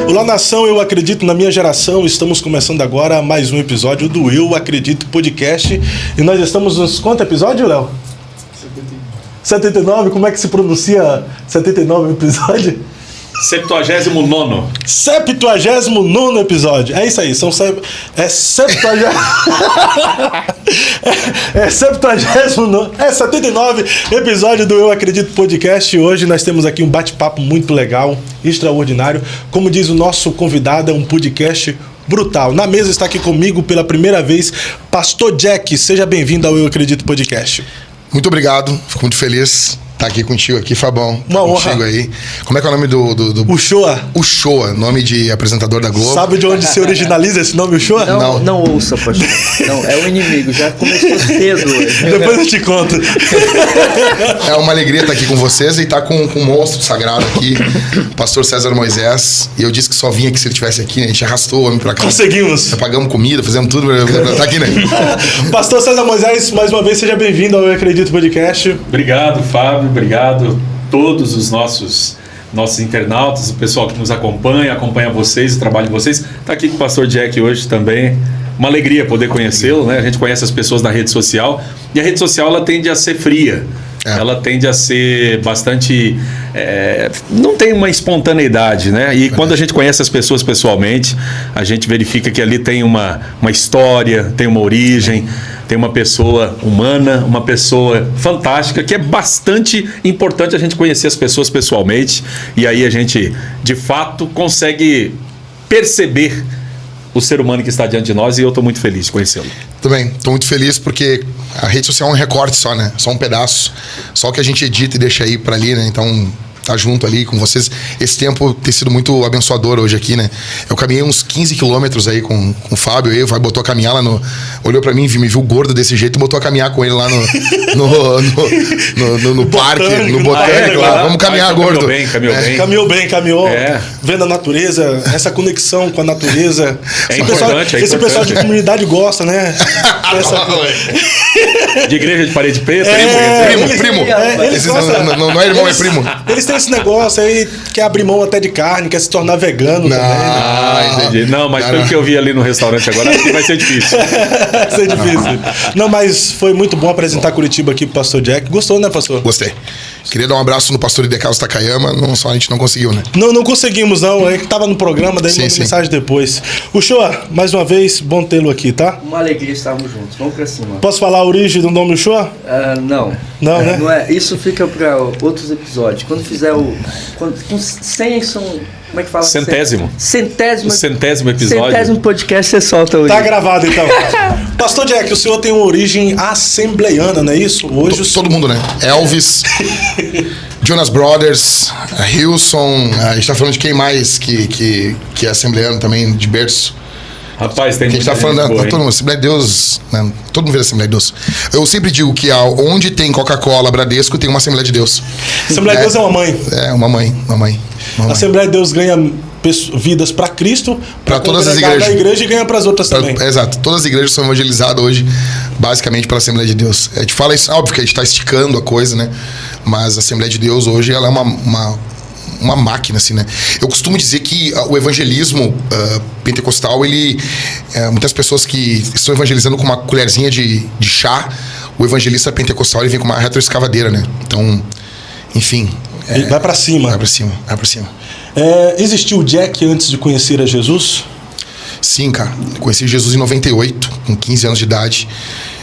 Olá, nação, eu acredito na minha geração. Estamos começando agora mais um episódio do Eu Acredito Podcast. E nós estamos nos quantos episódios, Léo? 79. Como é que se pronuncia 79 episódio? 79º. 79º episódio. É isso aí, são 79 episódio do Eu Acredito Podcast. Hoje nós temos aqui um bate-papo muito legal, extraordinário. Como diz o nosso convidado, é um podcast brutal. Na mesa está aqui comigo pela primeira vez, Pastor Jack. Seja bem-vindo ao Eu Acredito Podcast. Muito obrigado, fico muito feliz estar aqui contigo aqui, Fabão. Uma honra. Contigo aí. Como é que é o nome do... Uchoa. Uchoa, nome de apresentador da Globo. Sabe de onde se originaliza esse nome, Uchoa? Não ouça, pastor. Não, é o inimigo, já começou cedo hoje. Depois eu te conto. É uma alegria estar aqui com vocês e estar com um monstro sagrado aqui, o pastor César Moisés. E eu disse que só vinha aqui se ele estivesse aqui, né? A gente arrastou o homem pra cá. Conseguimos. Pagamos comida, fizemos tudo pra estar aqui, né? Pastor César Moisés, mais uma vez, seja bem-vindo ao Eu Acredito Podcast. Obrigado, Fábio. Obrigado a todos os nossos internautas, o pessoal que nos acompanha vocês, o trabalho de vocês. Está aqui com o pastor Jack hoje também. Uma alegria poder conhecê-lo, né? A gente conhece as pessoas na rede social e a rede social ela tende a ser fria. Ela tende a ser bastante... não tem uma espontaneidade, né? E quando a gente conhece as pessoas pessoalmente, a gente verifica que ali tem uma história, tem uma origem, tem uma pessoa humana, uma pessoa fantástica, que é bastante importante a gente conhecer as pessoas pessoalmente. E aí a gente, de fato, consegue perceber o ser humano que está diante de nós, e eu estou muito feliz de conhecê-lo. Também, estou muito feliz porque a rede social é um recorte só, né? Só um pedaço. Só o que a gente edita e deixa aí para ali, né? Então, tá junto ali com vocês. Esse tempo tem sido muito abençoador hoje aqui, né? Eu caminhei uns 15 quilômetros aí com o Fábio. O Fábio botou a caminhar lá no... Olhou pra mim, me viu gordo desse jeito e botou a caminhar com ele lá no parque, no botânico lá. Vamos caminhar, gordo. Caminhou bem. Vendo a natureza, essa conexão com a natureza. Esse pessoal de comunidade gosta, né? De igreja de parede preta. Primo. Não é irmão, é primo. Eles têm esse negócio aí, quer abrir mão até de carne, quer se tornar vegano também. Entendi. Não, mas pelo que eu vi ali no restaurante agora, acho que vai ser difícil. Vai ser difícil. Não, mas foi muito bom apresentar Curitiba aqui pro pastor Jack. Gostou, né, pastor? Gostei. Queria dar um abraço no pastor Idecarlos Takayama, a gente não conseguiu, né? Não conseguimos, não. É que tava no programa, daí mandou mensagem depois. Uchoa, mais uma vez, bom tê-lo aqui, tá? Uma alegria estarmos juntos. Vamos pra cima. Posso falar a origem do nome Uchoa? Não. Não, né? Não é. Isso fica para outros episódios. Quando fizer com 100 são... Como é que fala? Centésimo episódio. Centésimo podcast, você solta hoje. Tá gravado, então. Pastor Jack, o senhor tem uma origem assembleiana, não é isso? Hoje todo mundo, né? Elvis, Jonas Brothers, Hilson, a gente tá falando de quem mais que é assembleiano também, de berço. Rapaz, tem a gente tá falando todo mundo, Assembleia de Deus, né? Todo mundo vê a Assembleia de Deus. Eu sempre digo que onde tem Coca-Cola, Bradesco, tem uma Assembleia de Deus. Assembleia de Deus é uma mãe. É, uma mãe. A Assembleia de Deus ganha vidas para Cristo, para todas as igrejas. Da igreja e ganha para as outras também. Exato. Todas as igrejas são evangelizadas hoje, basicamente, pela Assembleia de Deus. A gente fala isso, óbvio que a gente está esticando a coisa, né? Mas a Assembleia de Deus hoje, ela é uma máquina, assim, né? Eu costumo dizer que o evangelismo pentecostal, muitas pessoas que estão evangelizando com uma colherzinha de chá, o evangelista pentecostal, ele vem com uma retroescavadeira, né? Então, enfim... Ele vai pra cima. Vai pra cima. Existiu o Jack antes de conhecer a Jesus? Sim, cara. Eu conheci Jesus em 98, com 15 anos de idade.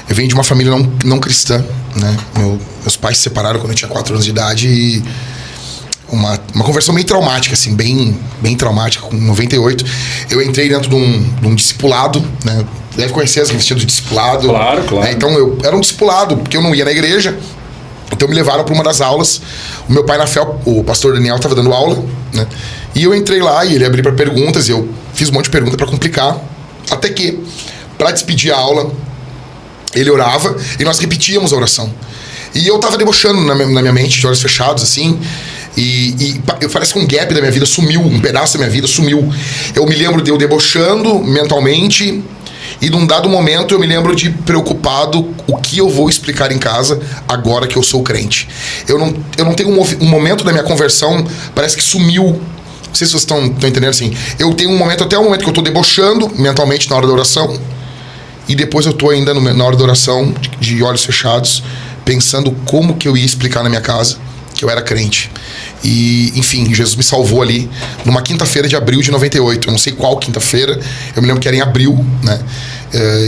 Eu venho de uma família não cristã, né? Meus pais se separaram quando eu tinha 4 anos de idade e... Uma conversão bem traumática, assim, bem traumática. Com 98, eu entrei dentro de um discipulado, né? Deve conhecer as revistas do discipulado. Claro. Né? Então, eu era um discipulado, porque eu não ia na igreja. Então, me levaram para uma das aulas. O meu pai na fé, o pastor Daniel, estava dando aula, né? E eu entrei lá e ele abriu para perguntas. E eu fiz um monte de perguntas para complicar. Até que, para despedir a aula, ele orava e nós repetíamos a oração. E eu estava debochando na minha mente, de olhos fechados, assim... E parece que um gap da minha vida sumiu, um pedaço da minha vida sumiu. Eu me lembro de eu debochando mentalmente e num dado momento eu me lembro de preocupado o que eu vou explicar em casa agora que eu sou crente. Eu não tenho um momento da minha conversão, parece que sumiu Não sei se vocês estão entendendo assim. Eu tenho um momento, até o momento que eu tô debochando mentalmente na hora da oração. E depois eu tô ainda na hora da oração, de olhos fechados, pensando como que eu ia explicar na minha casa que eu era crente. E, enfim, Jesus me salvou ali numa quinta-feira de abril de 98. Eu não sei qual quinta-feira, eu me lembro que era em abril, né?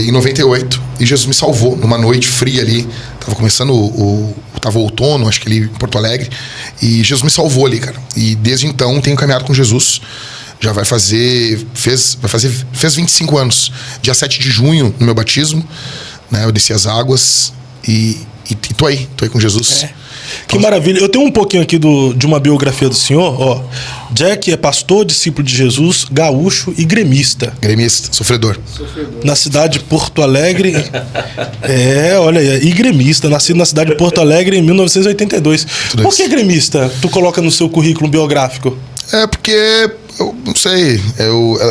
Em 98. E Jesus me salvou numa noite fria ali. Tava começando tava outono, acho que ali em Porto Alegre. E Jesus me salvou ali, cara. E desde então tenho caminhado com Jesus. Já fez 25 anos. Dia 7 de junho, no meu batismo, né? Eu desci as águas e tô aí com Jesus. Que maravilha. Eu tenho um pouquinho aqui de uma biografia do senhor. Ó, Jack é pastor, discípulo de Jesus, gaúcho e gremista. Gremista, sofredor. Na cidade de Porto Alegre. Olha aí. E gremista, nascido na cidade de Porto Alegre em 1982. Por que gremista tu coloca no seu currículo biográfico? Porque, eu não sei,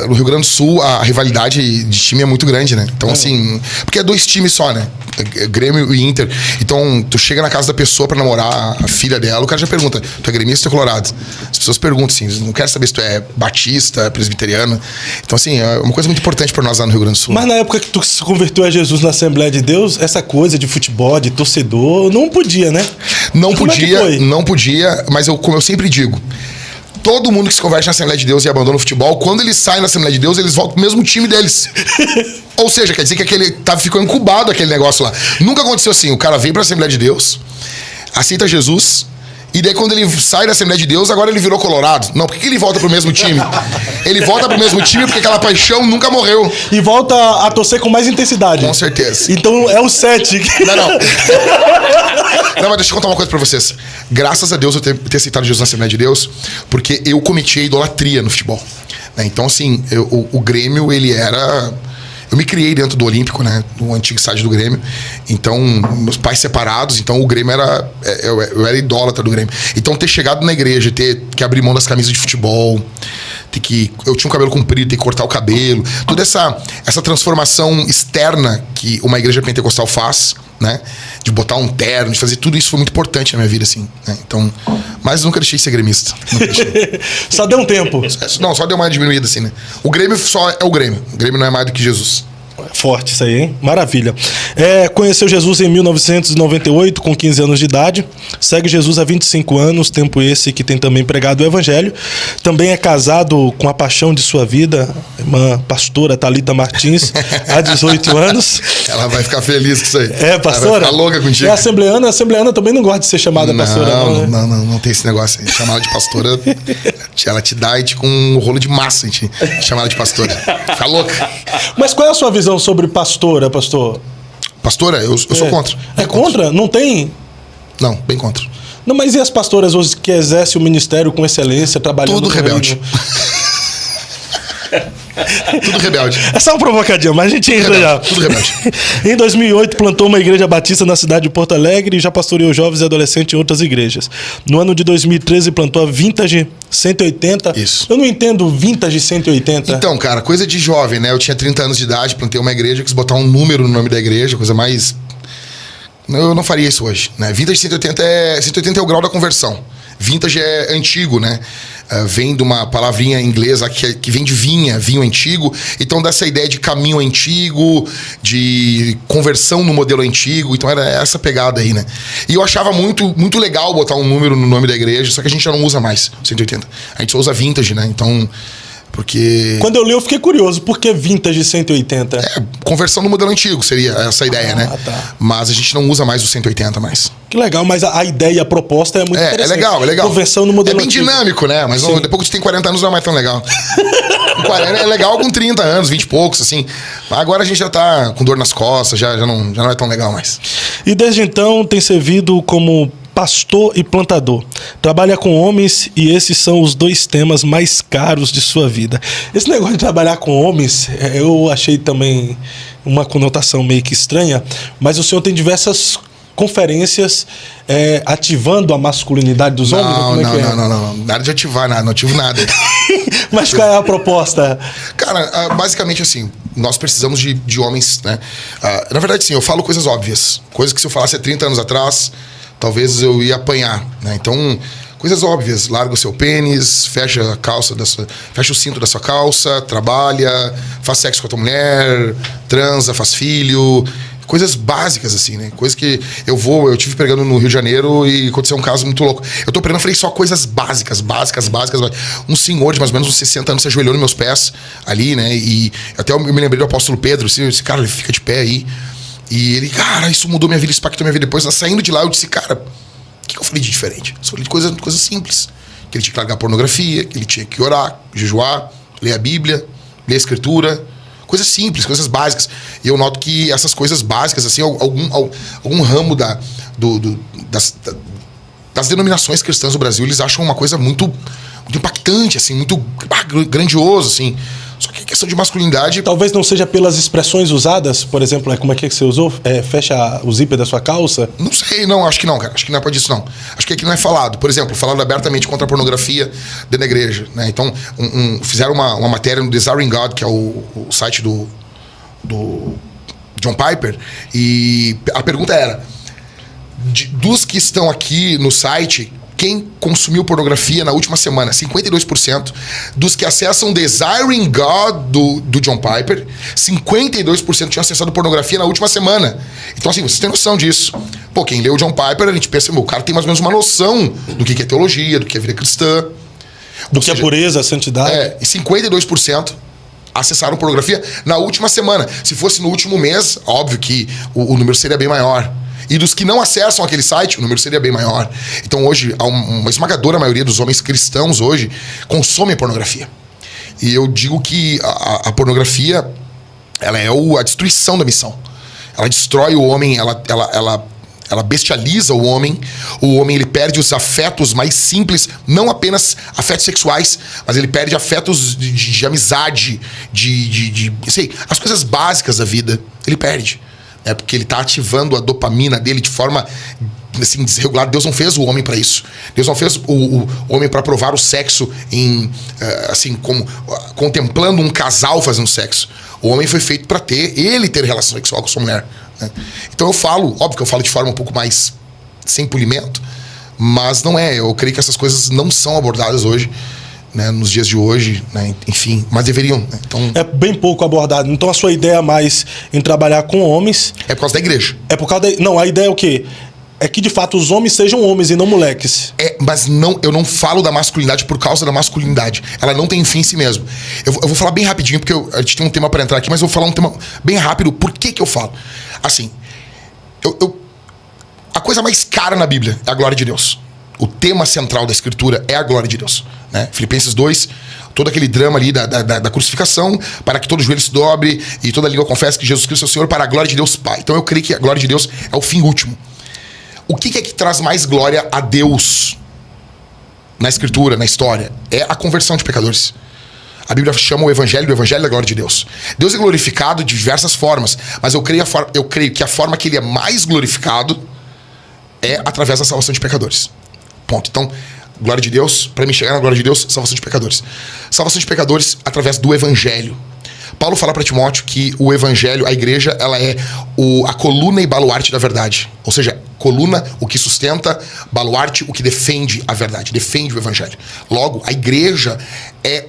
no Rio Grande do Sul a rivalidade de time é muito grande, né? Então, assim, porque é 2 times só, né? Grêmio e Inter. Então, tu chega na casa da pessoa pra namorar a filha dela, o cara já pergunta, tu é gremista ou é colorado? As pessoas perguntam, assim, não querem saber se tu é batista, presbiteriano. Então, assim, é uma coisa muito importante pra nós lá no Rio Grande do Sul. Mas na época que tu se converteu a Jesus na Assembleia de Deus, essa coisa de futebol, de torcedor, não podia, né? Não podia, mas como eu sempre digo, todo mundo que se converte na Assembleia de Deus e abandona o futebol, quando eles saem da Assembleia de Deus, eles voltam pro mesmo time deles. Ou seja, quer dizer que ficou incubado aquele negócio lá. Nunca aconteceu assim. O cara veio pra Assembleia de Deus, aceita Jesus, e daí quando ele sai da Assembleia de Deus, agora ele virou colorado. Não, por que ele volta pro mesmo time? Ele volta pro mesmo time porque aquela paixão nunca morreu. E volta a torcer com mais intensidade. Com certeza. Então é o 7. Não. Não, mas deixa eu contar uma coisa pra vocês. Graças a Deus eu ter aceitado Jesus na Assembleia de Deus, porque eu cometi a idolatria no futebol. Né? Então, assim, o Grêmio, ele era... Eu me criei dentro do Olímpico, né? No antigo estádio do Grêmio. Então, meus pais separados, então o Grêmio era... Eu era idólatra do Grêmio. Então, ter chegado na igreja, ter que abrir mão das camisas de futebol... Eu tinha um cabelo comprido, ter que cortar o cabelo. Toda essa transformação externa que uma igreja pentecostal faz, né? De botar um terno, de fazer tudo isso foi muito importante na minha vida, assim. Né? Então, mas nunca deixei de ser gremista. Só deu um tempo. Não, só deu uma diminuída, assim, né? O Grêmio só é o Grêmio. O Grêmio não é mais do que Jesus. Forte isso aí, hein? Maravilha. Conheceu Jesus em 1998, com 15 anos de idade. Segue Jesus há 25 anos, tempo esse que tem também pregado o Evangelho. Também é casado com a paixão de sua vida, irmã pastora Thalita Martins, há 18 anos. Ela vai ficar feliz com isso aí. Pastora? Ela vai ficar louca contigo. É assembleana. A assembleana também não gosta de ser chamada pastora. Não tem esse negócio aí. Chamar ela de pastora, ela te dá e com um rolo de massa, a gente chama ela de pastora. Fica louca. Mas qual é a sua visão sobre pastora, pastor? Pastora? Eu sou contra. É contra? Não tem? Não, bem contra. Não, mas e as pastoras hoje que exercem o ministério com excelência, trabalhando... Tudo rebelde. Tudo rebelde. É só uma provocadinha, mas a gente entra já. Tudo rebelde. Em 2008, plantou uma igreja batista na cidade de Porto Alegre e já pastoreou jovens e adolescentes em outras igrejas. No ano de 2013, plantou a Vintage 180. Isso. Eu não entendo Vintage 180. Então, cara, coisa de jovem, né? Eu tinha 30 anos de idade, plantei uma igreja, quis botar um número no nome da igreja, coisa mais... Eu não faria isso hoje, né? Vintage 180 é o grau da conversão. Vintage é antigo, né? Vem de uma palavrinha inglesa que vem de vinho antigo. Então dá essa ideia de caminho antigo, de conversão no modelo antigo. Então era essa pegada aí, né? E eu achava muito, muito legal botar um número no nome da igreja, só que a gente já não usa mais 180. A gente só usa vintage, né? Então... Porque... Quando eu li, eu fiquei curioso. Por que Vintage 180? Conversão no modelo antigo seria essa ideia, né? Tá. Mas a gente não usa mais o 180 mais. Que legal, mas a ideia, a proposta é muito interessante. É legal. Conversão no modelo É bem antigo. dinâmico, né? Mas depois que tu tem 40 anos não é mais tão legal. É legal com 30 anos, 20 e poucos, assim. Agora a gente já tá com dor nas costas, já não é tão legal mais. E desde então tem servido como pastor e plantador. Trabalha com homens e esses são os 2 temas mais caros de sua vida. Esse negócio de trabalhar com homens, eu achei também uma conotação meio que estranha, mas o senhor tem diversas conferências ativando a masculinidade dos homens? Não. Nada de ativar nada, não ativo nada. Mas qual é a proposta? Cara, basicamente assim, nós precisamos de homens, né? Na verdade, sim, eu falo coisas óbvias. Coisas que se eu falasse há 30 anos atrás, talvez eu ia apanhar, né? Então, Coisas óbvias, larga o seu pênis, fecha a calça fecha o cinto da sua calça, trabalha, faz sexo com a tua mulher, transa, faz filho, coisas básicas assim, né? Coisas que eu tive pregando no Rio de Janeiro e aconteceu um caso muito louco. Eu tô pregando, falei só coisas básicas. Um senhor de mais ou menos uns 60 anos se ajoelhou nos meus pés ali, né? E até eu me lembrei do apóstolo Pedro, assim, eu disse, cara, ele fica de pé aí. E ele, cara, isso mudou minha vida, isso impactou minha vida. Depois, saindo de lá, eu disse, cara, o que eu falei de diferente? Eu falei de coisas simples. Que ele tinha que largar a pornografia, que ele tinha que orar, jejuar, ler a Bíblia, ler a Escritura. Coisas simples, coisas básicas. E eu noto que essas coisas básicas, assim, algum ramo das denominações cristãs do Brasil, eles acham uma coisa muito impactante, assim, muito grandioso, assim. Só que a questão de masculinidade... Talvez não seja pelas expressões usadas, por exemplo, como é que você usou? Fecha o zíper da sua calça? Não sei, acho que não, cara. Acho que não é por isso, não. Acho que aqui não é falado. Por exemplo, falando abertamente contra a pornografia dentro da igreja, né? Então, fizeram uma matéria no Desiring God, que é o site do John Piper, e a pergunta era, dos que estão aqui no site... Quem consumiu pornografia na última semana? 52%. Dos que acessam Desiring God do John Piper, 52% tinham acessado pornografia na última semana. Então, assim, vocês têm noção disso. Pô, quem leu o John Piper, a gente pensa, o cara tem mais ou menos uma noção do que é teologia, do que é vida cristã. Do que é pureza, a santidade. E 52% acessaram pornografia na última semana. Se fosse no último mês, óbvio que o número seria bem maior. E dos que não acessam aquele site, o número seria bem maior. Então hoje, uma esmagadora maioria dos homens cristãos hoje consomem pornografia. E eu digo que a pornografia, ela é a destruição da missão. Ela destrói o homem, ela bestializa o homem ele perde os afetos mais simples, não apenas afetos sexuais, mas ele perde afetos de amizade, sei, as coisas básicas da vida, ele perde. Porque ele está ativando a dopamina dele de forma assim, desregulada. Deus não fez o homem para isso. Deus não fez o homem para provar o sexo assim como contemplando um casal fazendo sexo. O homem foi feito para ter relação sexual com a sua mulher, né? Então eu falo, óbvio que eu falo de forma um pouco mais sem polimento, mas não é. Eu creio que essas coisas não são abordadas hoje, né, nos dias de hoje, né, enfim, mas deveriam, né? Então, é bem pouco abordado. Então a sua ideia mais em trabalhar com homens... É por causa da igreja. É por causa Não, a ideia é o quê? É que de fato os homens sejam homens e não moleques. Mas eu não falo da masculinidade por causa da masculinidade. Ela não tem fim em si mesmo. Eu vou falar bem rapidinho, porque a gente tem um tema para entrar aqui, mas eu vou falar um tema bem rápido. Por que eu falo? Assim, a coisa mais cara na Bíblia é a glória de Deus. O tema central da Escritura é a glória de Deus, né? Filipenses 2, todo aquele drama ali da crucificação, para que todo joelho se dobre e toda língua confesse que Jesus Cristo é o Senhor, para a glória de Deus Pai. Então eu creio que a glória de Deus é o fim último. O que é que traz mais glória a Deus na Escritura, na história? É a conversão de pecadores. A Bíblia chama o Evangelho do Evangelho da glória de Deus. Deus é glorificado de diversas formas, mas eu creio que a forma que ele é mais glorificado é através da salvação de pecadores. Ponto. Então, glória de Deus, para mim chegar na glória de Deus, salvação de pecadores. Salvação de pecadores através do Evangelho. Paulo fala para Timóteo que o Evangelho, a igreja, ela é a coluna e baluarte da verdade. Ou seja, coluna, o que sustenta, baluarte, o que defende a verdade, defende o Evangelho. Logo, a igreja é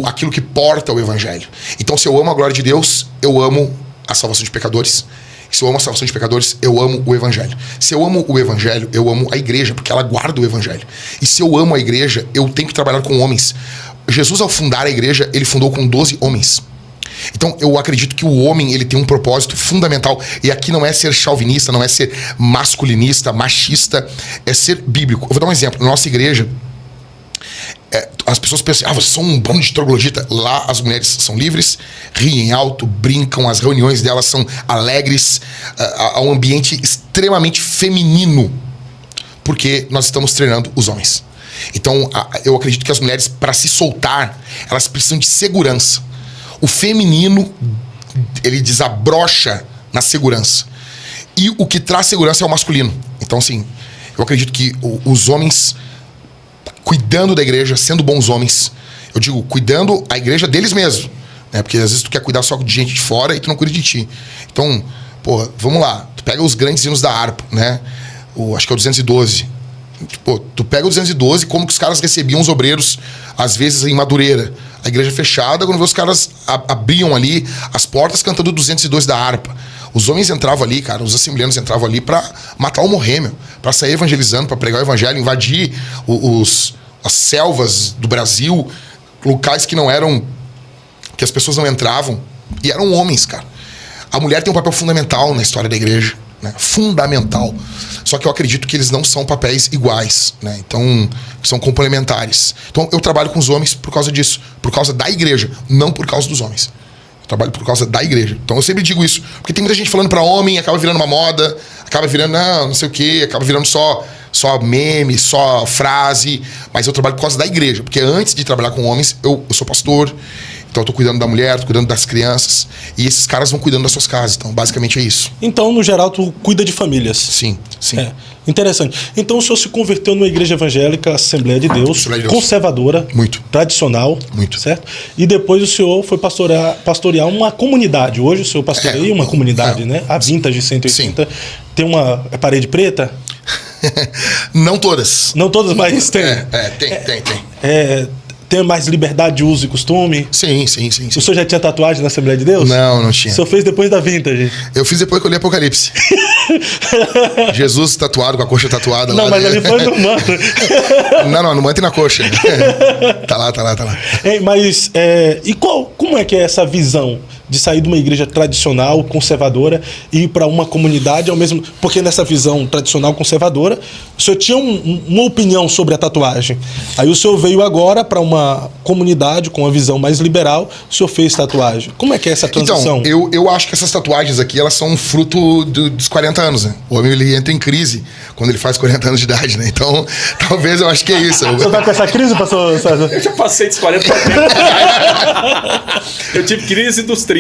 aquilo que porta o Evangelho. Então, se eu amo a glória de Deus, eu amo a salvação de pecadores. Se eu amo a salvação de pecadores, eu amo o Evangelho. Se eu amo o Evangelho, eu amo a igreja, porque ela guarda o Evangelho. E se eu amo a igreja, eu tenho que trabalhar com homens. Jesus, ao fundar a igreja, ele fundou com 12 homens. Então, eu acredito que o homem, ele tem um propósito fundamental. E aqui não é ser chauvinista, não é ser masculinista, machista, é ser bíblico. Eu vou dar um exemplo. Na nossa igreja, as pessoas pensam, vocês são um bando de troglodita. Lá as mulheres são livres, riem alto, brincam, as reuniões delas são alegres, há um ambiente extremamente feminino, porque nós estamos treinando os homens. Então, eu acredito que as mulheres, para se soltar, elas precisam de segurança. O feminino, ele desabrocha na segurança. E o que traz segurança é o masculino. Então, assim, eu acredito que os homens, cuidando da igreja, sendo bons homens, eu digo, cuidando a igreja deles mesmos, né? Porque às vezes tu quer cuidar só de gente de fora e tu não cuida de ti. Então, vamos lá. Tu pega os grandes hinos da harpa, né? Acho que é o 212. Tipo, tu pega o 212, como que os caras recebiam os obreiros, às vezes em Madureira. A igreja fechada, quando os caras abriam ali as portas cantando 212 da harpa. Os homens entravam ali, cara, os assembleanos entravam ali pra matar ou morrer, meu. Pra sair evangelizando, pra pregar o evangelho, invadir as selvas do Brasil, locais que não eram... que as pessoas não entravam. E eram homens, cara. A mulher tem um papel fundamental na história da igreja, né? Fundamental. Só que eu acredito que eles não são papéis iguais, né? Então, são complementares. Então, eu trabalho com os homens por causa disso. Por causa da igreja, não por causa dos homens. Eu trabalho por causa da igreja. Então, eu sempre digo isso. Porque tem muita gente falando pra homem, acaba virando uma moda, acaba virando, não sei o quê, acaba virando só meme, só frase. Mas eu trabalho por causa da igreja. Porque antes de trabalhar com homens, eu sou pastor. Então eu tô cuidando da mulher, tô cuidando das crianças. E esses caras vão cuidando das suas casas. Então, basicamente é isso. Então, no geral, tu cuida de famílias. Sim, sim. É, interessante. Então, o senhor se converteu numa igreja evangélica, Assembleia de Deus, Assembleia de Deus. Conservadora, Muito. tradicional, Muito. certo? E depois o senhor foi pastorear uma comunidade. Hoje o senhor pastoreia uma comunidade, né? A Vintage 180. Sim. Tem uma parede preta? Não todas. Não todas, mas tem. Tem. Tem mais liberdade de uso e costume? Sim. O senhor já tinha tatuagem na Assembleia de Deus? Não tinha. O senhor fez depois da Vintage? Eu fiz depois que eu li Apocalipse. Jesus tatuado, com a coxa tatuada lá. Não, mas ali foi no manto. Não, no manto e na coxa. Tá lá. Mas, como é que é essa visão de sair de uma igreja tradicional, conservadora, e ir para uma comunidade ao mesmo... Porque nessa visão tradicional, conservadora, o senhor tinha uma opinião sobre a tatuagem. Aí o senhor veio agora para uma comunidade com uma visão mais liberal, o senhor fez tatuagem. Como é que é essa transição? Então, eu acho que essas tatuagens aqui, elas são fruto dos 40 anos, né? O homem, ele entra em crise quando ele faz 40 anos de idade, né? Então, talvez eu acho que é isso. O senhor tá com essa crise, pastor César? Eu já passei dos 40 para 30. Eu tive crise dos 30.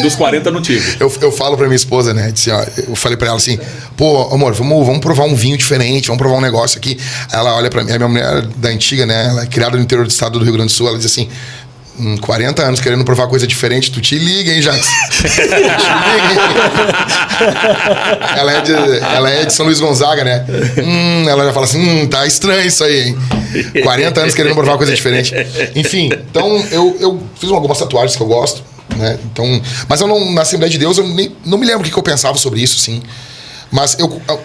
Dos 40 não tive. Eu falo pra minha esposa, né? Disse, ó, eu falei pra ela assim, pô, amor, vamos provar um vinho diferente, vamos provar um negócio aqui. Ela olha pra mim, a minha mulher da antiga, né? Ela é criada no interior do estado do Rio Grande do Sul, ela diz assim, 40 anos querendo provar coisa diferente, tu te liga, hein, Jax? Ela é de São Luís Gonzaga, né? Ela já fala assim, tá estranho isso aí, hein? 40 anos querendo provar coisa diferente. Enfim, então eu fiz algumas tatuagens que eu gosto, né? Então, mas eu não, na Assembleia de Deus, eu não me lembro o que eu pensava sobre isso, assim. Mas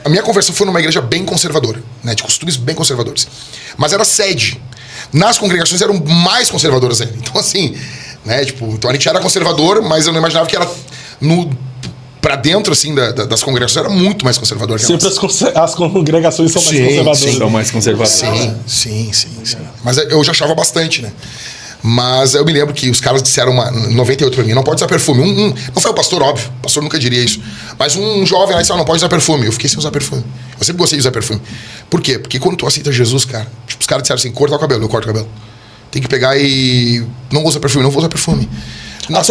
a minha conversão foi numa igreja bem conservadora, né? De costumes bem conservadores. Mas era sede. Nas congregações eram mais conservadoras ainda. Então, assim, né? Tipo, então a gente era conservador, mas eu não imaginava que era pra dentro, assim, das congregações, era muito mais conservador. Sempre as congregações são mais conservadoras. Sim. São mais conservadoras. Sim. Mas eu já achava bastante, né? Mas eu me lembro que os caras disseram em 98 pra mim, não pode usar perfume. Não foi o pastor, óbvio, o pastor nunca diria isso. Mas um jovem lá disse, não pode usar perfume. Eu fiquei sem usar perfume. Eu sempre gostei de usar perfume. Por quê? Porque quando tu aceita Jesus, cara, tipo, os caras disseram assim, cortar o cabelo, eu corto o cabelo. Tem que pegar e... não usa perfume, não vou usar perfume.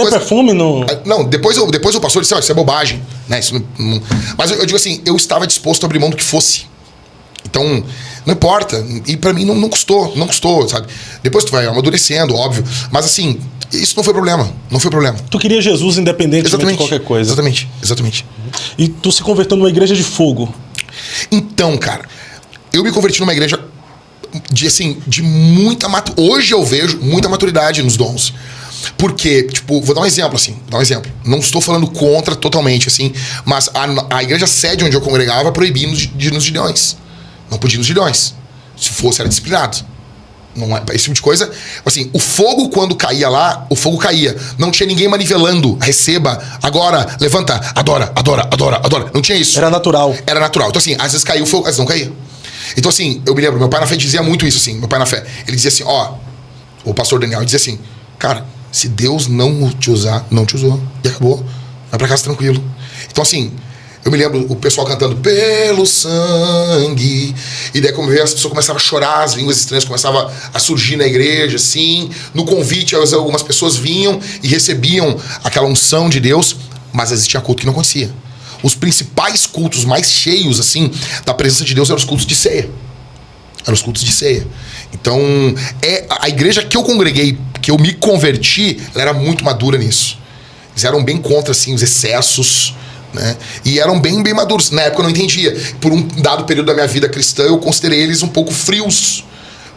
Perfume não... Não, depois o pastor disse, isso é bobagem, né? Isso não... Mas eu digo assim, eu estava disposto a abrir mão do que fosse. Então, não importa. E pra mim não custou, sabe? Depois tu vai amadurecendo, óbvio. Mas assim, isso não foi problema. Não foi problema. Tu queria Jesus independente de qualquer coisa. Exatamente. E tu se converteu numa igreja de fogo. Então, cara, eu me converti numa igreja de muita maturidade. Hoje eu vejo muita maturidade nos dons. Porque, tipo, vou dar um exemplo. Não estou falando contra totalmente, assim, mas a igreja sede onde eu congregava proibia de ir nos gilhões. Não podia ir nos gilhões. Se fosse, era disciplinado. Não é, esse tipo de coisa. Assim, o fogo, quando caía lá, o fogo caía. Não tinha ninguém manivelando. Receba, agora, levanta, adora. Não tinha isso. Era natural. Então, assim, às vezes caía o fogo, às vezes não caía. Então, assim, eu me lembro, meu pai na fé dizia muito isso, assim. Meu pai na fé, ele dizia assim, o pastor Daniel dizia assim, cara, se Deus não te usar, não te usou. E acabou. Vai pra casa tranquilo. Então, assim... Eu me lembro o pessoal cantando pelo sangue. E daí, como veio, as pessoas começavam a chorar, as línguas estranhas começavam a surgir na igreja, assim. No convite, algumas pessoas vinham e recebiam aquela unção de Deus, mas existia culto que não acontecia. Os principais cultos mais cheios, assim, da presença de Deus eram os cultos de ceia. Então, a igreja que eu congreguei, que eu me converti, ela era muito madura nisso. Eles eram bem contra, assim, os excessos, né? E eram bem maduros. Na época eu não entendia. Por um dado período da minha vida cristã, eu considerei eles um pouco frios.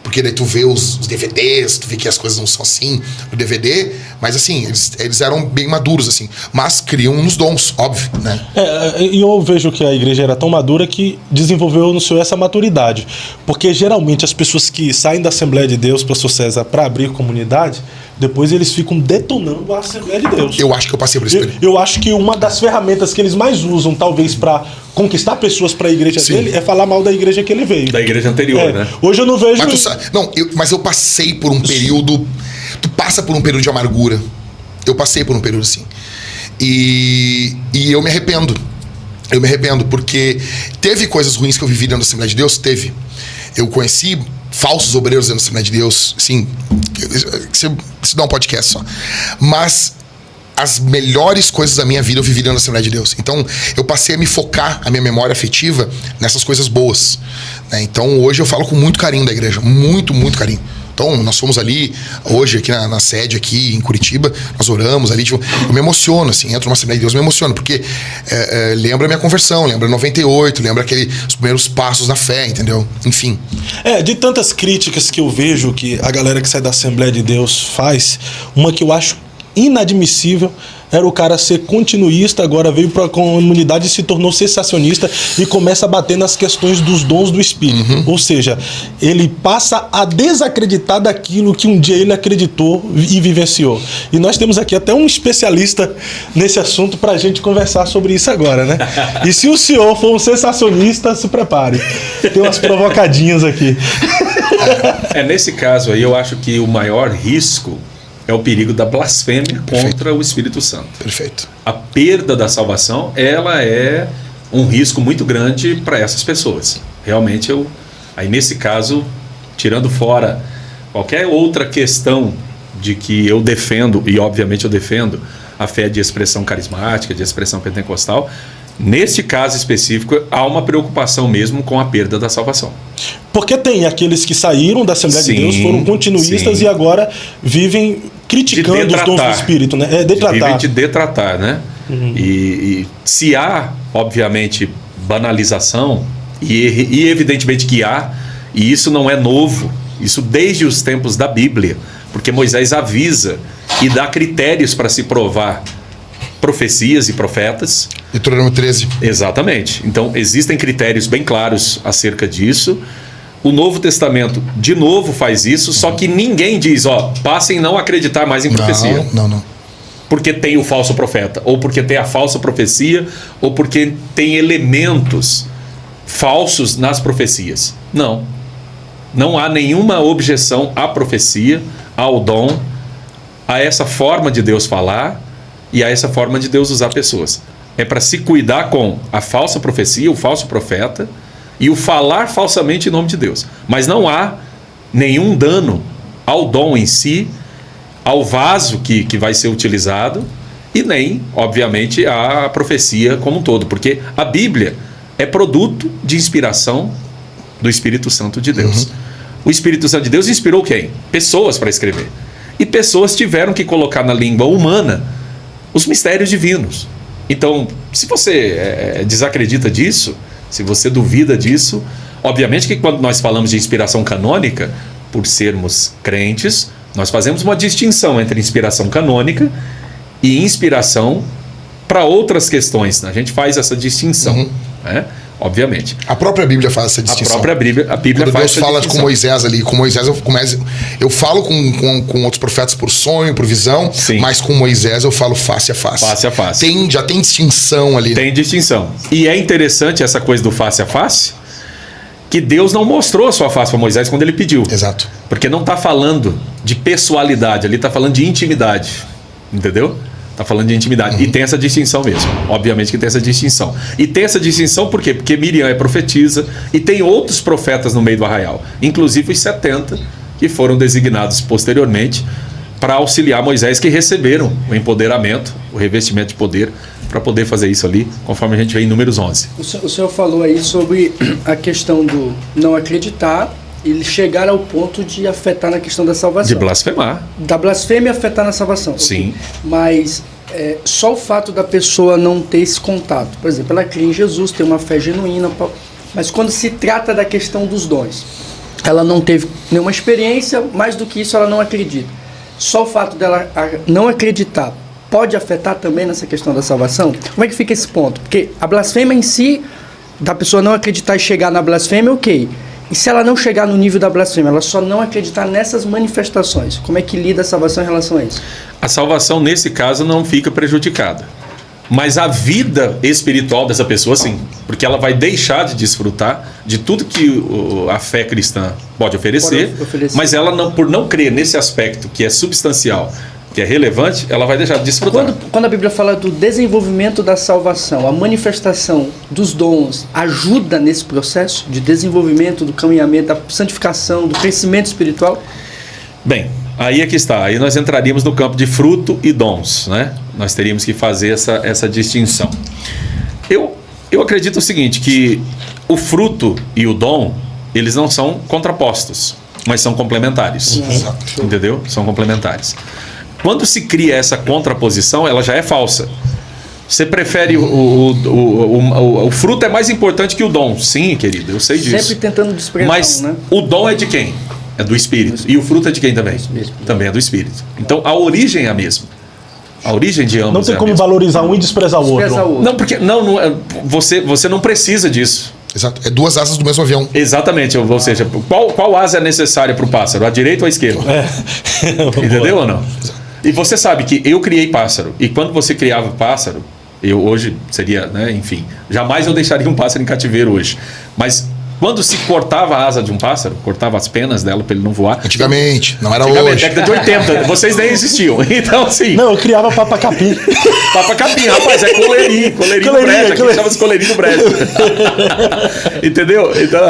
Porque daí tu vê os DVDs, tu vê que as coisas não são assim no DVD, mas assim, eles eram bem maduros, assim, mas criam uns dons, óbvio, né? E eu vejo que a igreja era tão madura que desenvolveu no Senhor essa maturidade. Porque geralmente as pessoas que saem da Assembleia de Deus, pastor César, para abrir comunidade, depois eles ficam detonando a Assembleia de Deus. Eu acho que eu passei por esse período. Eu acho que uma das ferramentas que eles mais usam, talvez, para conquistar pessoas para a igreja dele, é falar mal da igreja que ele veio. Da igreja anterior, né? Hoje eu não vejo... Mas eu passei por um período... Tu passa por um período de amargura. Eu passei por um período assim. E eu me arrependo. Eu me arrependo, porque teve coisas ruins que eu vivi dentro da Assembleia de Deus? Teve. Eu conheci falsos obreiros dentro da Assembleia de Deus, sim. Se dá um podcast só. Mas as melhores coisas da minha vida eu vivi dentro da Assembleia de Deus. Então, eu passei a me focar, a minha memória afetiva, nessas coisas boas, né? Então, hoje eu falo com muito carinho da igreja. Muito, muito carinho. Então, nós fomos ali, hoje, aqui na sede, aqui em Curitiba, nós oramos ali, tipo, eu me emociono, assim, entro numa Assembleia de Deus, me emociono, porque lembra a minha conversão, lembra 98, lembra os primeiros passos na fé, entendeu? Enfim. De tantas críticas que eu vejo que a galera que sai da Assembleia de Deus faz, uma que eu acho inadmissível era o cara ser continuista, agora veio para a comunidade e se tornou sensacionista e começa a bater nas questões dos dons do Espírito. Ou seja, ele passa a desacreditar daquilo que um dia ele acreditou e vivenciou. E nós temos aqui até um especialista nesse assunto para a gente conversar sobre isso agora, né? E se o senhor for um sensacionista, se prepare. Tem umas provocadinhas aqui. Nesse caso aí, eu acho que o maior risco é o perigo da blasfêmia contra o Espírito Santo. Perfeito. A perda da salvação, ela é um risco muito grande para essas pessoas. Realmente, aí nesse caso, tirando fora qualquer outra questão de que eu defendo, e obviamente eu defendo a fé de expressão carismática, de expressão pentecostal, neste caso específico, há uma preocupação mesmo com a perda da salvação. Porque tem aqueles que saíram da Assembleia de Deus, foram continuistas e agora vivem criticando os dons do Espírito, né? Vivem de detratar, né? E se há, obviamente, banalização, e evidentemente que há, e isso não é novo, isso desde os tempos da Bíblia, porque Moisés avisa e dá critérios para se provar profecias e profetas. Deuteronômio 13. Exatamente. Então, existem critérios bem claros acerca disso. O Novo Testamento, de novo, faz isso, só que ninguém diz, passem a não acreditar mais em profecia. Não. Porque tem o falso profeta, ou porque tem a falsa profecia, ou porque tem elementos falsos nas profecias. Não. Não há nenhuma objeção à profecia, ao dom, a essa forma de Deus falar e a essa forma de Deus usar pessoas. É para se cuidar com a falsa profecia, o falso profeta e o falar falsamente em nome de Deus. Mas não há nenhum dano ao dom em si, ao vaso que vai ser utilizado e nem, obviamente, à profecia como um todo. Porque a Bíblia é produto de inspiração do Espírito Santo de Deus. O Espírito Santo de Deus inspirou quem? Pessoas para escrever. E pessoas tiveram que colocar na língua humana os mistérios divinos. Então, se você desacredita disso, se você duvida disso, obviamente que quando nós falamos de inspiração canônica, por sermos crentes, nós fazemos uma distinção entre inspiração canônica e inspiração para outras questões. A gente faz essa distinção, né? Obviamente. A própria Bíblia faz essa distinção. A Bíblia quando faz essa distinção. Deus fala com Moisés ali, com Moisés eu falo com outros profetas por sonho, por visão, Sim. Mas com Moisés eu falo face a face. Face a face. Já tem distinção ali. Tem distinção. E é interessante essa coisa do face a face, que Deus não mostrou a sua face para Moisés quando ele pediu. Exato. Porque não está falando de pessoalidade, ali está falando de intimidade. Entendeu? Está falando de intimidade. E tem essa distinção mesmo. Obviamente que tem essa distinção. E tem essa distinção por quê? Porque Miriam é profetisa e tem outros profetas no meio do arraial. Inclusive os 70 que foram designados posteriormente para auxiliar Moisés, que receberam o empoderamento, o revestimento de poder para poder fazer isso ali, conforme a gente vê em Números 11. O senhor falou aí sobre a questão do não acreditar e chegar ao ponto de afetar na questão da salvação. De blasfemar. Da blasfêmia afetar na salvação. Sim. Okay. Mas só o fato da pessoa não ter esse contato. Por exemplo, ela crê em Jesus, tem uma fé genuína, mas quando se trata da questão dos dons, ela não teve nenhuma experiência, mais do que isso ela não acredita. Só o fato dela não acreditar pode afetar também nessa questão da salvação? Como é que fica esse ponto? Porque a blasfêmia em si, da pessoa não acreditar e chegar na blasfêmia, ok. E se ela não chegar no nível da blasfêmia, ela só não acreditar nessas manifestações, como é que lida a salvação em relação a isso? A salvação, nesse caso, não fica prejudicada. Mas a vida espiritual dessa pessoa, sim. Porque ela vai deixar de desfrutar de tudo que a fé cristã pode oferecer. Mas ela, não, por não crer nesse aspecto que é substancial, que é relevante, ela vai deixar de desfrutar. Quando a Bíblia fala do desenvolvimento da salvação, a manifestação dos dons ajuda nesse processo de desenvolvimento, do caminhamento, da santificação, do crescimento espiritual? Bem, aí é que está. Aí nós entraríamos no campo de fruto e dons, né? Nós teríamos que fazer essa distinção. Eu acredito o seguinte, que o fruto e o dom, eles não são contrapostos, mas são complementares. Entendeu? São complementares. Quando se cria essa contraposição, ela já é falsa. Você prefere o fruto é mais importante que o dom. Sim, querido, eu sei disso. Sempre tentando desprezar, mas né? o dom é de quem? É do Espírito. E o fruto é de quem também? Também é do Espírito. Então a origem é a mesma. A origem de ambos não tem é a como mesma. valorizar um e desprezar o outro. Não, porque você não precisa disso. Exato. É duas asas do mesmo avião. Exatamente. Ou seja, qual asa é necessária para o pássaro? A direita ou a esquerda? Entendeu ou não? E você sabe que eu criei pássaro. E quando você criava pássaro, eu hoje seria, né, enfim, jamais eu deixaria um pássaro em cativeiro hoje. Mas quando se cortava a asa de um pássaro, cortava as penas dela para ele não voar. Antigamente, não era hoje. Década de 80, vocês nem existiam. Então, assim. Não, eu criava papa-capim. Papa-capim, rapaz, é coleirinho do brejo. Aqui chama-se coleirinho do brejo. Entendeu? Então.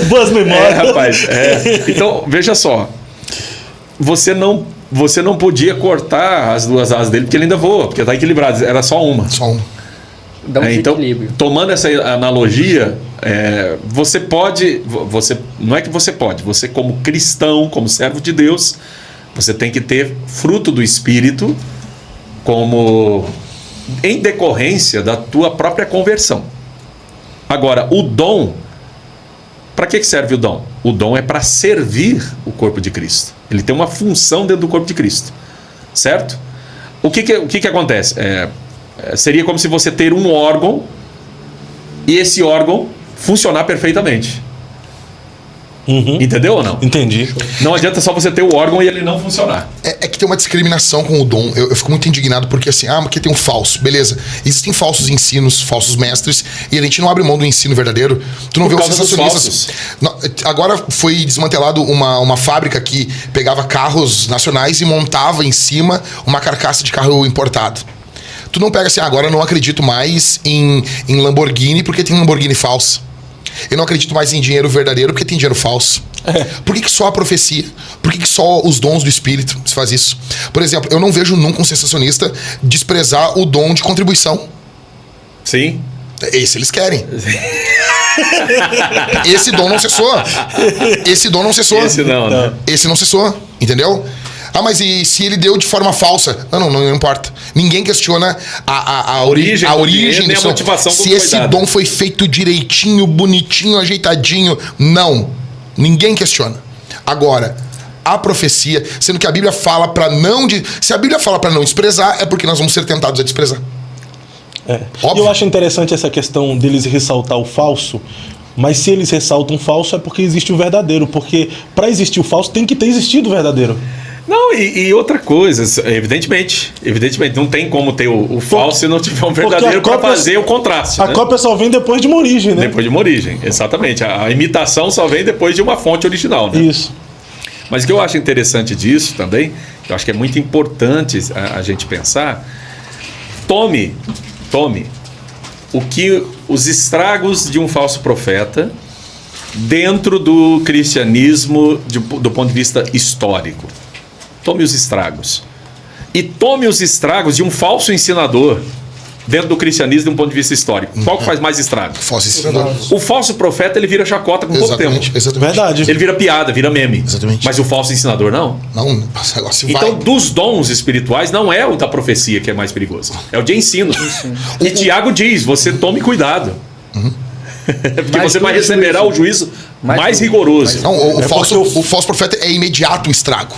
Boas memórias. Rapaz. Então, veja só. Você não podia cortar as duas asas dele, porque ele ainda voa, porque está equilibrado. Era só uma. Só uma. Dá um Então, desequilíbrio. tomando essa analogia, você pode... não é que você pode. Você, como cristão, como servo de Deus, você tem que ter fruto do Espírito como em decorrência da tua própria conversão. Agora, o dom... Para que serve o dom? O dom é para servir o corpo de Cristo. Ele tem uma função dentro do corpo de Cristo. Certo? O que acontece? Seria como se você ter um órgão e esse órgão funcionar perfeitamente. Entendeu ou não? Entendi. Não adianta só você ter o órgão e ele não funcionar. É que tem uma discriminação com o dom. Eu fico muito indignado porque assim, porque tem um falso. Beleza. Existem falsos ensinos, falsos mestres, e a gente não abre mão do ensino verdadeiro. Tu não vê os sensacionistas. Agora foi desmantelado uma fábrica que pegava carros nacionais e montava em cima uma carcaça de carro importado. Tu não pega assim, agora eu não acredito mais em Lamborghini porque tem Lamborghini falsa. Eu não acredito mais em dinheiro verdadeiro porque tem dinheiro falso. Por que só a profecia? Por que só os dons do Espírito se faz isso? Por exemplo, eu não vejo nunca um sensacionista desprezar o dom de contribuição. Sim. Esse eles querem. Esse dom não cessou. Esse dom não cessou. Esse não, né? Esse não cessou, entendeu? Mas e se ele deu de forma falsa? Não importa. Ninguém questiona a origem nem a motivação. Se esse dom foi feito direitinho, bonitinho, ajeitadinho. Não. Ninguém questiona. Agora, a profecia, sendo que a Bíblia fala para não... Se a Bíblia fala para não desprezar, é porque nós vamos ser tentados a desprezar. Eu acho interessante essa questão deles ressaltar o falso, mas se eles ressaltam o falso é porque existe o verdadeiro, porque para existir o falso tem que ter existido o verdadeiro. Não, e outra coisa, evidentemente, não tem como ter o falso se não tiver um verdadeiro para fazer o contraste. A cópia só vem depois de uma origem, né? Depois de uma origem, exatamente. A imitação só vem depois de uma fonte original, né? Isso. Mas o que eu acho interessante disso também, que eu acho que é muito importante a gente pensar, tome os estragos de um falso profeta dentro do cristianismo do ponto de vista histórico. Tome os estragos. E tome os estragos de um falso ensinador dentro do cristianismo de um ponto de vista histórico? Qual que faz mais estrago? Falso ensinador. O falso profeta, ele vira chacota com pouco tempo. Exatamente. Verdade. Ele vira piada, vira meme. Exatamente. Mas o falso ensinador não. Não, o negócio vai. Então, dos dons espirituais, não é o da profecia que é mais perigoso. É o de ensino. E Tiago diz, você tome cuidado. Porque Mais você vai duro receberá juízo. o juízo mais Mais duro. rigoroso. Não, É o falso profeta é imediato o estrago.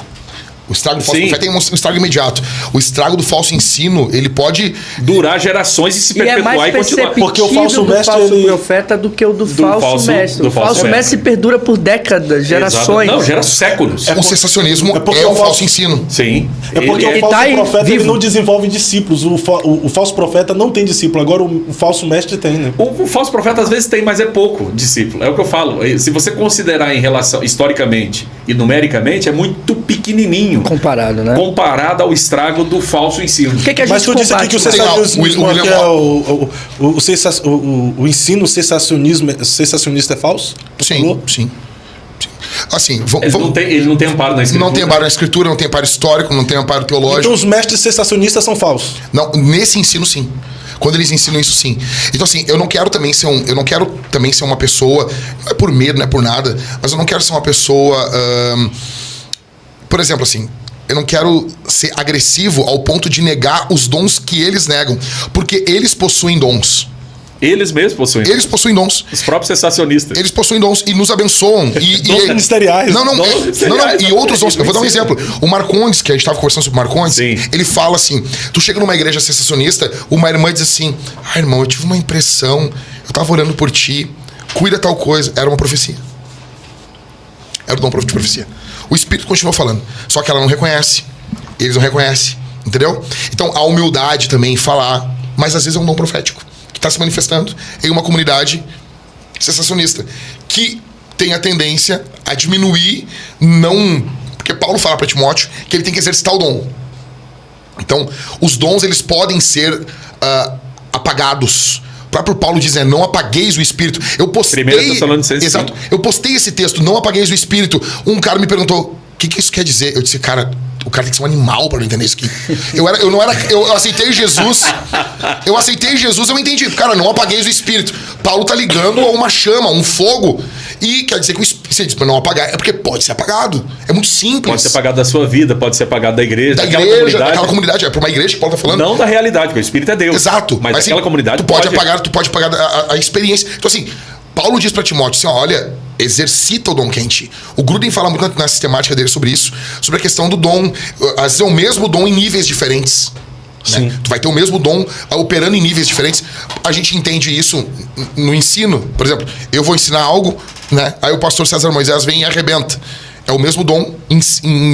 O estrago do falso Sim. profeta é um estrago imediato. O estrago do falso ensino, ele pode... Durar gerações e se E é perpetuar mais e continuar. perceptível Porque o falso do mestre, falso ele- profeta do que o do falso mestre. do O falso falso mestre. mestre perdura por décadas, gerações. Exato. Não, gera séculos. O sensacionismo porque é o o falso- falso ensino. Sim. É porque Ele o falso tá aí, profeta ele vivo. não desenvolve discípulos. O falso profeta não tem discípulo. Agora o falso mestre tem, né? O falso profeta às vezes tem, mas é pouco discípulo. É o que eu falo. Se você considerar em relação historicamente e numericamente, é muito pequenininho Comparado, né? comparado ao estrago do falso ensino. O que a gente Mas tu disse aqui combate, que o né? sensacionismo William que é o ensino sensacionista é falso? Tu Sim, falou? sim. Assim, Ele não tem amparo na escritura. não tem amparo na escritura, não tem amparo histórico, não tem amparo teológico. Então os mestres sensacionistas são falsos. Não, nesse ensino sim. Quando eles ensinam isso, sim. Então, assim, eu não quero também ser uma pessoa, não é por medo, não é por nada, mas eu não quero ser uma pessoa, por exemplo, assim, eu não quero ser agressivo ao ponto de negar os dons que eles negam, porque eles possuem dons. Eles mesmos possuem. Eles possuem dons. Os próprios sensacionistas. Eles possuem dons e nos abençoam. Dons ministeriais. Não, Dons ministeriais, e outros dons. Eu vou dar um exemplo. O Marcondes, que a gente estava conversando sobre o Marcondes, Sim. ele fala assim: tu chega numa igreja sensacionista, uma irmã diz assim: ah, irmão, eu tive uma impressão, eu tava orando por ti, cuida tal coisa. Era uma profecia. Era o dom de profecia. O Espírito continuou falando, só que ela não reconhece. Eles não reconhecem. Entendeu? Então, a humildade também, falar, mas às vezes é um dom profético que está se manifestando em uma comunidade sensacionista, que tem a tendência a diminuir, não... Porque Paulo fala para Timóteo que ele tem que exercitar o dom. Então, os dons, eles podem ser apagados. O próprio Paulo diz, não apagueis o Espírito. Eu postei... 1 Tessalonicenses Exato. Eu postei esse texto, não apagueis o Espírito. Um cara me perguntou, o que isso quer dizer? Eu disse, cara, o cara tem que ser um animal para não entender isso aqui. Eu aceitei Jesus. Eu aceitei Jesus, eu entendi. Cara, não apagueis o Espírito. Paulo tá ligando a uma chama, a um fogo. E quer dizer que o Espírito, você diz, para não apagar, é porque pode ser apagado. É muito simples. Pode ser apagado da sua vida, pode ser apagado da igreja. Daquela comunidade. É para uma igreja que Paulo tá falando. Não da realidade, porque o Espírito é Deus. Exato. Mas assim, aquela comunidade tu pode apagar a experiência. Então, assim, Paulo diz para Timóteo assim, olha, exercita o dom que é em ti. O Gruden fala muito na sistemática dele sobre isso, sobre a questão do dom. Às vezes é o mesmo dom em níveis diferentes. Né? Tu vai ter o mesmo dom operando em níveis diferentes. A gente entende isso no ensino. Por exemplo, eu vou ensinar algo, né? Aí o pastor César Moisés vem e arrebenta. É o mesmo dom em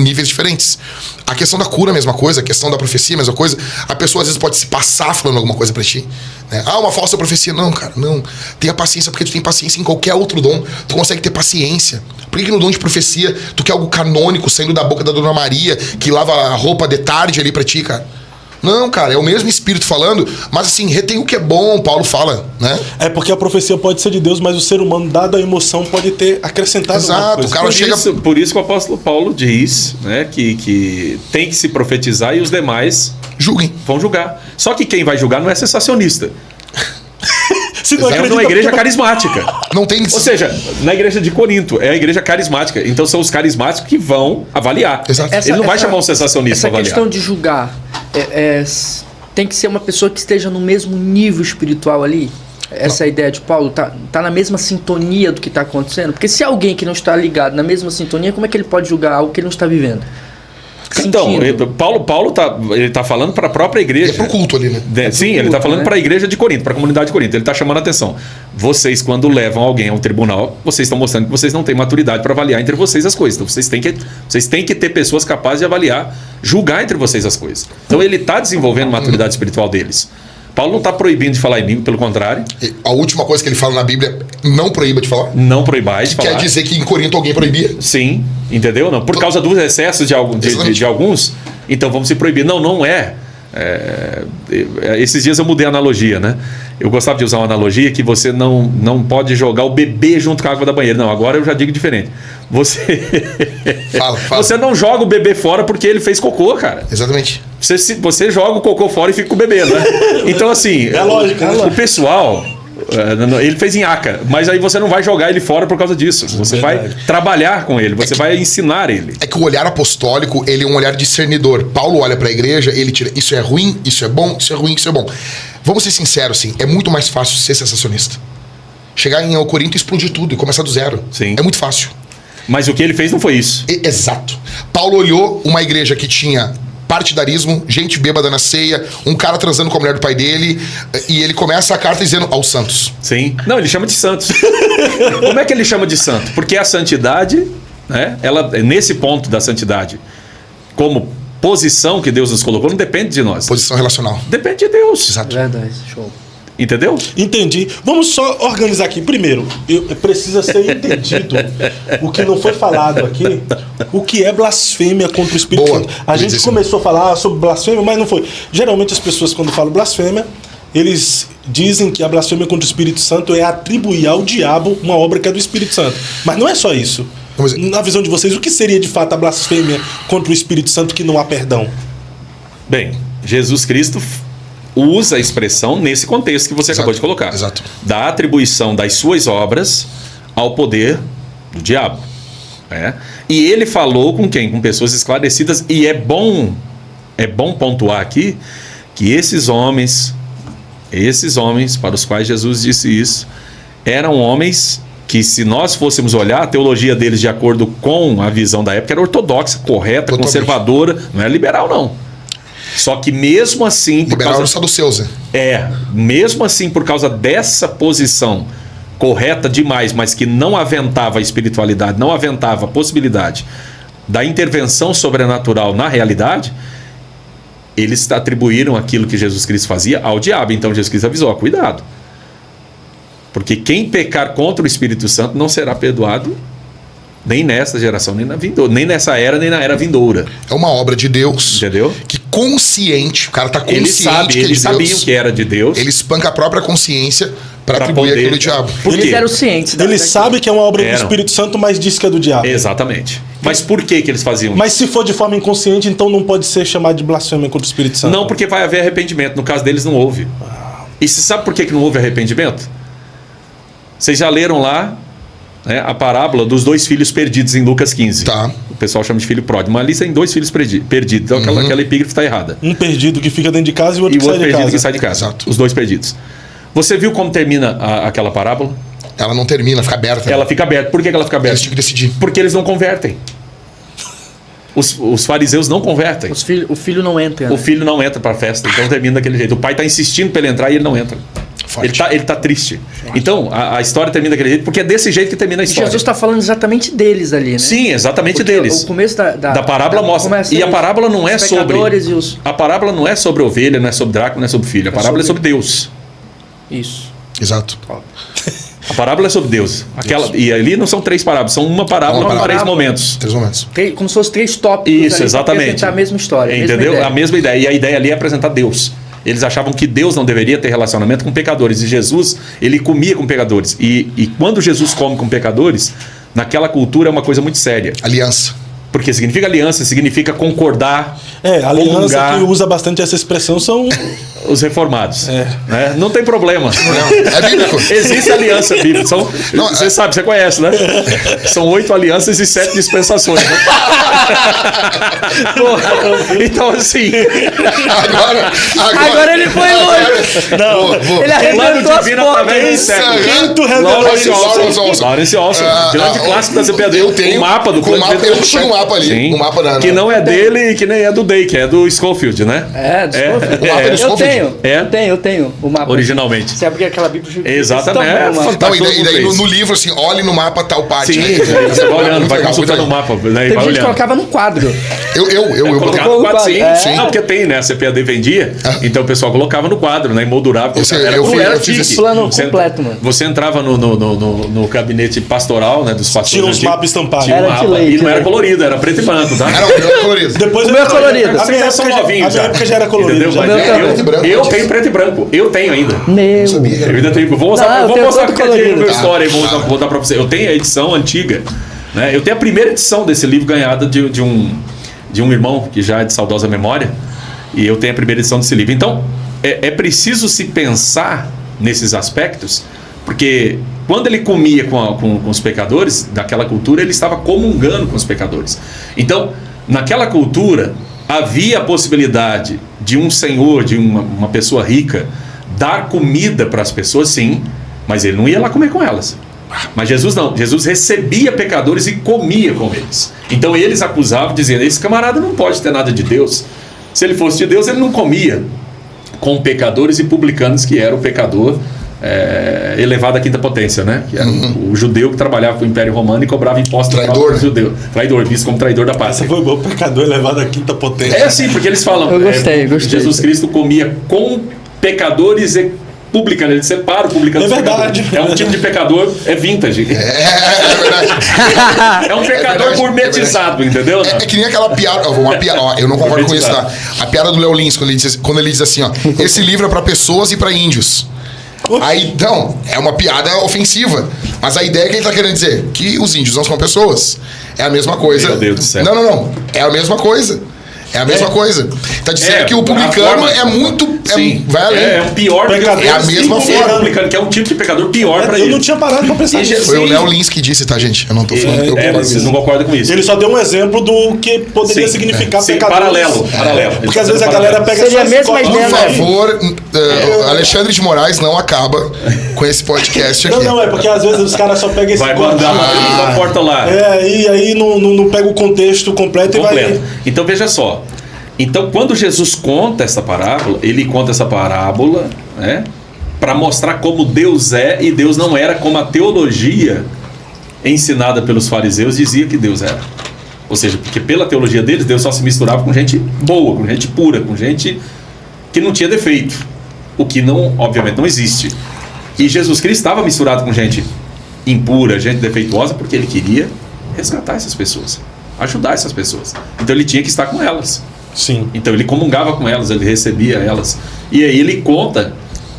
níveis diferentes. A questão da cura, a mesma coisa. A questão da profecia, a mesma coisa. A pessoa às vezes pode se passar falando alguma coisa pra ti, né? Ah, uma falsa profecia. Não, cara, não. Tenha paciência, porque tu tem paciência em qualquer outro dom. Tu consegue ter paciência. Por que no dom de profecia tu quer algo canônico saindo da boca da Dona Maria, que lava a roupa de tarde ali pra ti, cara? Não, cara, é o mesmo Espírito falando, mas assim, retém o que é bom, Paulo fala, né? É porque a profecia pode ser de Deus, mas o ser humano, dada a emoção, pode ter acrescentado alguma Exato, coisa. cara. Por isso que o apóstolo Paulo diz, né, que tem que se profetizar e os demais Julguem. vão julgar. Só que quem vai julgar não é sensacionista. Se não É acredita, uma igreja carismática. Não tem... Ou seja, na igreja de Corinto, é a igreja carismática. Então são os carismáticos que vão avaliar. Exato. Ele não vai chamar um sensacionista Essa para avaliar. questão de julgar, tem que ser uma pessoa que esteja no mesmo nível espiritual ali? Essa ideia de Paulo tá na mesma sintonia do que está acontecendo? Porque se alguém que não está ligado na mesma sintonia, como é que ele pode julgar algo que ele não está vivendo? Então, Sentindo. Paulo tá falando para a própria igreja. É pro culto ali, né? Sim, ele está falando para a igreja de Corinto, para a comunidade de Corinto. Ele está chamando a atenção. Vocês, quando levam alguém ao tribunal, vocês estão mostrando que vocês não têm maturidade para avaliar entre vocês as coisas. Então, vocês têm que ter pessoas capazes de avaliar, julgar entre vocês as coisas. Então, ele está desenvolvendo a maturidade espiritual deles. Paulo não está proibindo de falar em língua, pelo contrário. A última coisa que ele fala na Bíblia, não proíba de falar. Não proibais de falar. Quer dizer que em Corinto alguém proibia? Sim, entendeu? Não, por causa dos excessos de alguns, então vamos se proibir. Não é. Esses dias eu mudei a analogia, né? Eu gostava de usar uma analogia que você não pode jogar o bebê junto com a água da banheira. Não, agora eu já digo diferente. Fala. Você não joga o bebê fora porque ele fez cocô, cara. Exatamente. você joga o cocô fora e fica com o bebê, né? Então, assim, É lógico, né? o pessoal, ele fez nhaca, mas aí você não vai jogar ele fora por causa disso. Você vai trabalhar com ele, você vai ensinar ele. É que o olhar apostólico, ele é um olhar discernidor. Paulo olha pra igreja, ele tira, isso é ruim, isso é bom, isso é ruim, isso é bom. Vamos ser sinceros, assim, é muito mais fácil ser sensacionista. Chegar em Corinto e explodir tudo e começar do zero. Sim. É muito fácil. Mas o que ele fez não foi isso. Exato. Paulo olhou uma igreja que tinha partidarismo, gente bêbada na ceia, um cara transando com a mulher do pai dele, e ele começa a carta dizendo aos santos. Sim. Não, ele chama de santos. Como é que ele chama de santo? Porque a santidade, né, ela, nesse ponto da santidade, como posição que Deus nos colocou, não depende de nós. Posição relacional. Depende de Deus. Exato. Verdade, show. Entendeu? Entendi. Vamos só organizar aqui. Primeiro, precisa ser entendido o que não foi falado aqui, o que é blasfêmia contra o Espírito Boa. Santo. A gente começou a falar sobre blasfêmia, mas não foi. Geralmente as pessoas, quando falam blasfêmia, eles dizem que a blasfêmia contra o Espírito Santo é atribuir ao diabo uma obra que é do Espírito Santo. Mas não é só isso. Na visão de vocês, o que seria de fato a blasfêmia contra o Espírito Santo que não há perdão? Bem, Jesus Cristo usa a expressão nesse contexto que você acabou de colocar. Exato. Da atribuição das suas obras ao poder do diabo. Né? E ele falou com quem? Com pessoas esclarecidas. E é bom pontuar aqui que esses homens para os quais Jesus disse isso, eram homens que, se nós fôssemos olhar, a teologia deles, de acordo com a visão da época, era ortodoxa, correta, Totalmente. conservadora, não era liberal, não. Só que mesmo assim, Liberal dos saduceus, né? mesmo assim, por causa dessa posição correta demais, mas que não aventava a espiritualidade, não aventava a possibilidade da intervenção sobrenatural na realidade, eles atribuíram aquilo que Jesus Cristo fazia ao diabo. Então Jesus Cristo avisou: cuidado, porque quem pecar contra o Espírito Santo não será perdoado nem nessa geração, nem na vindoura, nem nessa era, nem na era vindoura. É uma obra de Deus. Entendeu? Que consciente, o cara tá consciente que é de Eles sabiam Deus. que era de Deus. Ele espanca a própria consciência para atribuir poder. aquilo ao diabo. Por Eles quê? eram cientes. Ele sabe que é uma obra do Eram. Espírito Santo, mas diz que é do diabo. Exatamente. Mas por que eles faziam Mas se for de forma inconsciente, então não pode ser chamado de blasfêmia contra o Espírito isso? Santo. Não, porque vai haver arrependimento. No caso deles, não houve. E você sabe por que não houve arrependimento? Vocês já leram lá, né, a parábola dos 2 filhos perdidos em Lucas 15. Tá. O pessoal chama de filho pródigo. Mas ali tem 2 filhos perdidos. Então aquela epígrafe está errada. Um perdido que fica dentro de casa e o outro E que o sai outro de perdido casa. que sai de casa. Exato. Os 2 perdidos. Você viu como termina aquela parábola? Ela não termina, fica aberta. Ela fica aberta. Por que ela fica aberta? Eles tinham que decidir. Porque eles não convertem. Os fariseus não convertem. O filho não entra. O filho não entra para a festa, então termina daquele jeito. O pai está insistindo para ele entrar e ele não entra. Forte. Ele tá triste. Então, a história termina daquele jeito, porque é desse jeito que termina a E história. Jesus está falando exatamente deles ali, né? Sim, exatamente Porque deles. O começo da parábola mostra. começa E a aí, parábola não é os sobre. pecadores e os... A parábola não é sobre ovelha, não é sobre Drácula, não é sobre filho. A parábola é sobre Deus. Isso. Exato. A parábola é sobre Deus. E ali não são 3 parábolas, são uma parábola com 3 momentos. 3 momentos. Como se fossem 3 tópicos Isso, ali pra exatamente. apresentar a mesma história. Entendeu? A mesma ideia. E a ideia ali é apresentar Deus. Eles achavam que Deus não deveria ter relacionamento com pecadores. E Jesus, ele comia com pecadores. E quando Jesus come com pecadores, naquela cultura é uma coisa muito séria. Aliança. Porque significa aliança, significa concordar. A aliança comungar. que usa bastante essa expressão são... Os reformados. Né? Não tem problema. É bíblico. Existe aliança bíblica. Você sabe, você conhece, né? São 8 alianças e 7 dispensações. Né? Então, assim. Agora ele foi longe. Não, Ele arrebentou Plano as divino portas. através do século. Quinto Lawrence revelação. Olson. Lawrence Olson. Grande clássico da CPAD. Eu tenho O mapa do com o plano mapa, divino. eu tinha um mapa ali. Sim. Um mapa que não é dele e que nem é do Day, que é do Schofield, né? O mapa é do Schofield? Eu tenho o mapa. Originalmente. Você abrir aquela Bíblia... Exatamente. É, Não, e daí no livro, assim, olhe no mapa tal parte. Sim, né? você vai olhando, vai Muito consultando o legal. mapa. Né, e Tem vai gente que olhando. colocava no quadro. Eu Colocava colocou no quadro, no sim. quadro. Sim. Não, porque tem, né? A CPAD vendia, então o pessoal colocava no quadro, né? Emoldurava. Eu sei, Era eu fiz chique. esse plano completo, mano. Você entrava no gabinete pastoral, né? Dos pastores. Tinha uns antigos, mapas estampados. Tinha um Era mapa, de lei, e de não era lei. colorido, era preto e branco, tá? Era o colorido. Depois O meu é colorido. A minha Vocês são época já- novinhos a minha já. época já era colorido. Entendeu? já. Mas Meu também. Preto e branco. eu tenho preto e branco. Eu tenho ainda. Meu. Sabia. Eu ainda tenho. Vou mostrar, Não, eu vou tenho mostrar todo qualquer dia no meu colorido. história e vou dar pra você. Eu tenho a edição antiga. Né? Eu tenho a primeira edição desse livro ganhada de um irmão que já é de saudosa memória. E eu tenho a primeira edição desse livro. Então, é preciso se pensar nesses aspectos, porque quando ele comia com os pecadores daquela cultura, ele estava comungando com os pecadores. Então, naquela cultura, havia a possibilidade de um senhor, de uma pessoa rica, dar comida para as pessoas, sim, mas ele não ia lá comer com elas. Mas Jesus não, Jesus recebia pecadores e comia com eles. Então eles acusavam, dizendo: esse camarada não pode ter nada de Deus. Se ele fosse de Deus, ele não comia com pecadores e publicanos, que era o pecador elevado à quinta potência, né? Que era o judeu que trabalhava com o Império Romano e cobrava impostos Traidor, para judeu. Traidor, visto como traidor da pátria. Essa foi boa, pecador elevado à quinta potência. É assim, porque eles falam, Eu gostei. Jesus Cristo comia com pecadores e publicanos. Ele separa o publicano dos verdade. pecadores. É um tipo de pecador, é vintage. É verdade. É um pecador verdade, gourmetizado, entendeu? É que nem aquela piada. Ó, eu não concordo com isso, tá? A piada do Léo Lins, quando ele diz assim, ó: esse livro é pra pessoas e pra índios. Aí, então, é uma piada ofensiva. Mas a ideia que ele tá querendo dizer que os índios não são pessoas. É a mesma coisa. Meu Deus do céu. Não. É a mesma coisa. É a mesma coisa. Tá dizendo que o publicano é muito. Sim, vai além. é um pior Pecador, é a mesma sim, forma. publicano, que é um tipo de pecador pior para Eu ele. não tinha parado pra pensar nisso. Foi o Léo Lins que disse, tá, gente? Eu não tô falando. Eu Mas vocês não concordam com isso. Ele só deu um exemplo do que poderia Sim, significar sim, pecadores. paralelo. Porque às vezes a galera pega Seria só a esse mesma corte. ideia, Por né? favor, Alexandre de Moraes não acaba com esse podcast aqui. Não, é porque às vezes os caras só pegam esse Vai corte. mandar uma porta lá. E aí não pega o contexto completo e Completo. vai... Então veja só. Então quando Jesus conta essa parábola, ele conta essa parábola, né, para mostrar como Deus é e Deus não era como a teologia ensinada pelos fariseus dizia que Deus era. Ou seja, porque pela teologia deles, Deus só se misturava com gente boa, com gente pura, com gente que não tinha defeito. O que não, obviamente, não existe. E Jesus Cristo estava misturado com gente impura, gente defeituosa, porque ele queria resgatar essas pessoas, ajudar essas pessoas. Então ele tinha que estar com elas. Sim. Então ele comungava com elas, ele recebia elas. E aí ele conta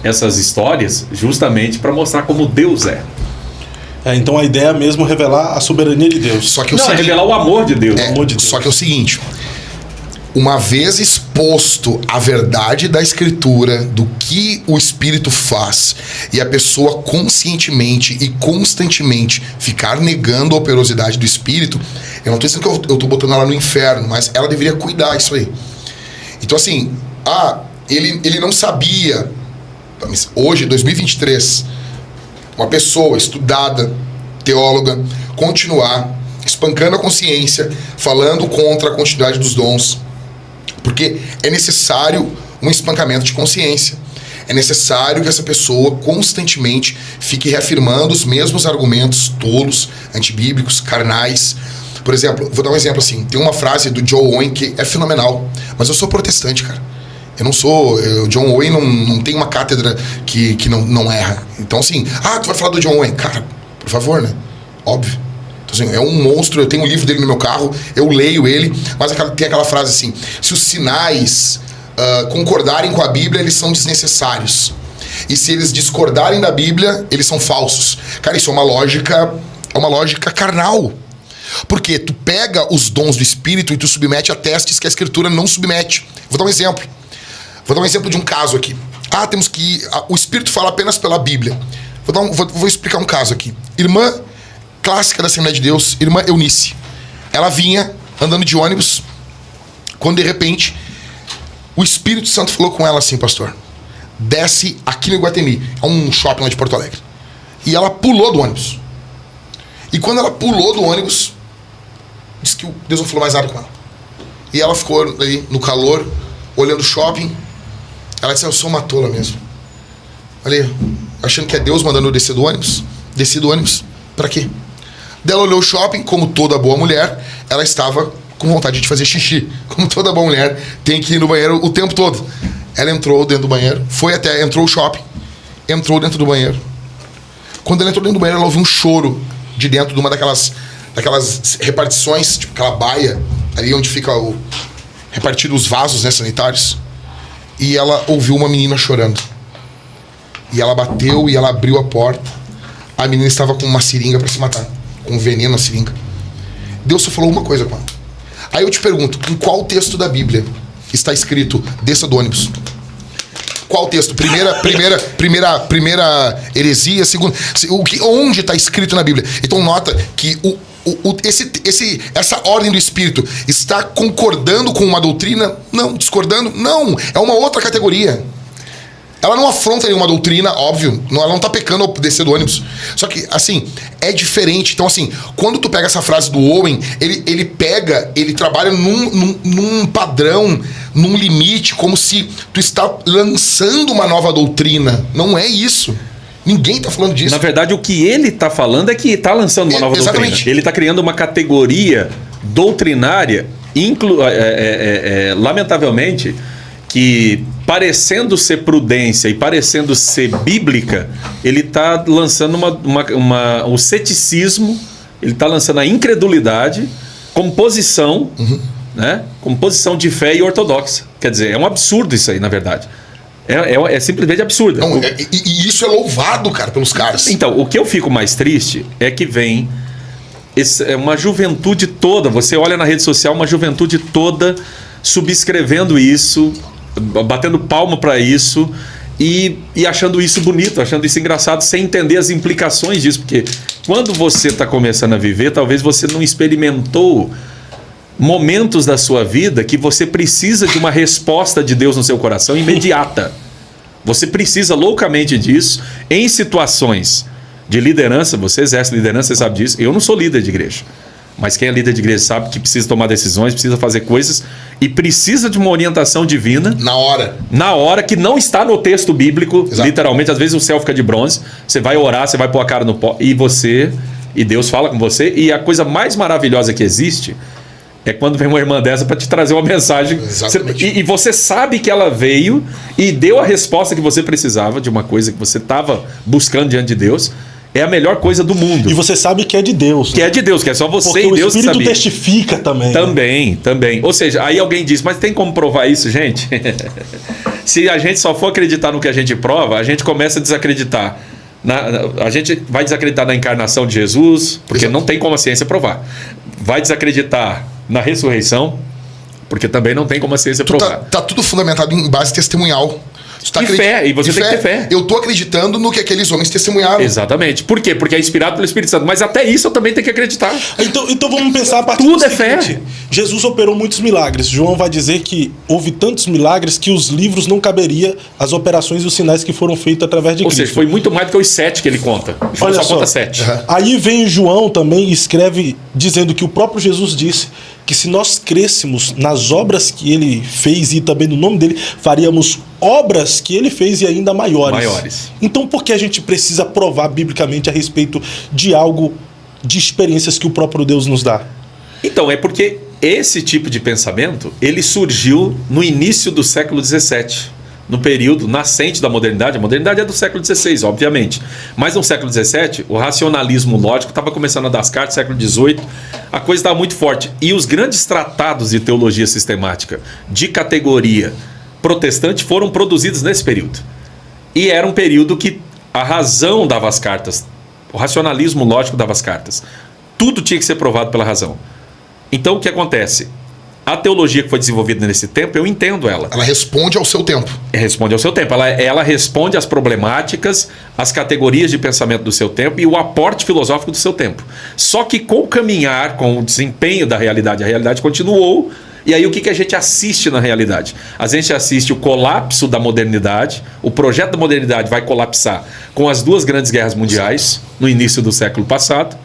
essas histórias justamente para mostrar como Deus é. Então a ideia é mesmo revelar a soberania de Deus. Só que o Não, é seguinte, revelar o amor de Deus. amor de Deus. Só que é o seguinte: uma vez exposto a verdade da Escritura, do que o Espírito faz, e a pessoa conscientemente e constantemente ficar negando a operosidade do Espírito, eu não estou dizendo que eu estou botando ela no inferno, mas ela deveria cuidar disso aí. Então assim, ele não sabia. Hoje, 2023, uma pessoa estudada, teóloga, continuar espancando a consciência, falando contra a continuidade dos dons, porque é necessário um espancamento de consciência. É necessário que essa pessoa constantemente fique reafirmando os mesmos argumentos tolos, antibíblicos, carnais. Por exemplo, vou dar um exemplo assim, tem uma frase do John Owen que é fenomenal, mas eu sou protestante, cara. Eu não sou... O John Owen não tem uma cátedra que não erra. Então assim, tu vai falar do John Owen? Cara, por favor, né? Óbvio. Então, assim, é um monstro, eu tenho um livro dele no meu carro, eu leio ele, mas tem aquela frase assim: se os sinais concordarem com a Bíblia, eles são desnecessários. E se eles discordarem da Bíblia, eles são falsos. Cara, isso é uma lógica carnal. Porque tu pega os dons do Espírito e tu submete a testes que a Escritura não submete. Vou dar um exemplo. Vou dar um exemplo de um caso aqui. Temos que... o Espírito fala apenas pela Bíblia. Vou explicar um caso aqui. Irmã clássica da Assembleia de Deus, irmã Eunice. Ela vinha andando de ônibus, quando de repente o Espírito Santo falou com ela assim: pastor, desce aqui no Iguatemi, é um shopping lá de Porto Alegre. E ela pulou do ônibus. E quando ela pulou do ônibus, disse que Deus não falou mais nada com ela. E ela ficou ali no calor, olhando o shopping. Ela disse: eu sou uma tola mesmo. Ali, achando que é Deus mandando eu descer do ônibus. Desci do ônibus, pra quê? Daí ela olhou o shopping, como toda boa mulher, ela estava com vontade de fazer xixi. Como toda boa mulher, tem que ir no banheiro o tempo todo. Ela entrou dentro do banheiro, entrou o shopping, entrou dentro do banheiro. Quando ela entrou dentro do banheiro, ela ouviu um choro de dentro de uma daquelas repartições, tipo aquela baia, ali onde fica repartido os vasos, né, sanitários. E ela ouviu uma menina chorando. E ela bateu e ela abriu a porta. A menina estava com uma seringa para se matar, com veneno na seringa. Deus só falou uma coisa com ela. Aí eu te pergunto, em qual texto da Bíblia está escrito, desça do ônibus? Qual texto? Primeira heresia, segunda. Onde está escrito na Bíblia? Então nota que essa ordem do Espírito está concordando com uma doutrina? Não. Discordando? Não. É uma outra categoria. Ela não afronta nenhuma doutrina, óbvio. Ela não tá pecando ao descer do ônibus. Só que, assim, é diferente. Então, assim, quando tu pega essa frase do Owen, ele trabalha num padrão, num limite, como se tu está lançando uma nova doutrina. Não é isso. Ninguém tá falando disso. Na verdade, o que ele tá falando é que tá lançando uma nova exatamente. doutrina. Ele tá criando uma categoria doutrinária, lamentavelmente, que parecendo ser prudência e parecendo ser bíblica, ele está lançando o ceticismo, ele está lançando a incredulidade como posição, né? Como posição de fé e ortodoxa. Quer dizer, é um absurdo isso aí, na verdade. É simplesmente absurdo. Não, e isso é louvado, cara, pelos caras. Então, o que eu fico mais triste é que vem uma juventude toda, você olha na rede social, uma juventude toda subscrevendo isso, batendo palma para isso e achando isso bonito, achando isso engraçado, sem entender as implicações disso, porque quando você está começando a viver, talvez você não experimentou momentos da sua vida que você precisa de uma resposta de Deus no seu coração imediata. Você precisa loucamente disso em situações de liderança. Você exerce liderança, você sabe disso. Eu não sou líder de igreja, mas quem é líder de igreja sabe que precisa tomar decisões, precisa fazer coisas e precisa de uma orientação divina. Na hora, que não está no texto bíblico. Exato. Literalmente, às vezes o céu fica de bronze, você vai orar, você vai pôr a cara no pó e Deus fala com você. E a coisa mais maravilhosa que existe é quando vem uma irmã dessa para te trazer uma mensagem. E você sabe que ela veio e deu a resposta que você precisava de uma coisa que você estava buscando diante de Deus. É a melhor coisa do mundo. E você sabe que é de Deus. Que é de Deus, que é só você porque e Deus que sabia. o Espírito testifica também. Também. Ou seja, aí alguém diz, mas tem como provar isso, gente? Se a gente só for acreditar no que a gente prova, a gente começa a desacreditar. A gente vai desacreditar na encarnação de Jesus, porque não tem como a ciência provar. Vai desacreditar na ressurreição, porque também não tem como a ciência provar. Tá tudo fundamentado em base testemunhal. Fé, e você tem que ter fé. Eu tô acreditando no que aqueles homens testemunharam. Exatamente. Por quê? Porque é inspirado pelo Espírito Santo. Mas até isso eu também tenho que acreditar. Então vamos pensar a partir Tudo do é fé. Jesus operou muitos milagres. João vai dizer que houve tantos milagres que os livros não caberiam as operações e os sinais que foram feitos através de Cristo. Ou seja, foi muito mais do que os 7 que ele conta. Ele só conta 7. Aí vem João também e escreve dizendo que o próprio Jesus disse que se nós crêssemos nas obras que ele fez e também no nome dele, faríamos obras que ele fez e ainda maiores. Então por que a gente precisa provar biblicamente a respeito de algo, de experiências que o próprio Deus nos dá? Então, é porque esse tipo de pensamento, ele surgiu no início do século XVII. No período nascente da modernidade. A modernidade é do século XVI, obviamente. Mas no século XVII, o racionalismo lógico estava começando a dar as cartas. No século XVIII, a coisa estava muito forte. E os grandes tratados de teologia sistemática de categoria protestante foram produzidos nesse período. E era um período que a razão dava as cartas. O racionalismo lógico dava as cartas. Tudo tinha que ser provado pela razão. Então, o que acontece? A teologia que foi desenvolvida nesse tempo, eu entendo ela. Ela responde ao seu tempo. Responde ao seu tempo. Ela responde às problemáticas, às categorias de pensamento do seu tempo e o aporte filosófico do seu tempo. Só que com o caminhar, com o desempenho da realidade, a realidade continuou. E aí o que a gente assiste na realidade? A gente assiste o colapso da modernidade. O projeto da modernidade vai colapsar com as 2 grandes guerras mundiais no início do século passado.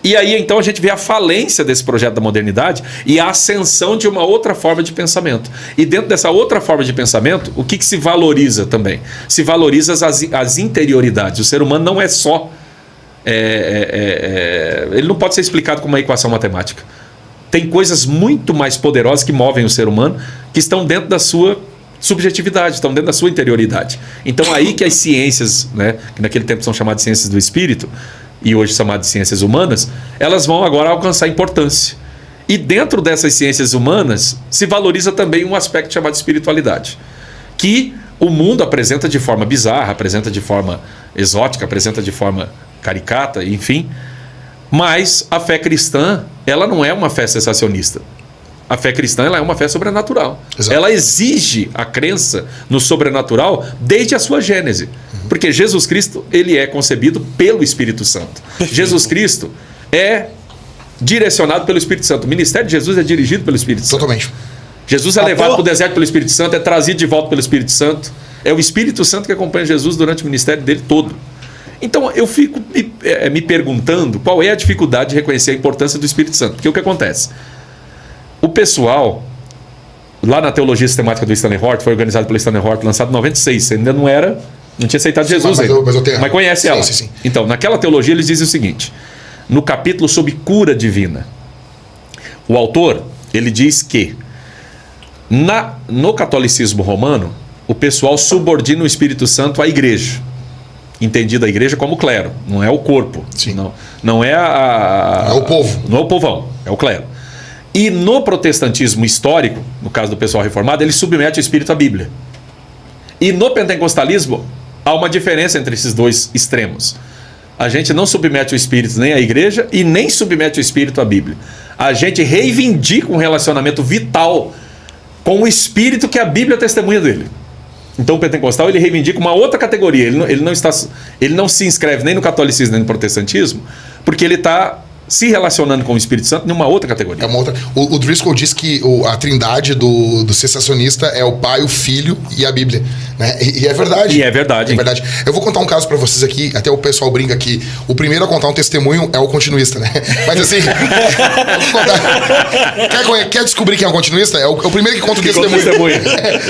E aí, então, a gente vê a falência desse projeto da modernidade e a ascensão de uma outra forma de pensamento. E dentro dessa outra forma de pensamento, o que se valoriza também? Se valoriza as interioridades. O ser humano não é só... ele não pode ser explicado como uma equação matemática. Tem coisas muito mais poderosas que movem o ser humano, que estão dentro da sua subjetividade, estão dentro da sua interioridade. Então, aí que as ciências, né, que naquele tempo são chamadas de ciências do espírito, e hoje chamadas de ciências humanas, elas vão agora alcançar importância. E dentro dessas ciências humanas se valoriza também um aspecto chamado de espiritualidade, que o mundo apresenta de forma bizarra, apresenta de forma exótica, apresenta de forma caricata, enfim. Mas a fé cristã, ela não é uma fé sensacionista. A fé cristã ela é uma fé sobrenatural. Exato. Ela exige a crença no sobrenatural desde a sua gênese. Porque Jesus Cristo ele é concebido pelo Espírito Santo. Jesus Cristo é direcionado pelo Espírito Santo. O ministério de Jesus é dirigido pelo Espírito Santo. Totalmente. Jesus é levado para o deserto pelo Espírito Santo, é trazido de volta pelo Espírito Santo. É o Espírito Santo que acompanha Jesus durante o ministério dele todo. Então eu fico me perguntando qual é a dificuldade de reconhecer a importância do Espírito Santo. Porque o que acontece? O pessoal, lá na Teologia Sistemática do Stanley Hort, foi organizado pelo Stanley Hort, lançado em 96, ainda não tinha aceitado Jesus ainda. Mas conhece ela. Sim. Então, naquela teologia eles dizem o seguinte, no capítulo sobre cura divina, o autor, ele diz que no catolicismo romano, o pessoal subordina o Espírito Santo à igreja. Entendida a igreja como clero, não é o corpo. Sim. Não é é o povo. Não é o povão, é o clero. E no protestantismo histórico, no caso do pessoal reformado, ele submete o Espírito à Bíblia. E no pentecostalismo, há uma diferença entre esses dois extremos. A gente não submete o Espírito nem à igreja e nem submete o Espírito à Bíblia. A gente reivindica um relacionamento vital com o Espírito que a Bíblia testemunha dele. Então o pentecostal ele reivindica uma outra categoria. Ele não se inscreve nem no catolicismo nem no protestantismo, porque ele está se relacionando com o Espírito Santo em uma outra categoria. É uma outra. O Driscoll diz que a trindade do sensacionista é o Pai, o Filho e a Bíblia. Né? E é verdade. E é verdade. É verdade. Eu vou contar um caso pra vocês aqui, até o pessoal brinca que o primeiro a contar um testemunho é o continuista, né? Mas assim, quer descobrir quem é o continuista? É o primeiro que conta o testemunho.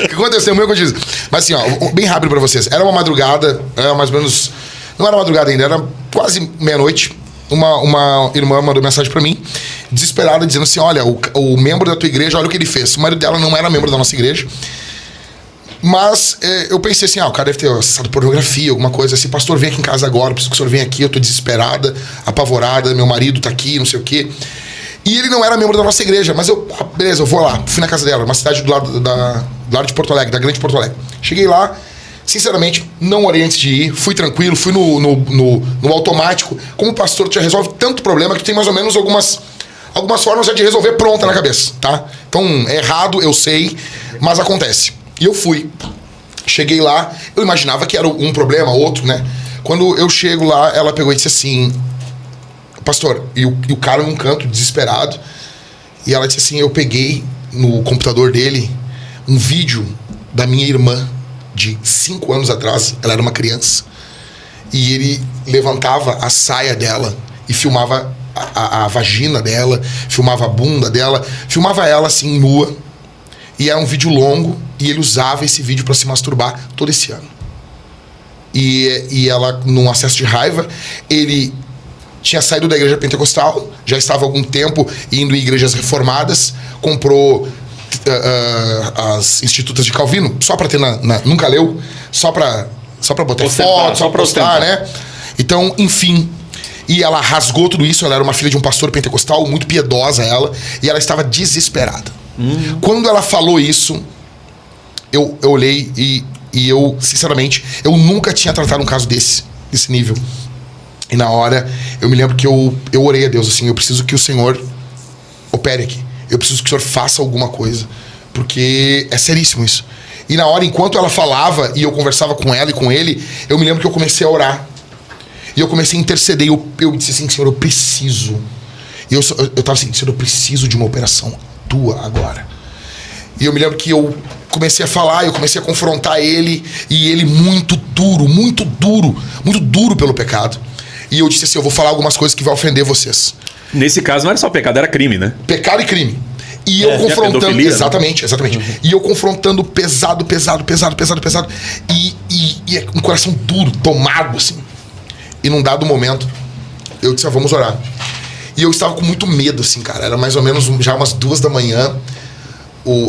Que conta o testemunho é o continuista. Mas assim, ó, bem rápido pra vocês. Era uma madrugada, era mais ou menos... Não era madrugada ainda, era quase meia-noite. Uma irmã mandou mensagem pra mim, desesperada, dizendo assim, olha, o membro da tua igreja, olha o que ele fez. O marido dela não era membro da nossa igreja. Mas eu pensei assim, o cara deve ter acessado pornografia, alguma coisa assim. Pastor, vem aqui em casa agora, preciso que o senhor venha aqui, eu tô desesperada, apavorada, meu marido tá aqui, não sei o quê. E ele não era membro da nossa igreja, mas beleza, eu vou lá. Fui na casa dela, uma cidade do lado de Porto Alegre, da grande Porto Alegre. Cheguei lá, sinceramente, não orei antes de ir, fui tranquilo, fui no automático. Como o pastor já resolve tanto problema que tem mais ou menos algumas formas já de resolver pronta na cabeça, tá? Então, é errado, eu sei, mas acontece. E eu fui. Cheguei lá, eu imaginava que era um problema, outro, né? Quando eu chego lá, ela pegou e disse assim, pastor, e o cara num canto, desesperado, e ela disse assim, eu peguei no computador dele um vídeo da minha irmã, de 5 anos atrás, ela era uma criança, e ele levantava a saia dela e filmava a vagina dela, filmava a bunda dela, filmava ela assim nua, e era um vídeo longo, e ele usava esse vídeo para se masturbar todo esse ano. E ela, num acesso de raiva, ele tinha saído da igreja pentecostal, já estava há algum tempo indo em igrejas reformadas, comprou as institutas de Calvino, só pra ter nunca leu, só pra botar foto, só pra postar, né? Então, enfim. E ela rasgou tudo isso, ela era uma filha de um pastor pentecostal, muito piedosa ela, e ela estava desesperada. Quando ela falou isso, eu olhei e eu, sinceramente, eu nunca tinha tratado um caso desse nível. E na hora, eu me lembro que eu orei a Deus, assim, eu preciso que o Senhor opere aqui. Eu preciso que o senhor faça alguma coisa, porque é seríssimo isso. E na hora, enquanto ela falava e eu conversava com ela e com ele, eu me lembro que eu comecei a orar. E eu comecei a interceder. Eu disse assim, Senhor, eu preciso. E eu tava assim, Senhor, eu preciso de uma operação tua agora. E eu me lembro que eu comecei a falar, eu comecei a confrontar ele, e ele muito duro pelo pecado. E eu disse assim, eu vou falar algumas coisas que vão ofender vocês. Nesse caso não era só pecado, era crime, né? Pecado e crime. E eu confrontando... Exatamente. E eu confrontando pesado. E um coração duro, tomado, assim. E num dado momento, eu disse, vamos orar. E eu estava com muito medo, assim, cara. Era mais ou menos já umas 2 da manhã.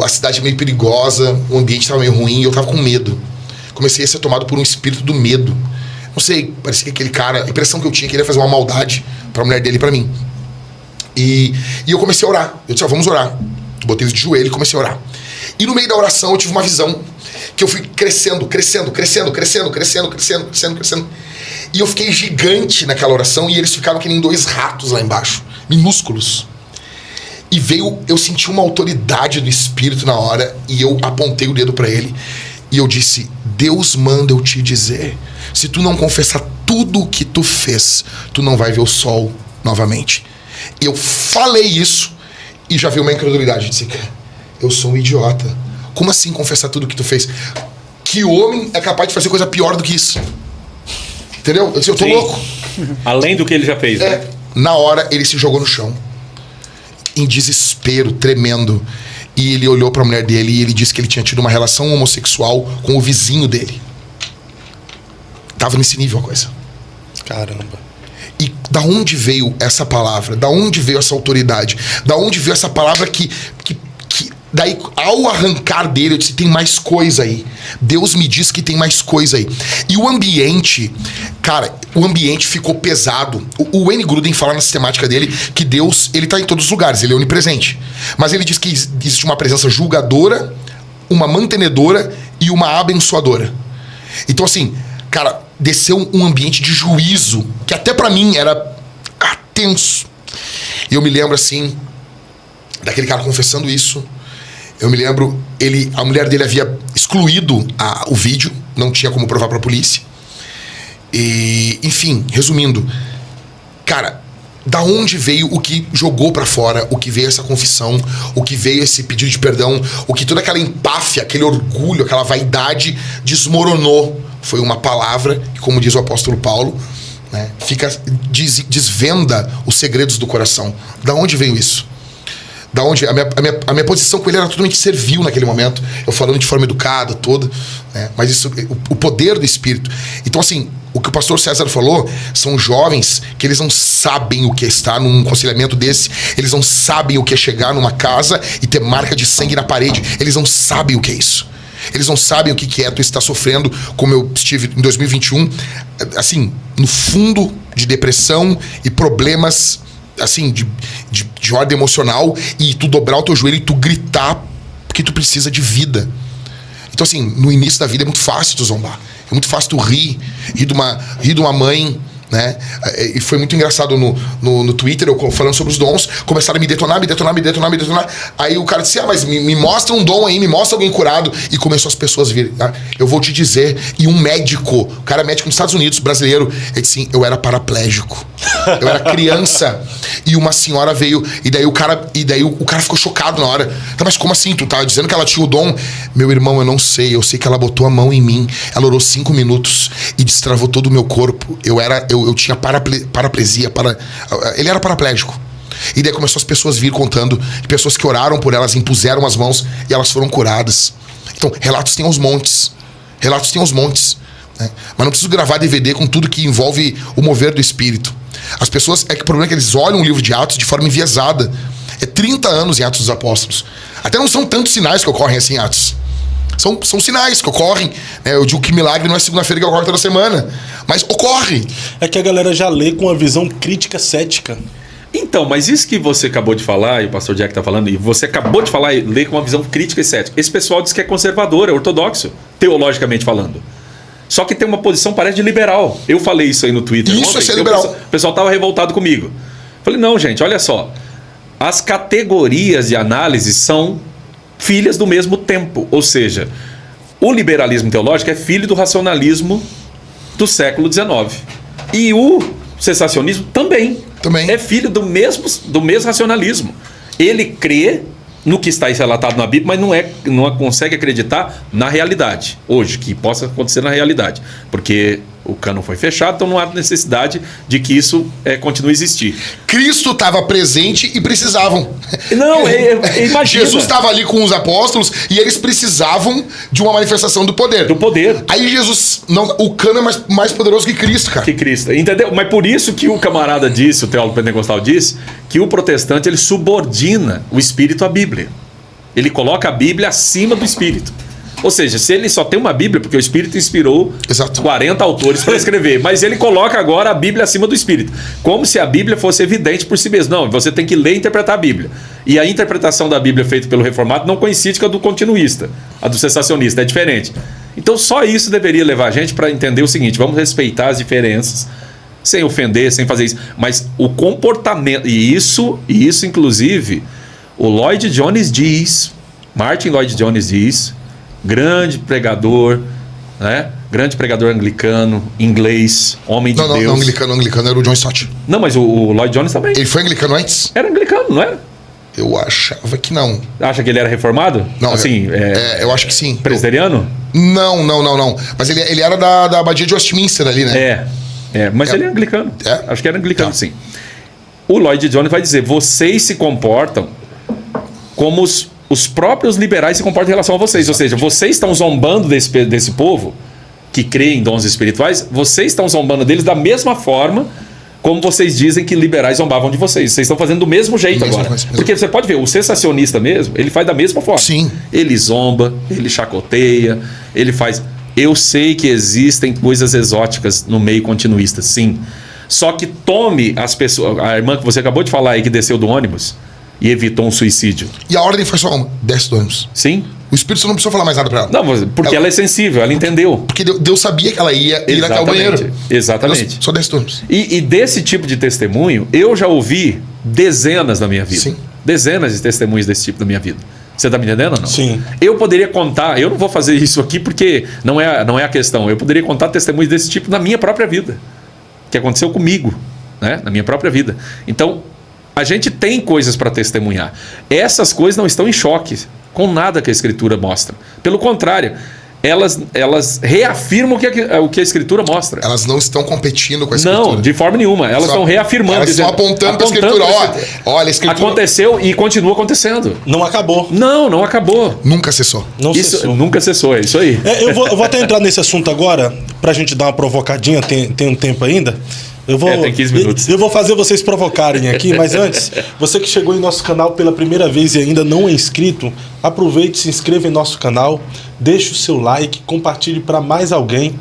A cidade meio perigosa, o ambiente estava meio ruim, e eu estava com medo. Comecei a ser tomado por um espírito do medo. Não sei, parecia que aquele cara... A impressão que eu tinha que ele ia fazer uma maldade pra mulher dele e pra mim. E eu comecei a orar. Eu disse, vamos orar. Botei de joelho e comecei a orar. E no meio da oração eu tive uma visão que eu fui crescendo. E eu fiquei gigante naquela oração, e eles ficaram que nem 2 ratos lá embaixo, minúsculos. E eu senti uma autoridade do Espírito na hora, e eu apontei o dedo pra ele, e eu disse: Deus manda eu te dizer, se tu não confessar tudo o que tu fez, tu não vai ver o sol novamente. Eu falei isso, e já veio uma incredulidade. Eu disse: eu sou um idiota. Como assim confessar tudo o que tu fez? Que homem é capaz de fazer coisa pior do que isso? Entendeu? Eu disse: eu tô louco. Além do que ele já fez, né? Na hora, ele se jogou no chão, em desespero, tremendo. E ele olhou pra mulher dele e ele disse que ele tinha tido uma relação homossexual com o vizinho dele. Tava nesse nível a coisa. Caramba. E da onde veio essa palavra? Da onde veio essa autoridade? Da onde veio essa palavra que daí, ao arrancar dele, eu disse: tem mais coisa aí. Deus me diz que tem mais coisa aí. E o ambiente, cara, o ambiente ficou pesado. O Wayne Grudem fala na sistemática dele que Deus, ele tá em todos os lugares, ele é onipresente. Mas ele diz que existe uma presença julgadora, uma mantenedora e uma abençoadora. Então assim, cara, desceu um ambiente de juízo, que até pra mim era tenso. E eu me lembro assim, daquele cara confessando isso. Eu me lembro, a mulher dele havia excluído o vídeo, não tinha como provar pra polícia. E, enfim, resumindo, cara, da onde veio o que jogou pra fora, o que veio essa confissão, o que veio esse pedido de perdão, o que toda aquela empáfia, aquele orgulho, aquela vaidade desmoronou? Foi uma palavra que, como diz o apóstolo Paulo, né, desvenda os segredos do coração. Da onde veio isso? Da onde a minha posição com ele era totalmente servil naquele momento, eu falando de forma educada, toda, né? Mas isso, o poder do Espírito. Então assim, o que o pastor César falou, são jovens que eles não sabem o que é estar num aconselhamento desse, eles não sabem o que é chegar numa casa e ter marca de sangue na parede, eles não sabem o que é isso. Eles não sabem o que é tu estar sofrendo, como eu estive em 2021, assim, no fundo de depressão e problemas, assim, de ordem emocional, e tu dobrar o teu joelho e tu gritar porque tu precisa de vida. Então assim, no início da vida é muito fácil tu zombar, é muito fácil tu rir de uma mãe, né? E foi muito engraçado no Twitter, eu falando sobre os dons, começaram a me detonar. Aí o cara disse: mas me mostra um dom aí, me mostra alguém curado. E começou as pessoas a vir. Eu vou te dizer. E um médico, o cara é médico nos Estados Unidos, brasileiro, ele disse assim: eu era paraplégico, eu era criança. E uma senhora veio, e daí o cara ficou chocado na hora. Tá, mas como assim? Tu tá dizendo que ela tinha o dom? Meu irmão, eu não sei, eu sei que ela botou a mão em mim, ela orou 5 minutos e destravou todo o meu corpo. Eu tinha paraplegia, ele era paraplégico. E daí começou as pessoas vir contando de pessoas que oraram por elas, impuseram as mãos e elas foram curadas. Então, relatos tem aos montes, né? Mas não preciso gravar DVD com tudo que envolve o mover do Espírito. As pessoas, que o problema é que eles olham o livro de Atos de forma enviesada. É 30 anos em Atos dos Apóstolos. Até não são tantos sinais que ocorrem assim em Atos. São sinais que ocorrem, né? Eu digo que milagre não é segunda-feira que ocorre toda semana, mas ocorre. É que a galera já lê com uma visão crítica cética. Então, mas isso que você acabou de falar, e o pastor Jack tá falando, e você acabou de falar e ler com uma visão crítica e cética. Esse pessoal diz que é conservador, é ortodoxo, teologicamente falando. Só que tem uma posição, parece, de liberal. Eu falei isso aí no Twitter. Isso ontem, é ser liberal. O pessoal tava revoltado comigo. Falei: não, gente, olha só. As categorias de análise são filhas do mesmo tempo. Ou seja, o liberalismo teológico é filho do racionalismo do século XIX. E o cessacionismo também. É filho do mesmo racionalismo. Ele crê no que está relatado na Bíblia, mas não consegue acreditar na realidade, hoje, que possa acontecer na realidade. Porque o cânon foi fechado, então não há necessidade de que isso continue a existir. Cristo estava presente e precisavam. Não, imagina. Jesus estava ali com os apóstolos e eles precisavam de uma manifestação do poder. Do poder. Aí Jesus, o cânon é mais poderoso que Cristo, cara. Que Cristo, entendeu? Mas por isso que o camarada disse, o teólogo pentecostal disse, que o protestante ele subordina o Espírito à Bíblia. Ele coloca a Bíblia acima do Espírito. Ou seja, se ele só tem uma Bíblia, porque o Espírito inspirou 40 autores para escrever, mas ele coloca agora a Bíblia acima do Espírito, como se a Bíblia fosse evidente por si mesma. Não, você tem que ler e interpretar a Bíblia. E a interpretação da Bíblia feita pelo reformado não coincide com a do continuista, a do cessacionista, é diferente. Então só isso deveria levar a gente para entender o seguinte: vamos respeitar as diferenças, sem ofender, sem fazer isso. Mas o comportamento, e isso inclusive, O Lloyd Jones diz, Martin Lloyd Jones diz, grande pregador, né? Grande pregador anglicano, inglês, homem de Deus. Não, anglicano era o John Stott. Não, mas o Lloyd Jones também. Ele foi anglicano antes? Era anglicano, não era? Eu achava que não. Acha que ele era reformado? Não, assim, eu acho que sim. Presbiteriano? Não. Mas ele era da abadia de Westminster ali, né? Mas ele é anglicano. É? Acho que era anglicano, Tá. sim. O Lloyd Jones vai dizer, vocês se comportam como os próprios liberais se comportam em relação a vocês. Ou seja, vocês estão zombando desse povo que crê em dons espirituais, vocês estão zombando deles da mesma forma como vocês dizem que liberais zombavam de vocês. Vocês estão fazendo do mesmo jeito Mesma agora. coisa, mesma. Porque você pode ver, o sensacionista mesmo, ele faz da mesma forma. Sim. Ele zomba, ele chacoteia, ele faz... Eu sei que existem coisas exóticas no meio continuista, sim. Só que tome as pessoas... A irmã que você acabou de falar aí, que desceu do ônibus e evitou um suicídio. E a ordem foi só uma: desce do ônibus. Sim? O Espírito Santo não precisou falar mais nada pra ela. Não, porque ela é sensível, ela entendeu. Porque Deus sabia que ela ia ir até o banheiro. Exatamente. Deus, só desce do ônibus. E desse tipo de testemunho, eu já ouvi dezenas na minha vida. Sim. Dezenas de testemunhos desse tipo na minha vida. Você está me entendendo ou não? Sim. Eu poderia contar, eu não vou fazer isso aqui porque não é a questão. Eu poderia contar testemunhos desse tipo na minha própria vida. Que aconteceu comigo, né? Na minha própria vida. Então, a gente tem coisas para testemunhar. Essas coisas não estão em choque com nada que a Escritura mostra. Pelo contrário, elas reafirmam o que a Escritura mostra. Elas não estão competindo com a Escritura. Não, de forma nenhuma. Elas estão reafirmando. Elas estão apontando para a Escritura. Olha, a Escritura... Aconteceu e continua acontecendo. Não acabou. Não acabou. Nunca cessou. Não Isso cessou. nunca cessou, é isso aí. Eu vou até entrar nesse assunto agora, pra gente dar uma provocadinha, tem um tempo ainda. Tem 15 minutos. Eu vou fazer vocês provocarem aqui, mas antes, você que chegou em nosso canal pela primeira vez e ainda não é inscrito, aproveite, se inscreva em nosso canal, deixe o seu like, compartilhe para mais alguém,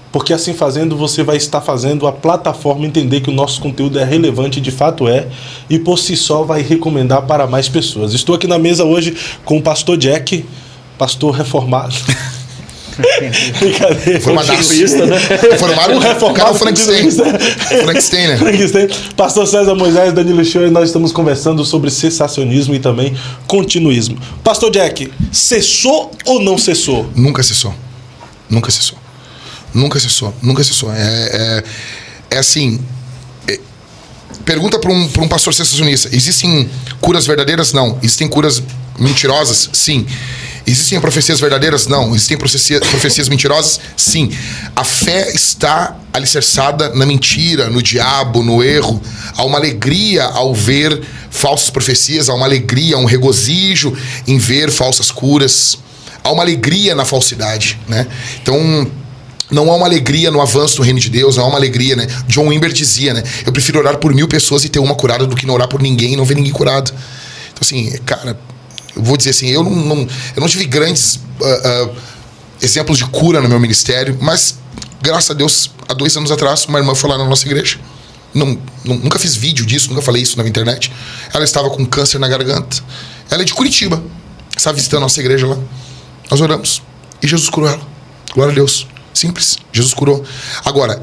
porque assim fazendo você vai estar fazendo a plataforma entender que o nosso conteúdo é relevante, de fato é, e por si só vai recomendar para mais pessoas. Estou aqui na mesa hoje com o pastor Jack, pastor reformado. Brincadeira. Formadaço. Né? Formaram o cara é o Frankenstein. Frankenstein, né? Frankenstein. Pastor César Moisés, Danilo Show, e nós estamos conversando sobre cessacionismo e também continuismo. Pastor Jack, cessou ou não cessou? Nunca cessou. Nunca cessou. Nunca cessou. Nunca cessou. É assim... Pergunta para um pastor cessacionista: existem curas verdadeiras? Não. Existem curas mentirosas? Sim. Existem profecias verdadeiras? Não. Existem profecias mentirosas? Sim. A fé está alicerçada na mentira, no diabo, no erro. Há uma alegria ao ver falsas profecias, há uma alegria, um regozijo em ver falsas curas. Há uma alegria na falsidade, né? Então... não há uma alegria no avanço do reino de Deus, não há uma alegria, né? John Wimber dizia, né? Eu prefiro orar por 1000 pessoas e ter uma curada do que não orar por ninguém e não ver ninguém curado. Então, assim, cara, eu vou dizer assim, eu não tive grandes exemplos de cura no meu ministério, mas, graças a Deus, há 2 anos atrás, uma irmã foi lá na nossa igreja. Nunca fiz vídeo disso, nunca falei isso na internet. Ela estava com câncer na garganta. Ela é de Curitiba. Estava visitando a nossa igreja lá. Nós oramos. E Jesus curou ela. Glória a Deus. Simples. Jesus curou. Agora,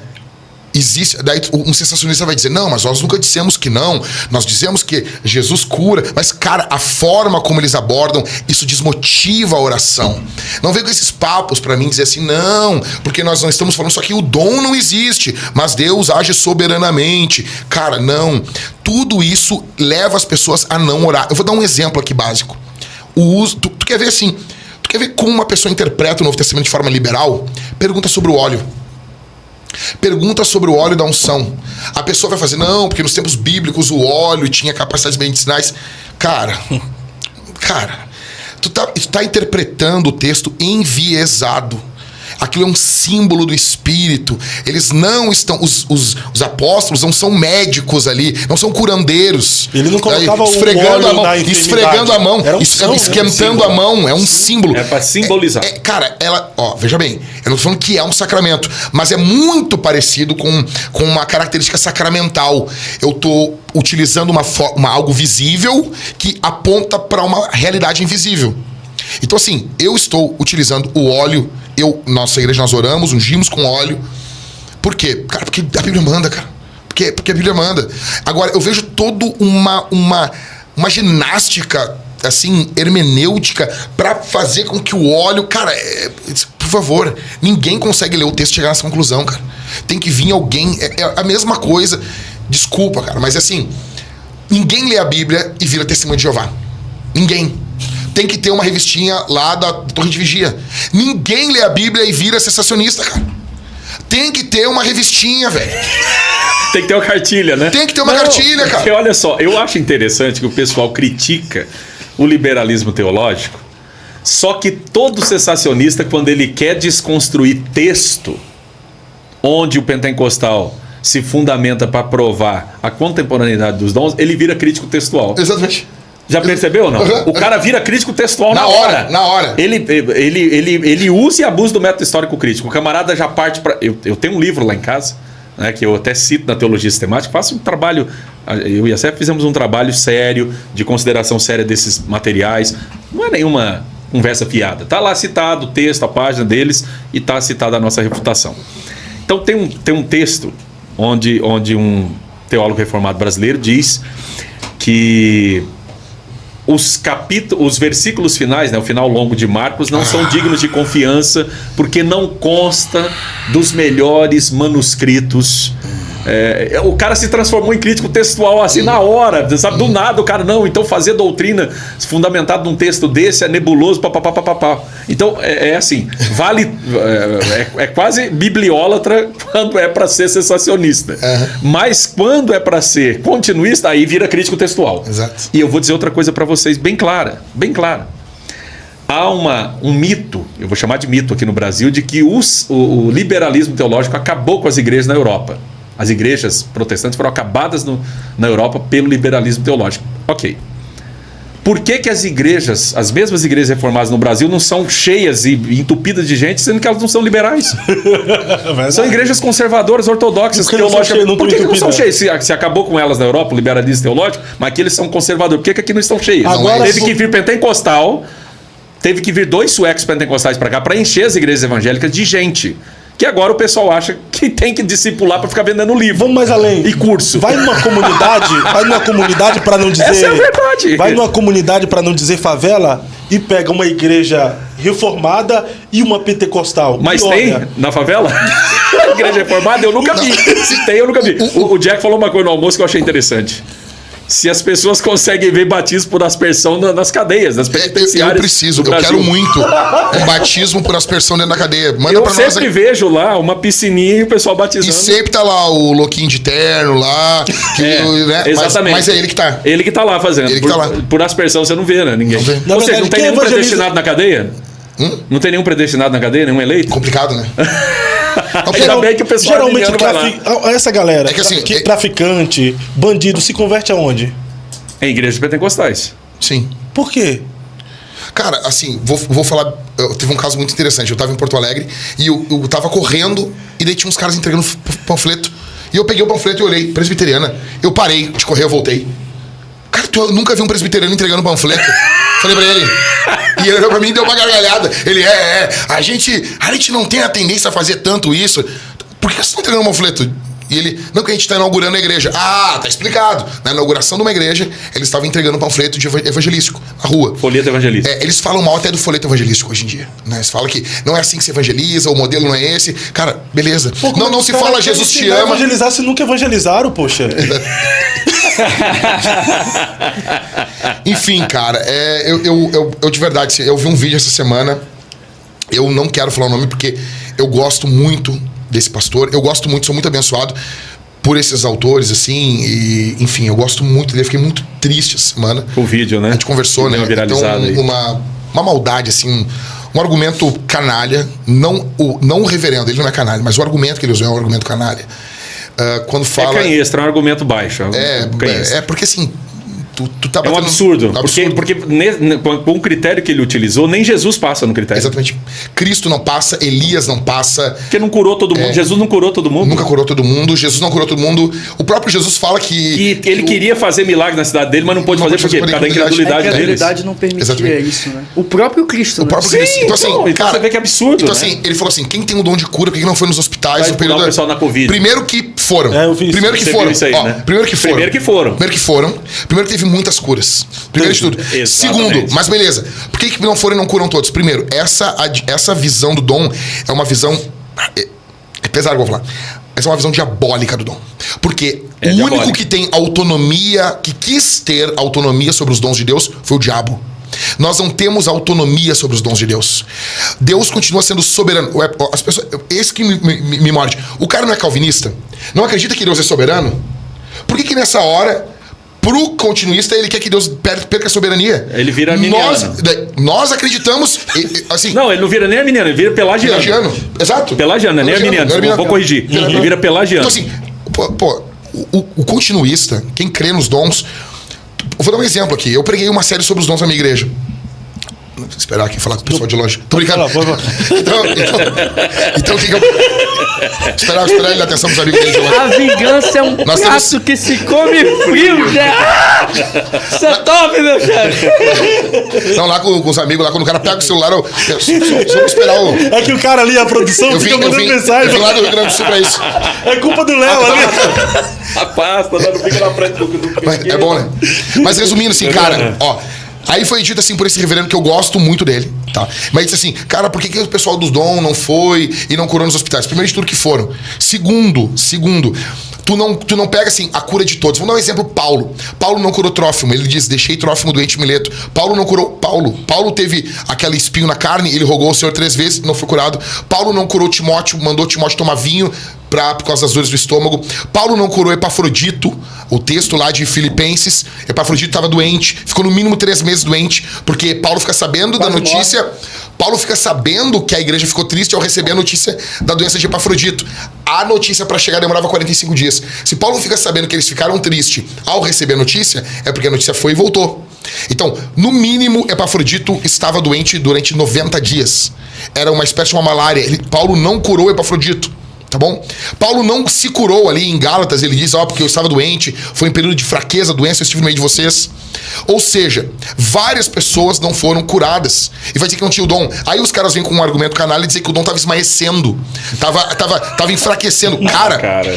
existe... Daí um sensacionista vai dizer, não, mas nós nunca dissemos que não. Nós dizemos que Jesus cura. Mas, cara, a forma como eles abordam, isso desmotiva a oração. Não vem com esses papos pra mim dizer assim, não, porque nós não estamos falando só que o dom não existe, mas Deus age soberanamente. Cara, não. Tudo isso leva as pessoas a não orar. Eu vou dar um exemplo aqui básico. O uso... Tu quer ver assim... Quer ver como uma pessoa interpreta o Novo Testamento de forma liberal? Pergunta sobre o óleo. Pergunta sobre o óleo da unção. A pessoa vai fazer, não, porque nos tempos bíblicos o óleo tinha capacidades medicinais. Cara, tu tá interpretando o texto enviesado. Aquilo é um símbolo do Espírito. Eles não estão... Os apóstolos não são médicos ali, não são curandeiros. Ele não colocava esfregando a mão, na esfregando a mão, esquentando a mão. É um símbolo. É para simbolizar. Cara, veja bem, eu não tô falando que é um sacramento, mas é muito parecido com uma característica sacramental. Eu tô utilizando algo visível que aponta para uma realidade invisível. Então, assim, eu estou utilizando o óleo. Nossa igreja, nós oramos, ungimos com óleo. Por quê? Cara, porque a Bíblia manda, cara. Porque a Bíblia manda. Agora, eu vejo todo uma ginástica, assim, hermenêutica pra fazer com que o óleo... Cara, por favor, ninguém consegue ler o texto e chegar nessa conclusão, cara. Tem que vir alguém... É a mesma coisa. Desculpa, cara, mas assim... Ninguém lê a Bíblia e vira testemunho de Jeová. Ninguém. Tem que ter uma revistinha lá da Torre de Vigia. Ninguém lê a Bíblia e vira sensacionista, cara. Tem que ter uma revistinha, velho. Tem que ter uma cartilha, né? Tem que ter uma cartilha, cara. Porque olha só, eu acho interessante que o pessoal critica o liberalismo teológico, só que todo sensacionista, quando ele quer desconstruir texto, onde o pentecostal se fundamenta para provar a contemporaneidade dos dons, ele vira crítico textual. Exatamente. Já percebeu ou não? O cara vira crítico textual na hora. Na hora. Ele usa e abusa do método histórico crítico. O camarada já parte para... Eu tenho um livro lá em casa, né, que eu até cito na Teologia Sistemática, faço um trabalho... Eu e a Cef fizemos um trabalho sério, de consideração séria desses materiais. Não é nenhuma conversa fiada. Está lá citado o texto, a página deles, e está citada a nossa refutação. Então tem um texto onde um teólogo reformado brasileiro diz que os versículos finais, né, o final longo de Marcos, não são dignos de confiança, porque não consta dos melhores manuscritos. O cara se transformou em crítico textual assim na hora, sabe? Do nada o cara, não, então fazer doutrina fundamentada num texto desse é nebuloso, papapá. Então é assim, vale, é quase bibliólatra quando é para ser sensacionista, mas quando é para ser continuista, aí vira crítico textual. Exato. E eu vou dizer outra coisa para vocês bem clara. Há um mito, eu vou chamar de mito aqui no Brasil, de que o liberalismo teológico acabou com as igrejas na Europa. As igrejas protestantes foram acabadas na Europa pelo liberalismo teológico. Ok. Por que as mesmas igrejas reformadas no Brasil não são cheias e entupidas de gente, sendo que elas não são liberais? São igrejas conservadoras, ortodoxas, teológicas. Por que não são cheias? Se acabou com elas na Europa, o liberalismo teológico, mas aqui eles são conservadores. Por que aqui não estão cheias? Agora, teve que vir pentecostal, teve que vir 2 suecos pentecostais para cá para encher as igrejas evangélicas de gente. Que agora o pessoal acha que tem que discipular para ficar vendendo livro. Vamos mais além. E curso. Vai numa comunidade para não dizer... Essa é a verdade. Vai numa comunidade para não dizer favela e pega uma igreja reformada e uma pentecostal. Mas tem na favela? Igreja reformada? Eu nunca vi. Se tem, eu nunca vi. O Jack falou uma coisa no almoço que eu achei interessante. Se as pessoas conseguem ver batismo por aspersão nas cadeias, nas penitenciárias. Eu quero muito um batismo por aspersão dentro da cadeia. Manda eu pra sempre nós. vejo lá uma piscininha e o pessoal batizando. E sempre tá lá o louquinho de terno lá. Né? Exatamente. Mas é ele que tá. Ele que tá lá fazendo. Ele que tá lá. Por aspersão você não vê, né? Ninguém. Não vê. Ou seja, não tem nenhum predestinado na cadeia? Não tem nenhum predestinado na cadeia? Nenhum eleito? Complicado, né? Ainda bem que o pessoal geralmente essa galera, é que, assim, traficante, bandido, se converte aonde? Em igrejas pentecostais. Sim. Por quê? Cara, assim, vou falar. Teve um caso muito interessante. Eu tava em Porto Alegre e eu tava correndo e daí tinha uns caras entregando panfleto. E eu peguei o panfleto e olhei, presbiteriana. Eu parei de correr, eu voltei. Cara, eu nunca vi um presbiteriano entregando panfleto. Falei pra ele. E ele olhou pra mim e deu uma gargalhada. Ele, a gente não tem a tendência a fazer tanto isso. Por que você tá entregando panfleto? E ele, não, que a gente está inaugurando a igreja. Ah, tá explicado. Na inauguração de uma igreja, eles estavam entregando um panfleto de evangelístico na rua. Folheto evangelístico. Eles falam mal até do folheto evangelístico hoje em dia. Né? Eles falam que não é assim que se evangeliza, o modelo não é esse. Cara, beleza. Pô, não se fala Jesus te ama. Evangelizar se nunca evangelizaram, poxa. Enfim, cara, eu de verdade, eu vi um vídeo essa semana. Eu não quero falar o nome porque eu gosto muito desse pastor. Eu gosto muito, sou muito abençoado por esses autores, assim, e, enfim, eu gosto muito dele. Fiquei muito triste essa semana. O vídeo, né? A gente conversou, né? Então, uma maldade, assim, um argumento canalha. Não o reverendo, ele não é canalha, mas o argumento que ele usou é um argumento canalha. Quando fala... É canhestra, é um argumento baixo. Porque assim... Tu tá é um absurdo. Porque com o critério que ele utilizou, nem Jesus passa no critério. Exatamente. Cristo não passa, Elias não passa. Porque não curou todo mundo. Jesus não curou todo mundo. Nunca curou todo mundo. Jesus não curou todo mundo. O próprio Jesus fala que ele queria fazer milagre na cidade dele, mas não pôde fazer por quê? Por causa da incredulidade deles. A incredulidade não permitia isso, né? O próprio Cristo, O próprio Cristo. Então, assim, cara, você vê que é absurdo. Então, né? assim, ele falou assim: quem tem o dom de cura, por que não foi nos hospitais? Vai curar o pessoal na Covid. Primeiro que foram. Eu vi isso. Primeiro que Você foram. viu isso aí, né? Primeiro que foram. Primeiro que foram. Primeiro que teve teve muitas curas. Primeiro de tudo. Exatamente. Segundo, mas beleza. Por que não foram e não curam todos? Primeiro, essa visão do dom é uma visão... É pesado, vou falar. Essa é uma visão diabólica do dom. Porque o único que tem autonomia, que quis ter autonomia sobre os dons de Deus, foi o diabo. Nós não temos autonomia sobre os dons de Deus. Deus continua sendo soberano. As pessoas, esse que me morde. O cara não é calvinista? Não acredita que Deus é soberano? Por que nessa hora, pro continuista, ele quer que Deus perca a soberania? Ele vira arminiano. Nós acreditamos... Assim, não, ele não vira nem arminiano, ele vira pelagiano. Pelagiano, exato. Pelagiano, nem arminiano. Vou corrigir. Ele vira pelagiano. Então assim, o continuista, quem crê nos dons... Eu vou dar um exemplo aqui. Eu preguei uma série sobre os dons na minha igreja. Vou esperar aqui, falar com o pessoal de longe. Tô brincando. Então o que eu... Esperar ele dar atenção pros amigos dele de longe. A vingança é um prato que se come frio, né? Isso é top, meu chefe. Não, lá com os amigos, lá quando o cara pega o celular, eu só esperar o... É que o cara ali, a produção, fica mandando mensagem. Eu vim lá do Rio Grande do Sul pra isso. É culpa do Léo ali. A pasta, não fica na frente do É bom, né? Mas resumindo assim, cara, ó... Aí foi dito assim por esse reverendo que eu gosto muito dele, tá? Mas disse assim, cara, por que o pessoal dos dom não foi e não curou nos hospitais? Primeiro de tudo que foram. Segundo, tu não pega assim a cura de todos. Vamos dar um exemplo, Paulo. Paulo não curou Trófimo. Ele diz, deixei Trófimo doente em Mileto. Paulo não curou Paulo. Paulo teve aquele espinho na carne, ele rogou ao Senhor 3 vezes, não foi curado. Paulo não curou Timóteo, mandou Timóteo tomar vinho por causa das dores do estômago. Paulo não curou Epafrodito, o texto lá de Filipenses. Epafrodito estava doente, ficou no mínimo 3 meses doente, porque Paulo fica sabendo da notícia. Paulo fica sabendo que a igreja ficou triste ao receber a notícia da doença de Epafrodito. A notícia para chegar demorava 45 dias. Se Paulo fica sabendo que eles ficaram tristes ao receber a notícia, é porque a notícia foi e voltou. Então, no mínimo, Epafrodito estava doente durante 90 dias. Era uma espécie de uma malária. Paulo não curou Epafrodito. Tá bom? Paulo não se curou ali em Gálatas, ele diz, porque eu estava doente, foi um período de fraqueza, doença, eu estive no meio de vocês. Ou seja, várias pessoas não foram curadas. E vai dizer que não tinha o dom. Aí os caras vêm com um argumento canalha e dizer que o dom estava esmaecendo. Tava enfraquecendo.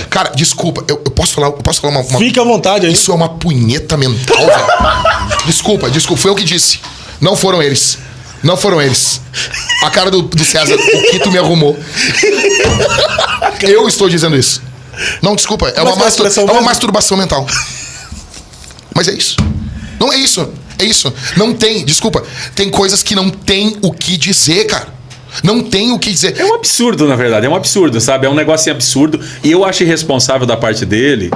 Cara, desculpa, eu posso falar uma... Fica à vontade aí. Isso é uma punheta mental, velho. Desculpa, foi eu que disse. Não foram eles. A cara do César, o que tu me arrumou. Eu estou dizendo isso. Não, desculpa, é uma masturbação mental. Mas é isso. Não é isso. É isso. Não tem, desculpa. Tem coisas que não tem o que dizer, cara. Não tem o que dizer. É um absurdo, na verdade. É um absurdo, sabe? É um negocinho absurdo. E eu acho irresponsável da parte dele,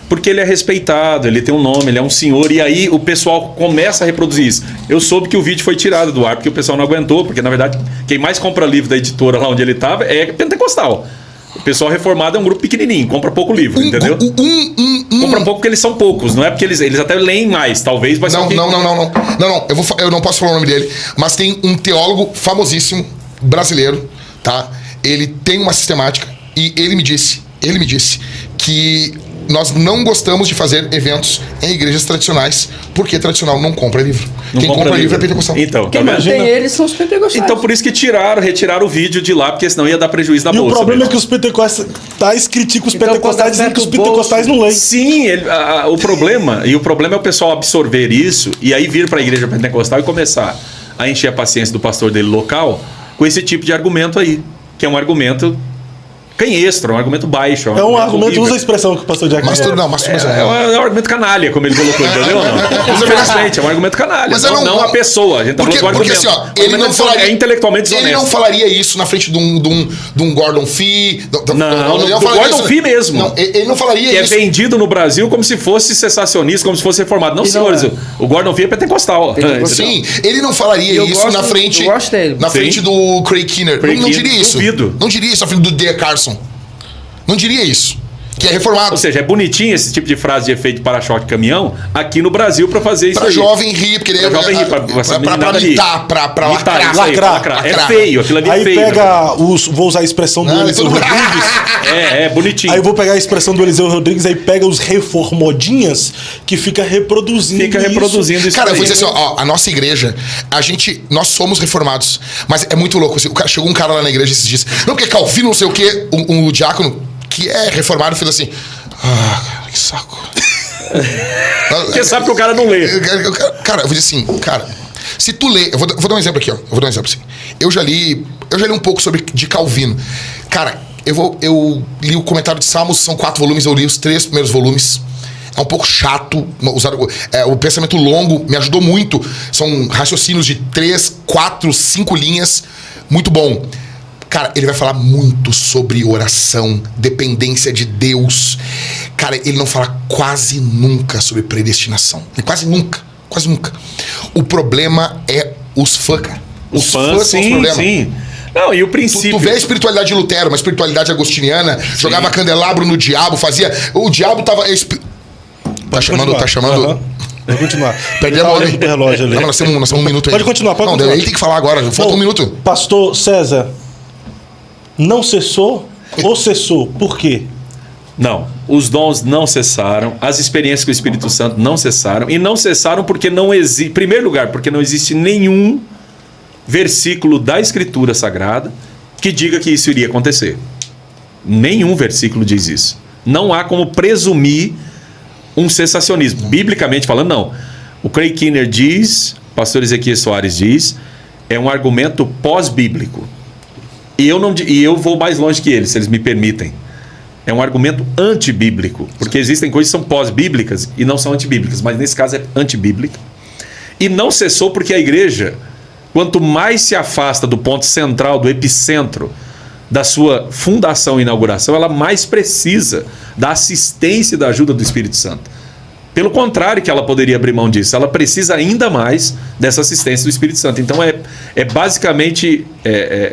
porque ele é respeitado, ele tem um nome, ele é um senhor. E aí o pessoal começa a reproduzir isso. Eu soube que o vídeo foi tirado do ar, porque o pessoal não aguentou. Porque, na verdade, quem mais compra livro da editora lá onde ele estava é pentecostal. O pessoal reformado é um grupo pequenininho, compra pouco livro, entendeu? Compra pouco porque eles são poucos. Não é porque eles até leem mais, talvez, mas... Não. Eu não posso falar o nome dele. Mas tem um teólogo famosíssimo, brasileiro, tá? Ele tem uma sistemática e ele me disse que nós não gostamos de fazer eventos em igrejas tradicionais porque tradicional não compra livro. Quem compra livro é pentecostal. Então, quem mantém eles são os pentecostais. Então por isso que retiraram o vídeo de lá, porque senão ia dar prejuízo na bolsa. E o problema é que os pentecostais criticam os pentecostais dizendo que os pentecostais não leem. Sim, o problema é o pessoal absorver isso e aí vir para a igreja pentecostal e começar a encher a paciência do pastor dele local com esse tipo de argumento aí, que é um argumento canhestro, um argumento baixo. É um argumento, usa a expressão que o pastor Jack é um argumento canalha, como ele colocou, entendeu? Infelizmente, é um argumento canalha. Mas não a pessoa. A gente tá falando do argumento. Assim, ele não falaria, é intelectualmente desonesto. Ele não falaria isso na frente de um Gordon Fee. Não, do Gordon Fee mesmo. Não, ele não falaria que isso. Que é vendido no Brasil como se fosse sensacionista, como se fosse reformado. Não, senhores, o Gordon Fee é pentecostal. Sim, ele não falaria isso na frente do Craig Keener. Não diria isso. Não diria isso na frente do D. Carson. Não diria isso. Que é reformado. Ou seja, é bonitinho esse tipo de frase de efeito para-choque de caminhão aqui no Brasil pra fazer isso. Pra jovem rir, porque ele pra mitar, pra lacrar. É feio, aquilo ali é feio. Aí pega vou usar a expressão do Eliseu Rodrigues. É bonitinho. Aí eu vou pegar a expressão do Eliseu Rodrigues, aí pega os reformodinhas que fica reproduzindo isso. Cara, eu vou dizer assim, a nossa igreja, nós somos reformados, mas é muito louco. Chegou um cara lá na igreja esses dias, não, porque Calvino, não sei o quê, o diácono, que é reformado, fez assim, cara, que saco. Porque sabe que o cara não lê. Cara, eu vou dizer assim, cara, se tu lê, eu vou dar um exemplo aqui, ó. Eu vou dar um exemplo assim. Eu já li um pouco de Calvino. Cara, eu li o comentário de Salmos, são 4 volumes, eu li os 3 primeiros volumes. É um pouco chato, o pensamento longo me ajudou muito. São raciocínios de 3, 4, 5 linhas, muito bom. Cara, ele vai falar muito sobre oração, dependência de Deus. Cara, ele não fala quase nunca sobre predestinação. Quase nunca. O problema é os fãs, cara. Os fãs são os problemas. Sim. Não, e o princípio... Tu vê a espiritualidade de Lutero, uma espiritualidade agostiniana, jogava candelabro no diabo, fazia... O diabo tava... Tá chamando... Uhum. Pode continuar. Perdeu a hora. Relógio ali. Não, nós temos um minuto aí. Pode continuar, pode não, continuar. Ele tem que falar agora, falta um minuto. Pastor César, não cessou ou cessou? Por quê? Não, os dons não cessaram, as experiências com o Espírito Santo não cessaram, e não cessaram porque não existe, em primeiro lugar, porque não existe nenhum versículo da Escritura Sagrada que diga que isso iria acontecer. Nenhum versículo diz isso. Não há como presumir um cessacionismo. Biblicamente falando, não. O Craig Kinner diz, o pastor Ezequiel Soares diz, é um argumento pós-bíblico. E eu vou mais longe que eles, se eles me permitem. É um argumento antibíblico, porque existem coisas que são pós-bíblicas e não são antibíblicas, mas nesse caso é antibíblica. E não cessou porque a igreja, quanto mais se afasta do ponto central, do epicentro da sua fundação e inauguração, ela mais precisa da assistência e da ajuda do Espírito Santo. Pelo contrário que ela poderia abrir mão disso, ela precisa ainda mais dessa assistência do Espírito Santo. Então é basicamente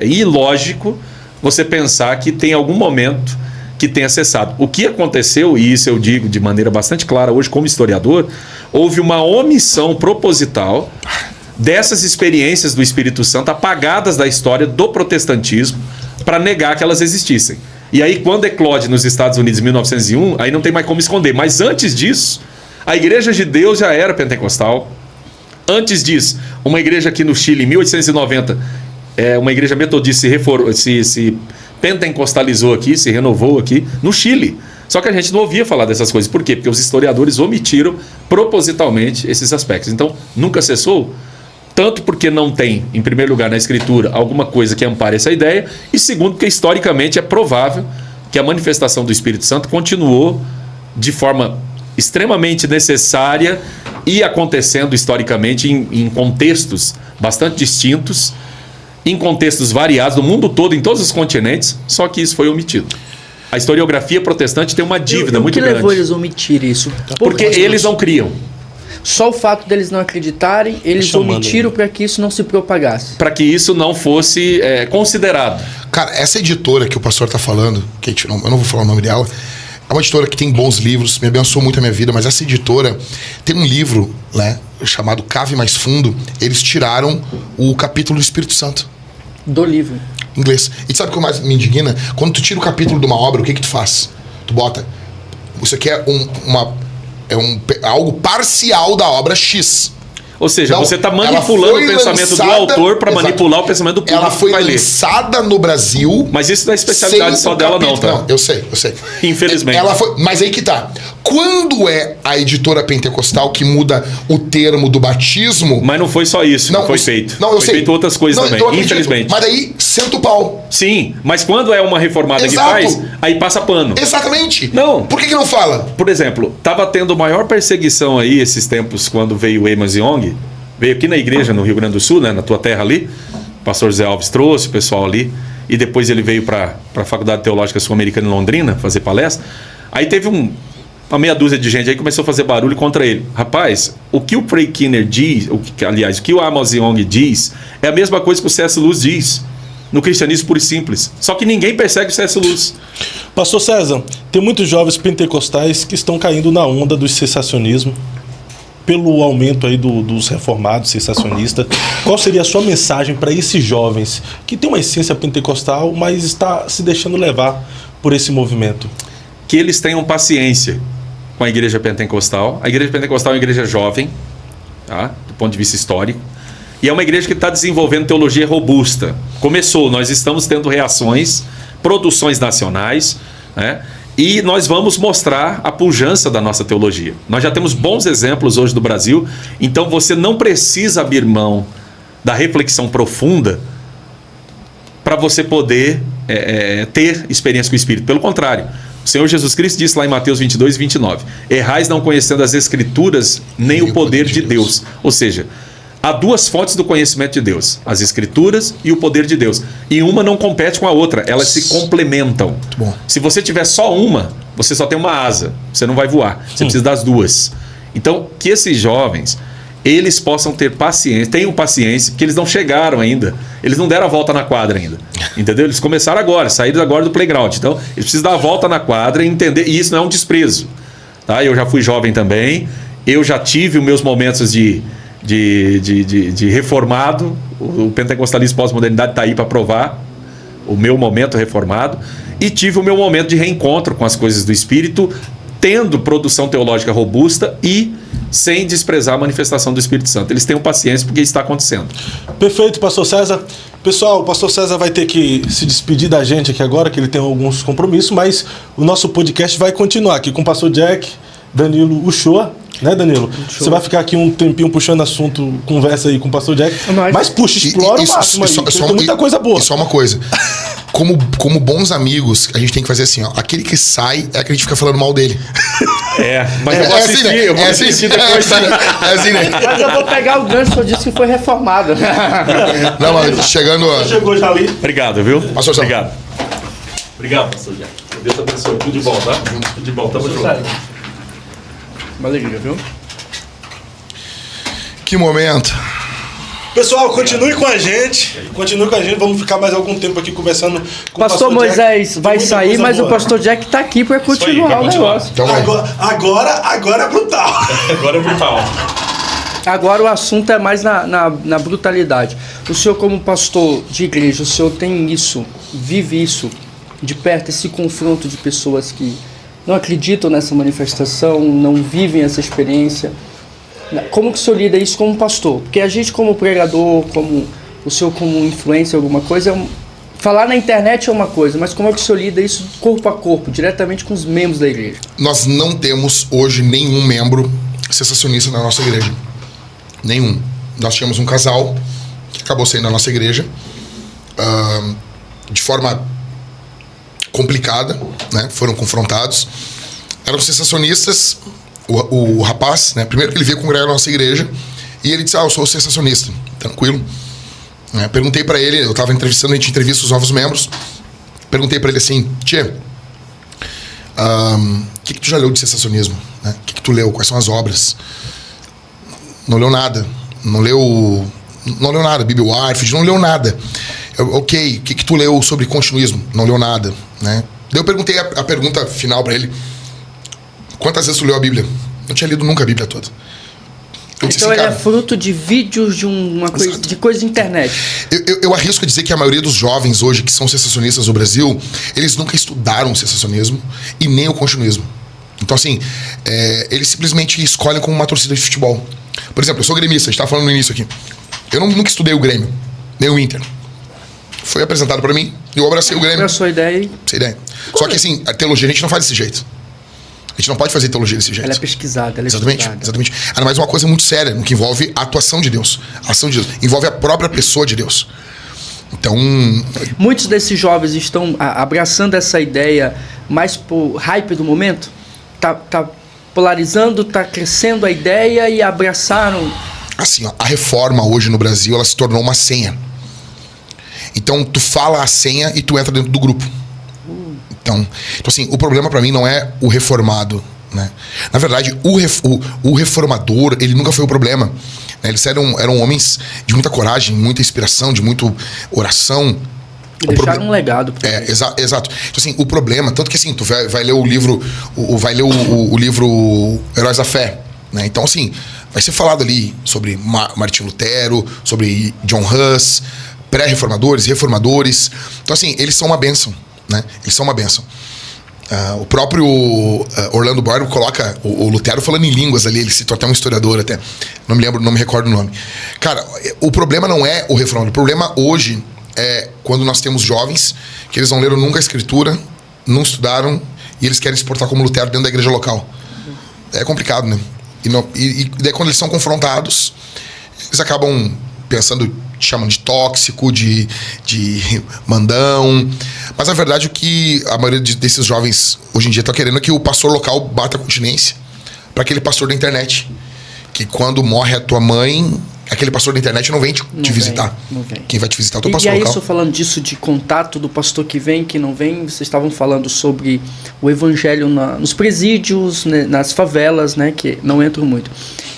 ilógico você pensar que tem algum momento que tenha cessado. O que aconteceu, e isso eu digo de maneira bastante clara hoje como historiador, houve uma omissão proposital dessas experiências do Espírito Santo apagadas da história do protestantismo para negar que elas existissem. E aí quando eclode nos Estados Unidos em 1901, aí não tem mais como esconder. Mas antes disso, a Igreja de Deus já era pentecostal. Antes disso, uma igreja aqui no Chile, em 1890, uma igreja metodista se pentecostalizou aqui, se renovou aqui, no Chile. Só que a gente não ouvia falar dessas coisas. Por quê? Porque os historiadores omitiram propositalmente esses aspectos. Então, nunca cessou, tanto porque não tem, em primeiro lugar, na Escritura, alguma coisa que ampare essa ideia, e segundo, porque historicamente é provável que a manifestação do Espírito Santo continuou de forma extremamente necessária e acontecendo historicamente em contextos bastante distintos, em contextos variados, no mundo todo, em todos os continentes, só que isso foi omitido. A historiografia protestante tem uma dívida muito grande. O que levou eles a omitir isso? Porque eles não criam. Só o fato deles não acreditarem, eles omitiram para que isso não se propagasse. Para que isso não fosse considerado. Cara, essa editora que o pastor está falando, Kate, eu não vou falar o nome dela, é uma editora que tem bons livros, me abençoou muito a minha vida, mas essa editora tem um livro, né, chamado Cave Mais Fundo. Eles tiraram o capítulo do Espírito Santo. Do livro. Em inglês. E sabe o que mais me indigna? Quando tu tira o capítulo de uma obra, o que tu faz? Tu bota... Isso aqui é algo parcial da obra X. Ou seja, você está manipulando o pensamento do autor para manipular o pensamento do público. Ela foi lançada no Brasil. Mas isso não é especialidade só dela, não, tá? Não, eu sei. Infelizmente. Mas aí que tá. Quando é a editora pentecostal que muda o termo do batismo... Mas não foi só isso que foi feito. Não, eu sei. Foi feito outras coisas também, então infelizmente. Mas aí, senta o pau. Sim, mas quando é uma reformada que faz, aí passa pano. Exatamente. Não. Por que não fala? Por exemplo, estava tendo maior perseguição aí esses tempos quando veio o Amos Young. Veio aqui na igreja no Rio Grande do Sul, né, na tua terra ali. O pastor Zé Alves trouxe o pessoal ali. E depois ele veio para a Faculdade Teológica Sul-Americana em Londrina fazer palestra. Aí teve uma meia dúzia de gente aí que começou a fazer barulho contra ele. Rapaz, o que o Craig Kinner diz, o que o Amos Young diz, é a mesma coisa que o C.S. Lewis diz no cristianismo puro e simples. Só que ninguém persegue o C.S. Lewis. Pastor César, tem muitos jovens pentecostais que estão caindo na onda do cessacionismo, pelo aumento aí dos reformados, cessacionistas. Qual seria a sua mensagem para esses jovens que têm uma essência pentecostal, mas está se deixando levar por esse movimento? Que eles tenham paciência com a igreja pentecostal. A igreja pentecostal é uma igreja jovem, tá? Do ponto de vista histórico. E é uma igreja que está desenvolvendo teologia robusta. Começou, nós estamos tendo reações, produções nacionais, né? E nós vamos mostrar a pujança da nossa teologia. Nós já temos bons exemplos hoje do Brasil, então você não precisa abrir mão da reflexão profunda para você poder ter experiência com o Espírito. Pelo contrário, o Senhor Jesus Cristo disse lá em Mateus 22 e 29, errais não conhecendo as Escrituras, nem o poder de Deus. Ou seja, há duas fontes do conhecimento de Deus, as Escrituras e o poder de Deus. E uma não compete com a outra, elas se complementam. Muito bom. Se você tiver só uma, você só tem uma asa, você não vai voar, você precisa das duas. Então, que esses jovens, eles possam ter paciência, tenham paciência, porque eles não chegaram ainda, eles não deram a volta na quadra ainda, entendeu? Eles começaram agora, saíram agora do playground, então eles precisam dar a volta na quadra e entender, e isso não é um desprezo, tá? Eu já fui jovem também, eu já tive os meus momentos de reformado, o pentecostalismo pós-modernidade está aí para provar o meu momento reformado, e tive o meu momento de reencontro com as coisas do Espírito, tendo produção teológica robusta e sem desprezar a manifestação do Espírito Santo. Eles tenham paciência porque isso está acontecendo. Perfeito, pastor César. Pessoal, o pastor César vai ter que se despedir da gente aqui agora, que ele tem alguns compromissos, mas o nosso podcast vai continuar aqui com o pastor Jack, Danilo Uchoa, né, Danilo? Você vai ficar aqui um tempinho puxando assunto, conversa aí com o pastor Jack. Mas puxa, explora o máximo aí, tem muita coisa boa. E só uma coisa, como bons amigos, a gente tem que fazer assim, ó, aquele que sai é que a gente fica falando mal dele. Mas eu vou assistir, assim, né? eu vou assistir depois. É assim, né? Mas eu vou pegar o gancho que eu disse que foi reformado. Não, mas chegando... Chegou já ali. Obrigado, viu? Pastor Sal. Obrigado. Obrigado, pastor Jack. Deus abençoe. Tudo de bom, tá? Tudo de bom, tamo junto. Uma alegria, viu? Que momento. Pessoal, continue com a gente. Vamos ficar mais algum tempo aqui conversando com Pastor o Moisés Jack. vai Tem muita sair, coisa mas boa. o pastor Jack tá aqui para continuar vai o continuar. negócio. Então, Agora é brutal. Agora é brutal. Agora o assunto é mais na brutalidade. O senhor, como pastor de igreja, o senhor tem isso, vive isso de perto, esse confronto de pessoas que não acreditam nessa manifestação, não vivem essa experiência. Como que o senhor lida isso como pastor? Porque a gente, como pregador, como o senhor como influencer, alguma coisa, falar na internet é uma coisa, mas como é que o senhor lida isso corpo a corpo, diretamente com os membros da igreja? nós não temos hoje nenhum membro sensacionista na nossa igreja. Nenhum. Nós tínhamos um casal que acabou saindo da nossa igreja de forma complicada, né? Foram confrontados. Eram sensacionistas. O rapaz, né? Primeiro que ele veio congregar na nossa igreja e ele disse, eu sou sensacionista. Tranquilo. Perguntei pra ele, eu tava entrevistando, a gente entrevista os novos membros. Perguntei pra ele assim, Tchê, o que tu já leu de sensacionismo? Né? O que tu leu? Quais são as obras? Não leu nada. Não leu nada. Bibi Warfield, não leu nada. Ok, o que tu leu sobre continuismo? Não leu nada. Né? Daí eu perguntei a pergunta final pra ele. Quantas vezes tu leu a Bíblia? Não tinha lido nunca a Bíblia toda. Eu disse Então assim, ele cara, é fruto de vídeos de coisa de internet. Eu arrisco a dizer que a maioria dos jovens hoje que são sensacionistas no Brasil, eles nunca estudaram o sensacionismo e nem o continuismo. Então, assim, eles simplesmente escolhem como uma torcida de futebol. Por exemplo, eu sou gremista, a gente estava falando no início aqui. Eu nunca estudei o Grêmio, nem o Inter. Foi apresentado para mim e eu abracei o Grêmio. Qual é a sua ideia? Essa ideia. Só que, assim, a teologia a gente não faz desse jeito. A gente não pode fazer teologia desse jeito. Ela é pesquisada, ela é Exatamente, estudada. exatamente. Ainda mais uma coisa muito séria, no que envolve a atuação de Deus. A ação de Deus. Envolve a própria pessoa de Deus. Então... Muitos desses jovens estão abraçando essa ideia mais por hype do momento? Tá polarizando, tá crescendo a ideia e abraçaram... Assim, ó, a reforma hoje no Brasil, ela se tornou uma senha. Então, tu fala a senha e tu entra dentro do grupo. Então assim, o problema pra mim não é o reformado, né? Na verdade, o reformador, ele nunca foi o problema, né? Eles eram homens de muita coragem, muita inspiração, de muita oração. E deixaram um legado. Exato. Então, assim, o problema, tanto que assim, tu vai ler o livro, o livro Heróis da Fé, né? Então, assim, vai ser falado ali sobre Martim Lutero, sobre John Hus, pré-reformadores, reformadores. Então, assim, eles são uma bênção. Né? Eles são uma bênção. O próprio Orlando Boyd coloca o Lutero falando em línguas ali, ele citou até um historiador até, não me recordo o nome. Cara, o problema não é o reformador, o problema hoje é quando nós temos jovens que eles não leram nunca a escritura, não estudaram e eles querem se portar como Lutero dentro da igreja local. É complicado, né? E daí quando eles são confrontados, eles acabam pensando, chamam de tóxico, de mandão. Mas na verdade o que a maioria desses jovens hoje em dia tá querendo é que o pastor local bata a continência para aquele pastor da internet. Que quando morre a tua mãe, aquele pastor da internet não vem te visitar. Não vem. Quem vai te visitar é o teu E pastor aí, local. só falando disso de contato do pastor que vem, que não vem, vocês estavam falando sobre o evangelho nos presídios, né, nas favelas, né, que não entram muito.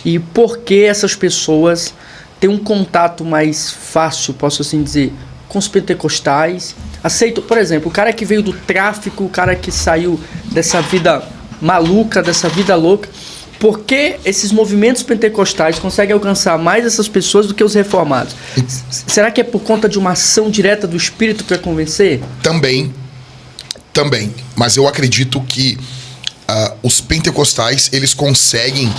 E por que essas pessoas têm um contato mais fácil, posso assim dizer, com os pentecostais? Aceito, por exemplo, o cara que veio do tráfico, o cara que saiu dessa vida maluca, dessa vida louca. Por que esses movimentos pentecostais conseguem alcançar mais essas pessoas do que os reformados? Será que é por conta de uma ação direta do Espírito para convencer? Também. Mas eu acredito que os pentecostais, eles conseguem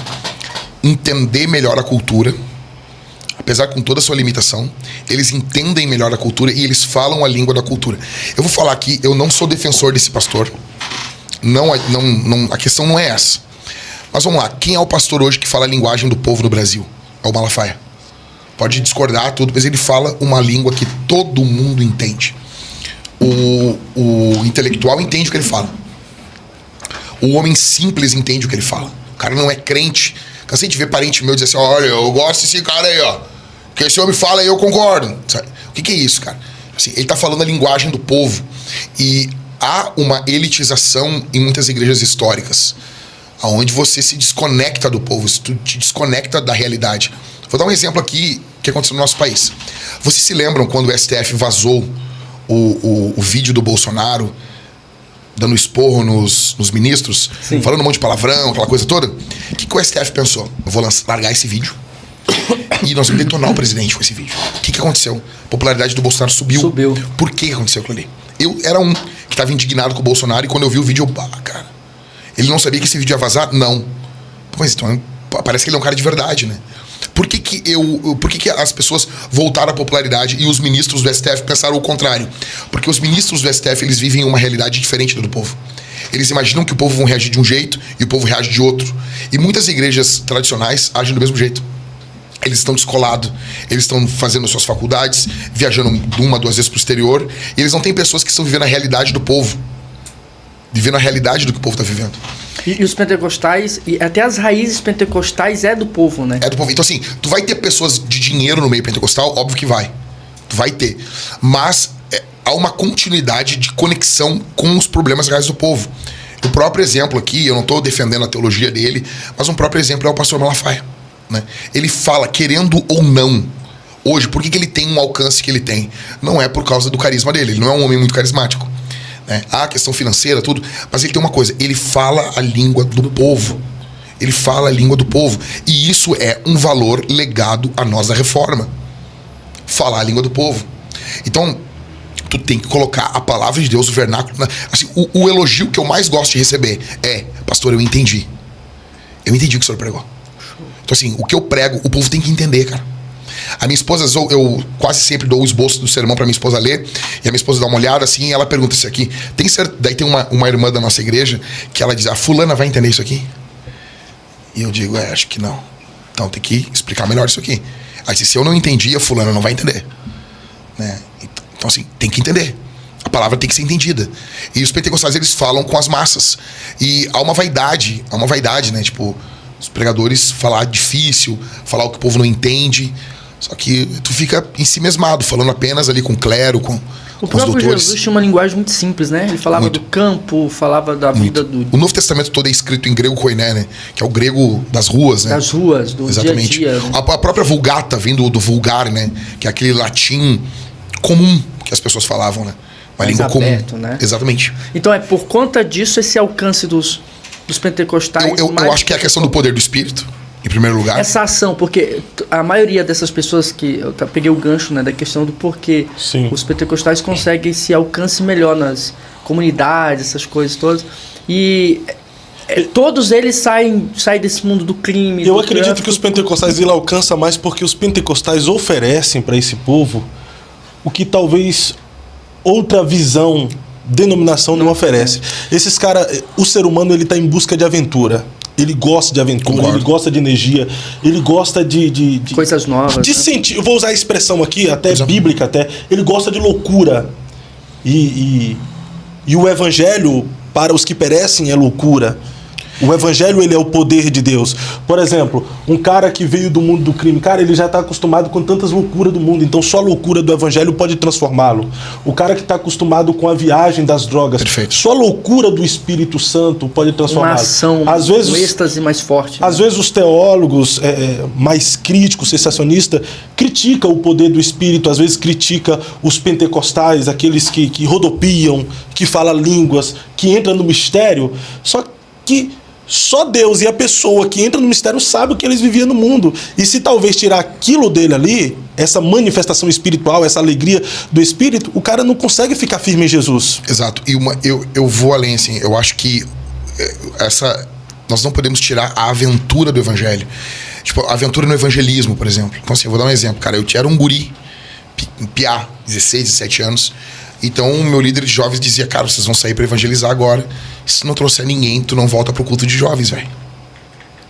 entender melhor a cultura. Apesar com toda a sua limitação, eles entendem melhor a cultura e eles falam a língua da cultura. Eu vou falar aqui, eu não sou defensor desse pastor. Não, a questão não é essa. Mas vamos lá, quem é o pastor hoje que fala a linguagem do povo no Brasil? É o Malafaia. Pode discordar tudo, mas ele fala uma língua que todo mundo entende. O intelectual entende o que ele fala. O homem simples entende o que ele fala. O cara não é crente. Cansei de ver parente meu dizer assim, olha, eu gosto desse cara aí, ó. O que esse homem fala aí eu concordo. Sabe? O que é isso, cara? Assim, ele tá falando a linguagem do povo. E há uma elitização em muitas igrejas históricas, onde você se desconecta do povo, tu te desconecta da realidade. Vou dar um exemplo aqui que aconteceu no nosso país. Vocês se lembram quando o STF vazou o vídeo do Bolsonaro dando esporro nos ministros, Sim. falando um monte de palavrão, aquela coisa toda? O que o STF pensou? Eu vou largar esse vídeo e nós vamos detonar o presidente com esse vídeo. O que aconteceu? A popularidade do Bolsonaro subiu. Por que aconteceu aquilo ali? Eu era um que estava indignado com o Bolsonaro e quando eu vi o vídeo, cara, ele não sabia que esse vídeo ia vazar? Não. Mas então, parece que ele é um cara de verdade, né? Por que as pessoas voltaram à popularidade e os ministros do STF pensaram o contrário? Porque os ministros do STF, eles vivem uma realidade diferente da do povo. Eles imaginam que o povo vai reagir de um jeito e o povo reage de outro. E muitas igrejas tradicionais agem do mesmo jeito. Eles estão descolados, eles estão fazendo suas faculdades, viajando 1, 2 vezes pro exterior, e eles não têm pessoas que estão vivendo a realidade do povo. Vivendo a realidade do que o povo está vivendo. E os pentecostais, e até as raízes pentecostais é do povo, né? É do povo. Então assim, tu vai ter pessoas de dinheiro no meio pentecostal? Óbvio que vai. Tu vai ter. Mas há uma continuidade de conexão com os problemas reais do povo. O próprio exemplo aqui, eu não estou defendendo a teologia dele, mas um próprio exemplo é o pastor Malafaia. Né? Ele fala, querendo ou não, hoje, por que ele tem um alcance que ele tem? Não é por causa do carisma dele, ele não é um homem muito carismático. Né? Há a questão financeira, tudo, mas ele tem uma coisa, ele fala a língua do povo. Ele fala a língua do povo. E isso é um valor legado a nós da Reforma. Falar a língua do povo. Então, tu tem que colocar a palavra de Deus, o vernáculo. Assim, o elogio que eu mais gosto de receber é, pastor, eu entendi. Eu entendi o que o senhor pregou. Então, assim, o que eu prego, o povo tem que entender, cara. A minha esposa, eu quase sempre dou o esboço do sermão pra minha esposa ler, e a minha esposa dá uma olhada assim, e ela pergunta isso aqui. Tem certo? Daí tem uma irmã da nossa igreja que ela diz, a fulana vai entender isso aqui? E eu digo, acho que não. Então tem que explicar melhor isso aqui. Aí se eu não entendi, a fulana não vai entender. Né? Então assim, tem que entender. A palavra tem que ser entendida. E os pentecostais, eles falam com as massas. E há uma vaidade, né? Tipo, os pregadores falar difícil, falar o que o povo não entende. Só que tu fica em si mesmado, falando apenas ali com o clero, com O os próprio doutores. Jesus tinha uma linguagem muito simples, né? Ele falava Muito. do campo, falava da vida do, O Novo Testamento todo é escrito em grego koiné, né? Que é o grego das ruas, né? das ruas, do Exatamente. dia a dia. Né? A própria Vulgata vem do vulgar, né? Que é aquele latim comum que as pessoas falavam, né? Uma Mais língua aberto, comum. né? Exatamente. Então é por conta disso esse alcance dos pentecostais. Eu mais- acho que é a questão do poder do Espírito, em primeiro lugar. Essa ação, porque a maioria dessas pessoas que... Eu peguei o gancho, né, da questão do porquê Sim. os pentecostais conseguem esse alcance melhor nas comunidades, essas coisas todas. E todos eles saem desse mundo do crime. Eu do acredito tráfico. que os pentecostais ele alcança mais porque os pentecostais oferecem para esse povo o que talvez outra visão denominação não oferece. Esses caras, o ser humano, ele tá em busca de aventura. Ele gosta de aventura, Concordo. ele gosta de energia, ele gosta de Coisas novas. de né? sentir. Eu vou usar a expressão aqui, até bíblica até. Ele gosta de loucura. E o evangelho, para os que perecem, é loucura. O evangelho, ele é o poder de Deus. Por exemplo, um cara que veio do mundo do crime, cara, ele já está acostumado com tantas loucuras do mundo, então só a loucura do evangelho pode transformá-lo. O cara que está acostumado com a viagem das drogas, Perfeito. só a loucura do Espírito Santo pode Uma transformá-lo. ação, Às vezes, um êxtase mais forte. né? às vezes os teólogos mais críticos, sensacionistas, criticam o poder do Espírito, às vezes critica os pentecostais, aqueles que rodopiam, que falam línguas, que entram no mistério, só que só Deus e a pessoa que entra no mistério sabe o que eles viviam no mundo. E se talvez tirar aquilo dele ali, essa manifestação espiritual, essa alegria do Espírito, o cara não consegue ficar firme em Jesus. Exato. E eu vou além, assim. Eu acho que nós não podemos tirar a aventura do evangelho. Tipo, a aventura no evangelismo, por exemplo. Então, assim, eu vou dar um exemplo. Cara, eu era um guri, um piá, 16, 17 anos. Então, o meu líder de jovens dizia, cara, vocês vão sair para evangelizar agora. Se não trouxer ninguém, tu não volta pro culto de jovens, velho.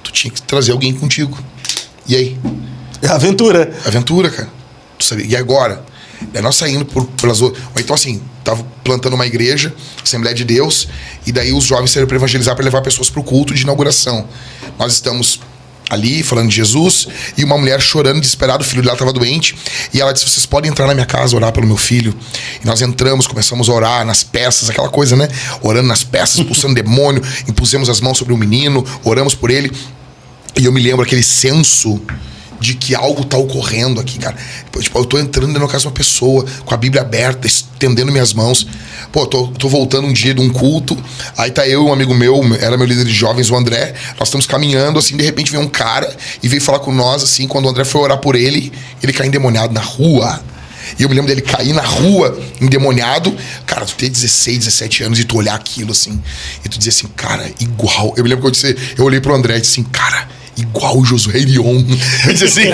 Tu tinha que trazer alguém contigo. E aí? É aventura. Aventura, cara. Tu sabia? E agora? Daí nós saindo pelas outras. Ou então, assim, tava plantando uma igreja, Assembleia de Deus, e daí os jovens saíram para evangelizar, para levar pessoas pro culto de inauguração. Nós estamos ali, falando de Jesus, e uma mulher chorando, desesperada, o filho dela estava doente, e ela disse, vocês podem entrar na minha casa, orar pelo meu filho. E nós entramos, começamos a orar nas peças, aquela coisa, né? Orando nas peças, expulsando demônio, impusemos as mãos sobre o menino, oramos por ele, e eu me lembro aquele senso de que algo tá ocorrendo aqui, cara. Tipo, eu tô entrando dentro da casa de uma pessoa, com a Bíblia aberta, estendendo minhas mãos. Pô, tô voltando um dia de um culto, aí tá eu e um amigo meu, era meu líder de jovens, o André, nós estamos caminhando, assim, de repente veio um cara e veio falar com nós, assim, quando o André foi orar por ele caiu endemoniado na rua. E eu me lembro dele cair na rua, endemoniado. Cara, tu ter 16, 17 anos e tu olhar aquilo, assim, e tu dizer assim, cara, igual. Eu me lembro que eu olhei pro André e disse assim, cara, igual o Josué Irion. Eu disse assim.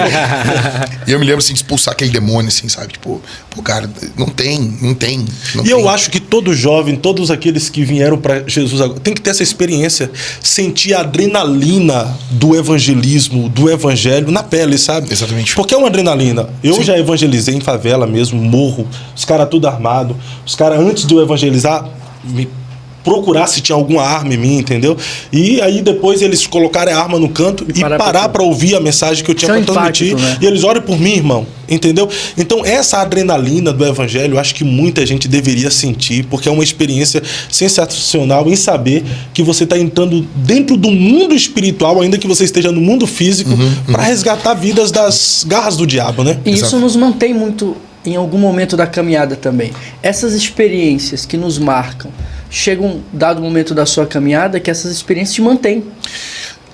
E eu me lembro, assim, de expulsar aquele demônio, assim, sabe? Tipo, pô, cara, não tem. E eu acho que todo jovem, todos aqueles que vieram para Jesus agora, tem que ter essa experiência, sentir a adrenalina do evangelismo, do evangelho na pele, sabe? Exatamente. Porque é uma adrenalina. Eu Sim. já evangelizei em favela mesmo, morro, os caras tudo armado. Os caras, antes de eu evangelizar, me procurar se tinha alguma arma em mim, entendeu? E aí depois eles colocaram a arma no canto e parar para ouvir a mensagem que eu tinha para transmitir. Né? E eles orem por mim, irmão, entendeu? Então essa adrenalina do evangelho, eu acho que muita gente deveria sentir, porque é uma experiência sensacional em saber que você está entrando dentro do mundo espiritual, ainda que você esteja no mundo físico, para resgatar vidas das garras do diabo, né? E isso nos mantém muito em algum momento da caminhada também. Essas experiências que nos marcam, chega um dado momento da sua caminhada que essas experiências te mantêm.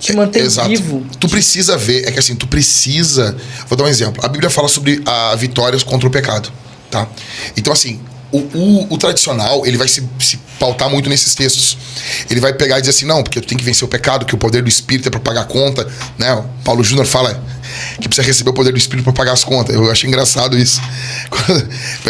Te mantém vivo. Tu precisa ver, é que assim, tu precisa... Vou dar um exemplo. A Bíblia fala sobre a vitórias contra o pecado, tá? Então, assim, o tradicional, ele vai se pautar muito nesses textos. Ele vai pegar e dizer assim, não, porque tu tem que vencer o pecado, que o poder do Espírito é para pagar a conta, né? O Paulo Júnior fala que precisa receber o poder do Espírito para pagar as contas. Eu achei engraçado isso.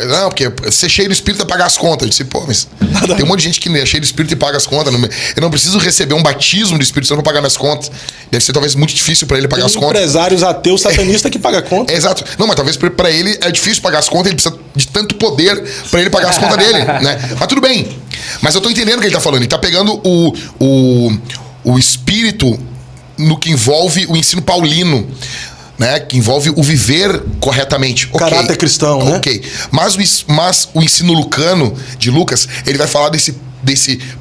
Não, porque ser cheio do Espírito é pagar as contas. Eu disse, pô, mas tem um monte de gente que é cheio do Espírito e paga as contas. Eu não preciso receber um batismo do Espírito Santo para pagar minhas contas. Deve ser talvez muito difícil para ele pagar as contas. Empresários ateus, satanistas que pagam conta. Exato. Não, mas talvez para ele é difícil pagar as contas, ele precisa de tanto poder para ele pagar as contas dele, né? Mas tudo bem. Mas eu tô entendendo o que ele tá falando. Ele tá pegando o espírito no que envolve o ensino paulino, né? Que envolve o viver corretamente. Caráter cristão, né? Ok. Mas o ensino lucano de Lucas, ele vai falar desse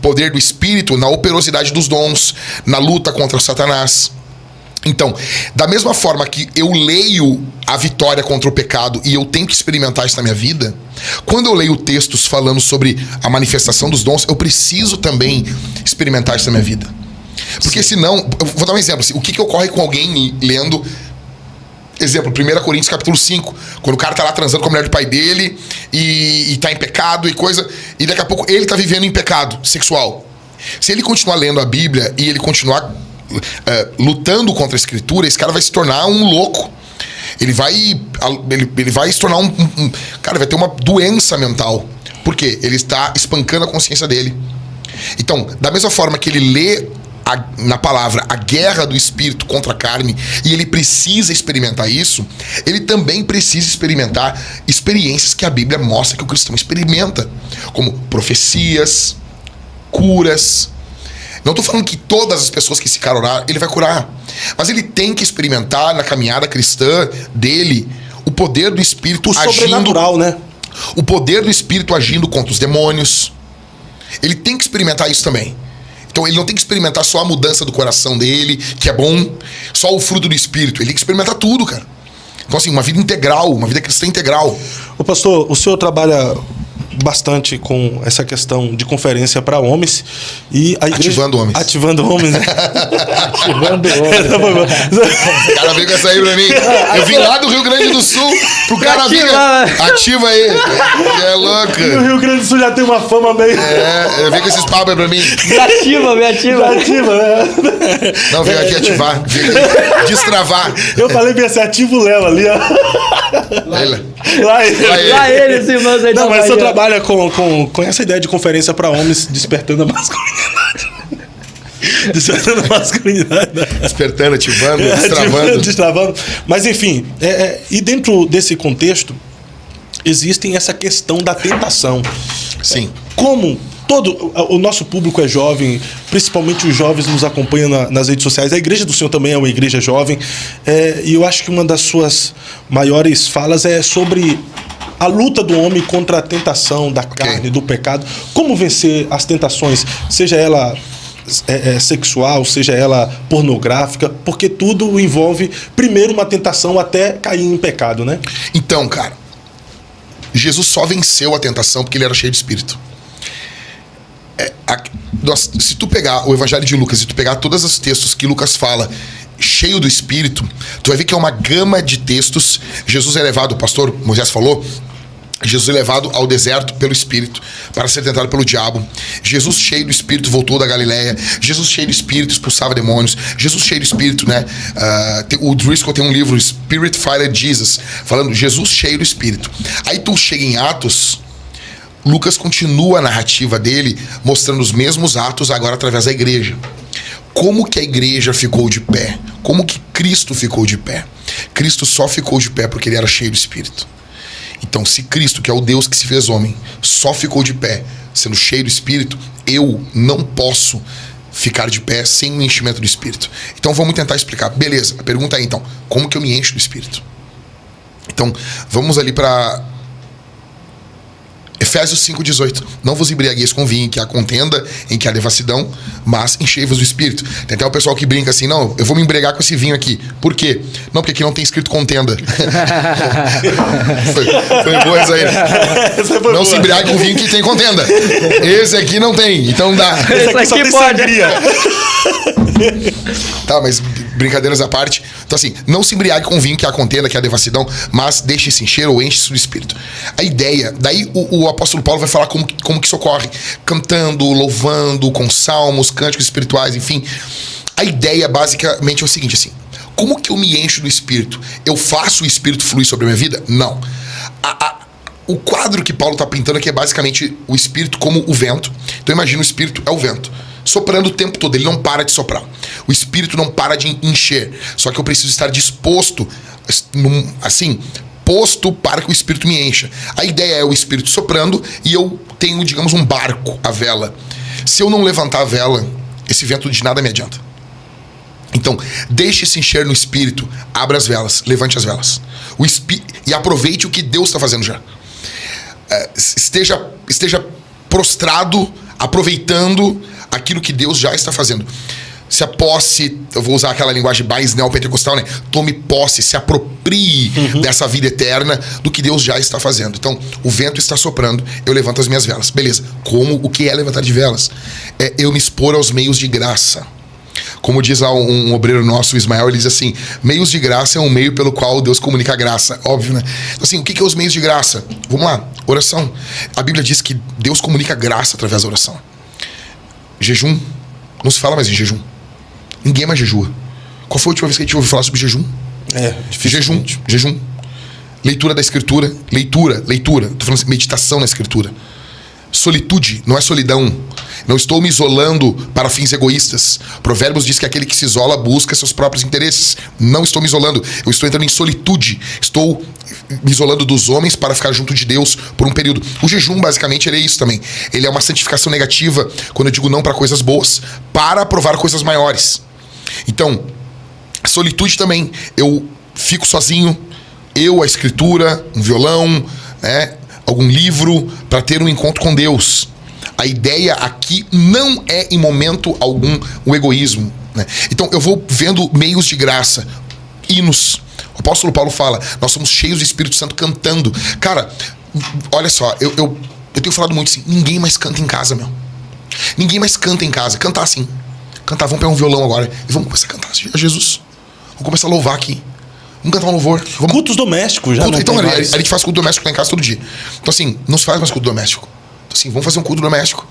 poder do espírito na operosidade dos dons, na luta contra Satanás. Então, da mesma forma que eu leio a vitória contra o pecado e eu tenho que experimentar isso na minha vida, quando eu leio textos falando sobre a manifestação dos dons, eu preciso também experimentar isso na minha vida. Porque senão, eu vou dar um exemplo, assim, o que ocorre com alguém lendo, exemplo, 1 Coríntios capítulo 5, quando o cara tá lá transando com a mulher do pai dele e tá em pecado e coisa, e daqui a pouco ele tá vivendo em pecado sexual. Se ele continuar lendo a Bíblia e ele continuar lutando contra a escritura, esse cara vai se tornar um louco. Ele vai se tornar cara, vai ter uma doença mental. Por quê? Ele está espancando a consciência dele. Então, da mesma forma que ele lê na palavra a guerra do espírito contra a carne, e ele precisa experimentar isso, ele também precisa experimentar experiências que a Bíblia mostra que o cristão experimenta, como profecias, curas. Não estou falando que todas as pessoas que esse cara orar, ele vai curar, mas ele tem que experimentar na caminhada cristã dele o poder do espírito agindo, sobrenatural, né? o poder do espírito agindo contra os demônios. Ele tem que experimentar isso também. Então ele não tem que experimentar só a mudança do coração dele, que é bom, só o fruto do espírito. Ele tem que experimentar tudo, cara. Então assim, uma vida integral, uma vida cristã integral. Ô pastor, o senhor trabalha bastante com essa questão de conferência para homens e a igreja... Ativando homens. Ativando homens, né? Ativando homens. O cara veio com essa aí pra mim. Eu vim lá do Rio Grande do Sul pro cara vir. Ativa aí. É louco. O Rio Grande do Sul já tem uma fama meio... Eu venho com esses papos aí pra mim. Me ativa. Ativa, né? Não, veio aqui ativar. Veio aqui destravar. Eu falei bem assim, ativa o Léo ali, ó. Lá ele. Lá eles, irmãos aí. Não, mas o senhor trabalha com essa ideia de conferência para homens, despertando a masculinidade. Despertando a masculinidade. Despertando, ativando, destravando. Destravando. Mas enfim, e dentro desse contexto, existem essa questão da tentação. Sim. Como todo o nosso público é jovem, principalmente os jovens nos acompanham nas redes sociais. A igreja do Senhor também é uma igreja jovem. E eu acho que uma das suas maiores falas é sobre a luta do homem contra a tentação da carne, do pecado. Como vencer as tentações, seja ela sexual, seja ela pornográfica, porque tudo envolve primeiro uma tentação até cair em pecado, né? Então, cara, Jesus só venceu a tentação porque ele era cheio de espírito. Se tu pegar o Evangelho de Lucas e tu pegar todos os textos que Lucas fala cheio do Espírito, tu vai ver que é uma gama de textos. Jesus é levado, o pastor Moisés falou, Jesus é levado ao deserto pelo Espírito para ser tentado pelo diabo. Jesus cheio do Espírito voltou da Galileia. Jesus cheio do Espírito expulsava demônios. Jesus cheio do Espírito, né? O Driscoll tem um livro, Spirit Fighter Jesus, falando Jesus cheio do Espírito. Aí tu chega em Atos, Lucas continua a narrativa dele, mostrando os mesmos atos agora através da igreja. Como que a igreja ficou de pé? Como que Cristo ficou de pé? Cristo só ficou de pé porque ele era cheio do Espírito. Então, se Cristo, que é o Deus que se fez homem, só ficou de pé sendo cheio do Espírito, eu não posso ficar de pé sem o enchimento do Espírito. Então, vamos tentar explicar. Beleza, a pergunta é então, como que eu me encho do Espírito? Então, vamos ali para Efésios 5,18. Não vos embriagueis com vinho, em que há contenda, em que há devassidão, mas enchei-vos do Espírito. Tem até o pessoal que brinca assim, não, eu vou me embriagar com esse vinho aqui. Por quê? Não, porque aqui não tem escrito contenda. foi boa essa aí. Não boa. Se embriague com vinho que tem contenda. Esse aqui não tem, então não dá. Esse aqui só tem sangria. Tá, mas brincadeiras à parte. Então assim, não se embriague com vinho que há contenda, que há devassidão, mas deixe-se encher ou enche-se do Espírito. A ideia, daí o apóstolo Paulo vai falar como que isso ocorre. Cantando, louvando, com salmos, cânticos espirituais, enfim. A ideia basicamente é o seguinte, assim. Como que eu me encho do Espírito? Eu faço o Espírito fluir sobre a minha vida? Não. O quadro que Paulo está pintando aqui é basicamente o Espírito como o vento. Então imagina, o Espírito é o vento, soprando o tempo todo, ele não para de soprar. O Espírito não para de encher. Só que eu preciso estar disposto, assim, posto para que o Espírito me encha. A ideia é o Espírito soprando e eu tenho, digamos, um barco, a vela. Se eu não levantar a vela, esse vento de nada me adianta. Então, deixe-se encher no Espírito, abra as velas, levante as velas. E aproveite o que Deus está fazendo já. Esteja prostrado, aproveitando aquilo que Deus já está fazendo. Se a posse, eu vou usar aquela linguagem mais neopentecostal, né? Tome posse, se aproprie dessa vida eterna do que Deus já está fazendo. Então, o vento está soprando, eu levanto as minhas velas. Beleza, o que é levantar de velas? É eu me expor aos meios de graça. Como diz lá um obreiro nosso, o Ismael, ele diz assim, meios de graça é um meio pelo qual Deus comunica a graça. Óbvio, né? Então, assim, o que é os meios de graça? Vamos lá, oração. A Bíblia diz que Deus comunica a graça através da oração. Jejum, não se fala mais em jejum. Ninguém mais jejua. Qual foi a última vez que a gente ouviu falar sobre jejum? Jejum. Leitura da Escritura. Leitura. Tô falando assim, meditação na Escritura. solitude não é solidão. Não estou me isolando para fins egoístas. Provérbios diz que aquele que se isola busca seus próprios interesses. Não estou me isolando. Eu estou entrando em solitude. Estou me isolando dos homens para ficar junto de Deus por um período. O jejum, basicamente, ele é isso também. Ele é uma santificação negativa, quando eu digo não para coisas boas, para provar coisas maiores. Então, solitude também. Eu fico sozinho. Eu, a escritura, um violão, né, algum livro, para ter um encontro com Deus. A ideia aqui não é, em momento algum, o egoísmo, né? Então, eu vou vendo meios de graça, hinos. O apóstolo Paulo fala, nós somos cheios do Espírito Santo cantando. Cara, olha só, eu tenho falado muito assim, ninguém mais canta em casa, meu. Ninguém mais canta em casa. Cantar assim. Cantar, vamos pegar um violão agora e vamos começar a cantar a Jesus. Vamos começar a louvar aqui. Vamos cantar um louvor. Vamos... Cultos domésticos já. Culto, não então, tem a mais. gente faz culto doméstico lá em casa todo dia. Então, assim, não se faz mais culto doméstico. Então, assim, vamos fazer um culto doméstico.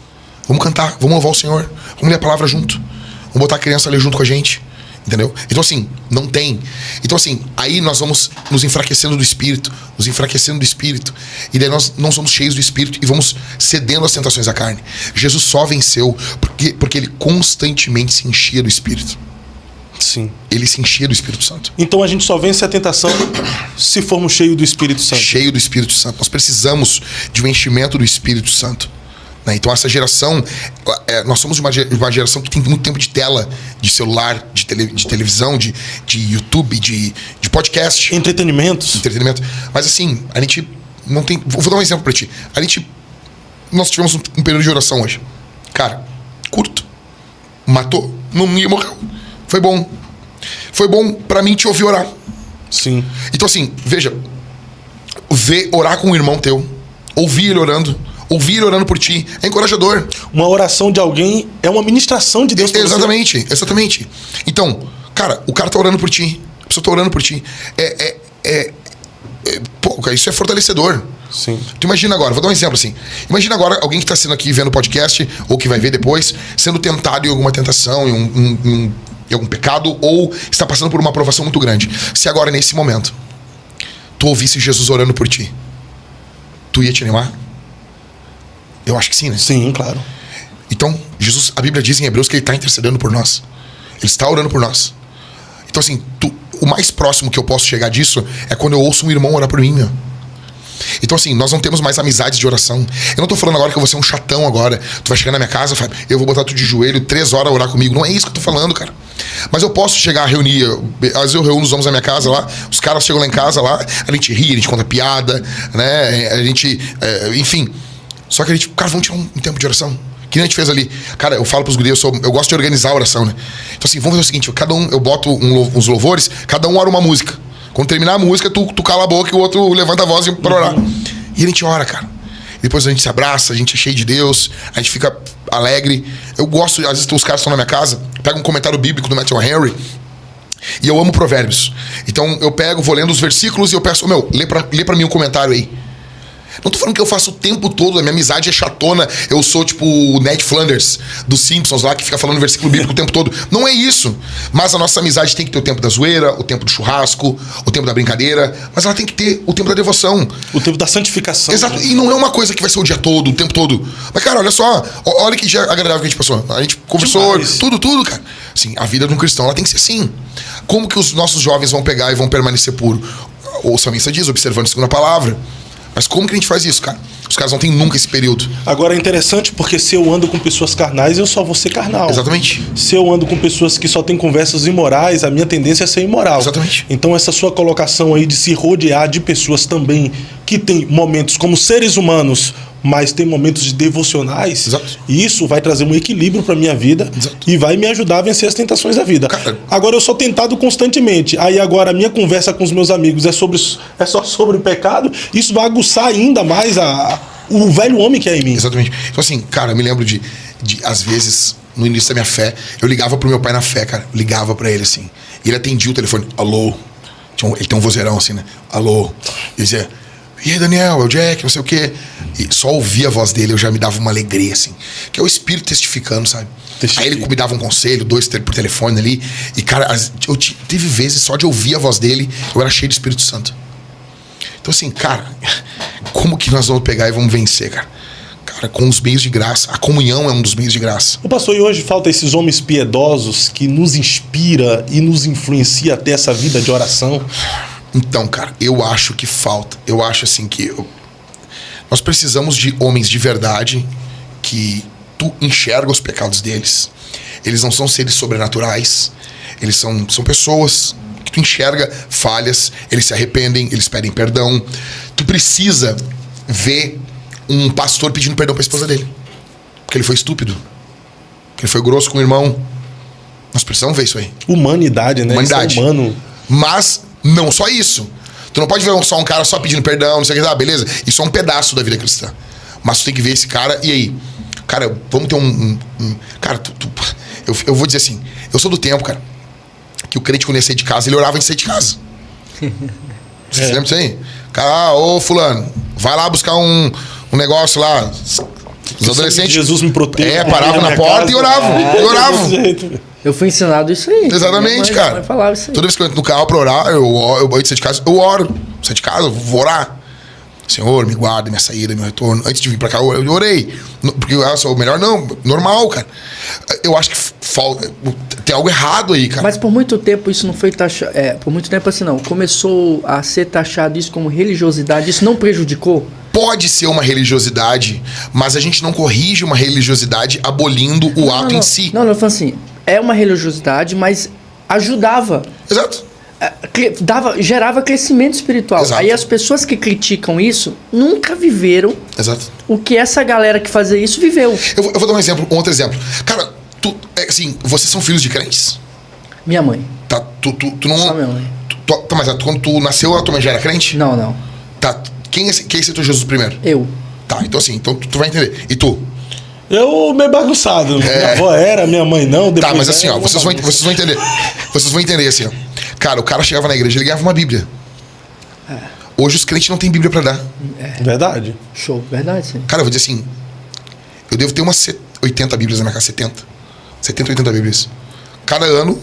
Vamos cantar, vamos louvar o Senhor. Vamos ler a palavra junto. Vamos botar a criança a ler junto com a gente. Entendeu? Então, assim, não tem. Então, assim, aí nós vamos nos enfraquecendo do Espírito. Nos enfraquecendo do Espírito. E daí nós não somos cheios do Espírito e vamos cedendo às tentações da carne. Jesus só venceu porque ele constantemente se enchia do Espírito. Sim. Ele se enchia do Espírito Santo. Então a gente só vence a tentação se formos cheios do Espírito Santo. Cheio do Espírito Santo. Nós precisamos de um enchimento do Espírito Santo. Né? Então essa geração, nós somos uma geração que tem muito tempo de tela, de celular, de televisão, de YouTube, de podcast. Entretenimento. Mas assim, a gente não tem... Vou dar um exemplo pra ti. Nós tivemos um período de oração hoje. Cara, curto. Matou, não ia morrer. Foi bom. Foi bom pra mim te ouvir orar. Sim. Então assim, veja, orar com um irmão teu, ouvir ele orando por ti, é encorajador. Uma oração de alguém é uma ministração de Deus pra você. Exatamente. Então, cara, o cara tá orando por ti, a pessoa tá orando por ti. Pô, cara, isso é fortalecedor. Sim. Tu imagina agora, vou dar um exemplo assim. Imagina agora alguém que tá sendo aqui vendo o podcast, ou que vai ver depois, sendo tentado em alguma tentação, em algum pecado, ou está passando por uma aprovação muito grande. Se agora, nesse momento, tu ouvisse Jesus orando por ti, tu ia te animar? Eu acho que sim, né? Sim, claro. Então, Jesus, a Bíblia diz em Hebreus que ele está intercedendo por nós. Ele está orando por nós. Então, assim, o mais próximo que eu posso chegar disso é quando eu ouço um irmão orar por mim, meu. Então, assim, nós não temos mais amizades de oração. Eu não tô falando agora que eu vou ser um chatão agora. Tu vai chegar na minha casa, Fábio, eu vou botar tu de joelho 3 horas a orar comigo. Não é isso que eu tô falando, cara. Mas eu posso chegar a reunir. Às vezes eu reúno os homens na minha casa lá, os caras chegam lá em casa lá, a gente ri, a gente conta piada, né? A gente. Enfim. Só que a gente, cara, vamos tirar um tempo de oração. Que nem a gente fez ali. Cara, eu falo pros guris, eu gosto de organizar a oração, né? Então, assim, vamos fazer o seguinte: eu boto uns louvores, cada um ora uma música. Quando terminar a música, tu cala a boca e o outro levanta a voz pra orar. E a gente ora, cara. E depois a gente se abraça, a gente é cheio de Deus, a gente fica alegre. Eu gosto, às vezes os caras estão na minha casa, pega um comentário bíblico do Matthew Henry, e eu amo Provérbios. Então eu vou lendo os versículos e eu peço, lê pra mim um comentário aí. Não tô falando que eu faço o tempo todo, a minha amizade é chatona, eu sou tipo o Ned Flanders dos Simpsons lá, que fica falando versículo bíblico o tempo todo. Não é isso. Mas a nossa amizade tem que ter o tempo da zoeira, o tempo do churrasco, o tempo da brincadeira, mas ela tem que ter o tempo da devoção. O tempo da santificação. Exato, e não é uma coisa que vai ser o dia todo, o tempo todo. Mas, cara, olha só, olha que dia agradável que a gente passou. A gente conversou, demais. tudo, cara. Assim, a vida de um cristão, ela tem que ser assim. Como que os nossos jovens vão pegar e vão permanecer puros? O salmista diz, observando a segunda palavra. Mas como que a gente faz isso, cara? Os caras não têm nunca esse período. Agora é interessante porque se eu ando com pessoas carnais, eu só vou ser carnal. Exatamente. Se eu ando com pessoas que só têm conversas imorais, a minha tendência é ser imoral. Exatamente. Então essa sua colocação aí de se rodear de pessoas também que têm momentos como seres humanos, mas tem momentos de devocionais, Exato. isso vai trazer um equilíbrio para minha vida. Exato. E vai me ajudar a vencer as tentações da vida. Cara, agora eu sou tentado constantemente. Aí agora a minha conversa com os meus amigos é só sobre o pecado. Isso vai aguçar ainda mais o velho homem que é em mim. Exatamente. Então assim, cara, eu me lembro de às vezes, no início da minha fé, eu ligava pro meu pai na fé, cara. Ligava pra ele assim. E ele atendia o telefone. Alô? Ele tem um vozeirão assim, né? Alô? E dizia... E aí, Daniel, é o Jack, não sei o quê. E só ouvir a voz dele, eu já me dava uma alegria, assim. Que é o Espírito testificando, sabe? Aí ele me dava um conselho, 2 por telefone ali. E, cara, teve vezes só de ouvir a voz dele, eu era cheio do Espírito Santo. Então, assim, cara, como que nós vamos pegar e vamos vencer, cara? cara, com os meios de graça. A comunhão é um dos meios de graça. O pastor, e hoje falta esses homens piedosos que nos inspira e nos influencia até essa vida de oração? Então, cara, eu acho que falta. Eu acho assim que nós precisamos de homens de verdade que tu enxerga os pecados deles. Eles não são seres sobrenaturais. Eles são pessoas que tu enxerga falhas, eles se arrependem, eles pedem perdão. Tu precisa ver um pastor pedindo perdão pra esposa dele. Porque ele foi estúpido. Porque ele foi grosso com o irmão. Nós precisamos ver isso aí. Humanidade, né? Humanidade. Isso é humano. Mas não só isso. Tu não pode ver só um cara só pedindo perdão, não sei o que, beleza. Isso é um pedaço da vida cristã. Mas tu tem que ver esse cara, e aí? Cara, vamos ter cara, eu vou dizer assim, eu sou do tempo, cara, que o crente quando ia sair de casa, ele orava em sair de casa. Vocês lembram disso aí? Cara, ô fulano, vai lá buscar um negócio lá. Os adolescentes... Jesus me protege. Paravam na porta casa. e oravam. Eu fui ensinado isso aí. Exatamente, Minha cara. mãe falava isso aí. Toda vez que eu entro no carro pra orar, eu antes de sair de casa, eu oro. Sair de casa, eu vou orar. Senhor, me guarda, minha saída, meu retorno. Antes de vir pra cá, eu orei. Porque eu sou o melhor, não, normal, cara. Eu acho que tem algo errado aí, cara. Mas por muito tempo isso não foi taxado. Por muito tempo assim não. Começou a ser taxado isso como religiosidade. Isso não prejudicou? Pode ser uma religiosidade, mas a gente não corrige uma religiosidade abolindo o ato em si. Não, eu falo assim, é uma religiosidade, mas ajudava. Exato. Gerava crescimento espiritual. Exato. Aí as pessoas que criticam isso nunca viveram Exato. o que essa galera que fazia isso viveu. Eu vou dar um outro exemplo. Cara, assim, vocês são filhos de crentes? Minha mãe. Tá, tu não... Só minha mãe. Mas quando tu nasceu, a tua mãe já era crente? Não. Tá, quem aceitou Jesus primeiro? Eu. Tá, então assim, tu vai entender. E tu? Eu meio bagunçado. Minha avó era, minha mãe não. Tá, mas assim, ó, vocês vão entender. Vocês vão entender assim, ó. Cara, o cara chegava na igreja, ele ganhava uma Bíblia. Hoje os crentes não têm Bíblia pra dar. Verdade. Show, verdade, sim. Cara, eu vou dizer assim, eu devo ter umas 80 Bíblias na minha casa, 70, 80 Bíblias. Cada ano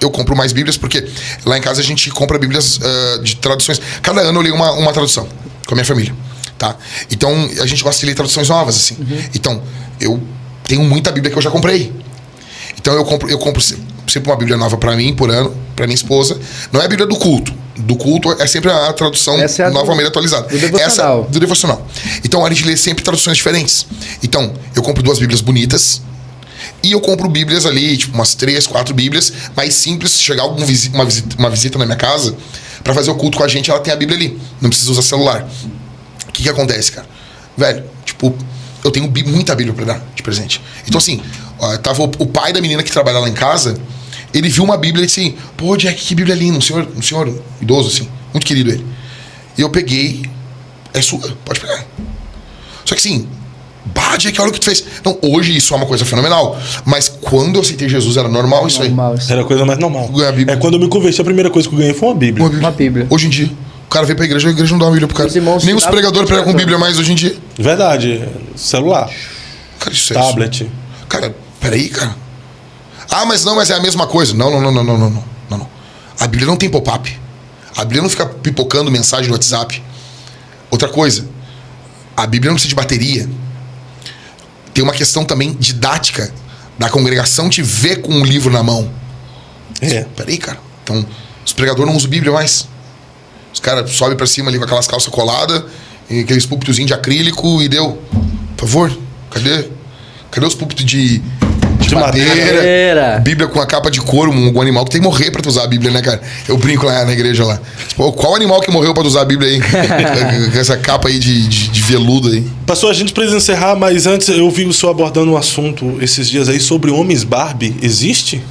eu compro mais Bíblias, porque lá em casa a gente compra Bíblias de traduções. Cada ano eu leio uma tradução com a minha família, tá? Então a gente gosta de ler traduções novas, assim. Então, eu tenho muita Bíblia que eu já comprei. Então eu compro sempre uma Bíblia nova pra mim, por ano, pra minha esposa. Não é a Bíblia do culto. Do culto é sempre a tradução novamente atualizada. Essa do devocional. Então a gente lê sempre traduções diferentes. Então, eu compro 2 Bíblias bonitas. E eu compro Bíblias ali, tipo, umas 3, 4 Bíblias, mais simples. Se chegar uma visita na minha casa, pra fazer o culto com a gente, ela tem a Bíblia ali. Não precisa usar celular. O que acontece, cara? Velho, tipo, eu tenho muita Bíblia pra dar de presente. Então, assim, tava o pai da menina que trabalha lá em casa, ele viu uma Bíblia e disse assim, pô, Jack, que Bíblia linda. Um senhor idoso, assim, muito querido ele. E eu peguei, é sua, pode pegar. Só que assim, Jack, olha o que tu fez. Não, hoje isso é uma coisa fenomenal. Mas quando eu aceitei Jesus, era normal isso aí. Era a coisa mais normal. Bíblia. Quando eu me converti, a primeira coisa que eu ganhei foi uma Bíblia. Uma Bíblia. Hoje em dia, o cara veio pra igreja, a igreja não dá uma Bíblia pro cara. Nem os pregadores pregam com Bíblia mais hoje em dia. Verdade. Celular. Cara, isso tablet. Isso. Cara, peraí, cara. Mas é a mesma coisa. Não. A Bíblia não tem pop-up. A Bíblia não fica pipocando mensagem no WhatsApp. Outra coisa, a Bíblia não precisa de bateria. Tem uma questão também didática da congregação te ver com um livro na mão. Peraí, cara. Então, os pregadores não usam Bíblia mais. Os caras sobem pra cima ali com aquelas calças coladas, e aqueles púlpitozinhos de acrílico e deu. Por favor, cadê os púlpitos de madeira? Bíblia com a capa de couro, um animal que tem que morrer pra tu usar a Bíblia, né, cara? Eu brinco lá na igreja lá. Pô, qual animal que morreu pra tu usar a Bíblia aí? Com essa capa aí de veludo aí. Pastor, a gente precisa encerrar, mas antes eu vi o senhor abordando um assunto esses dias aí sobre homens Barbie. Existe?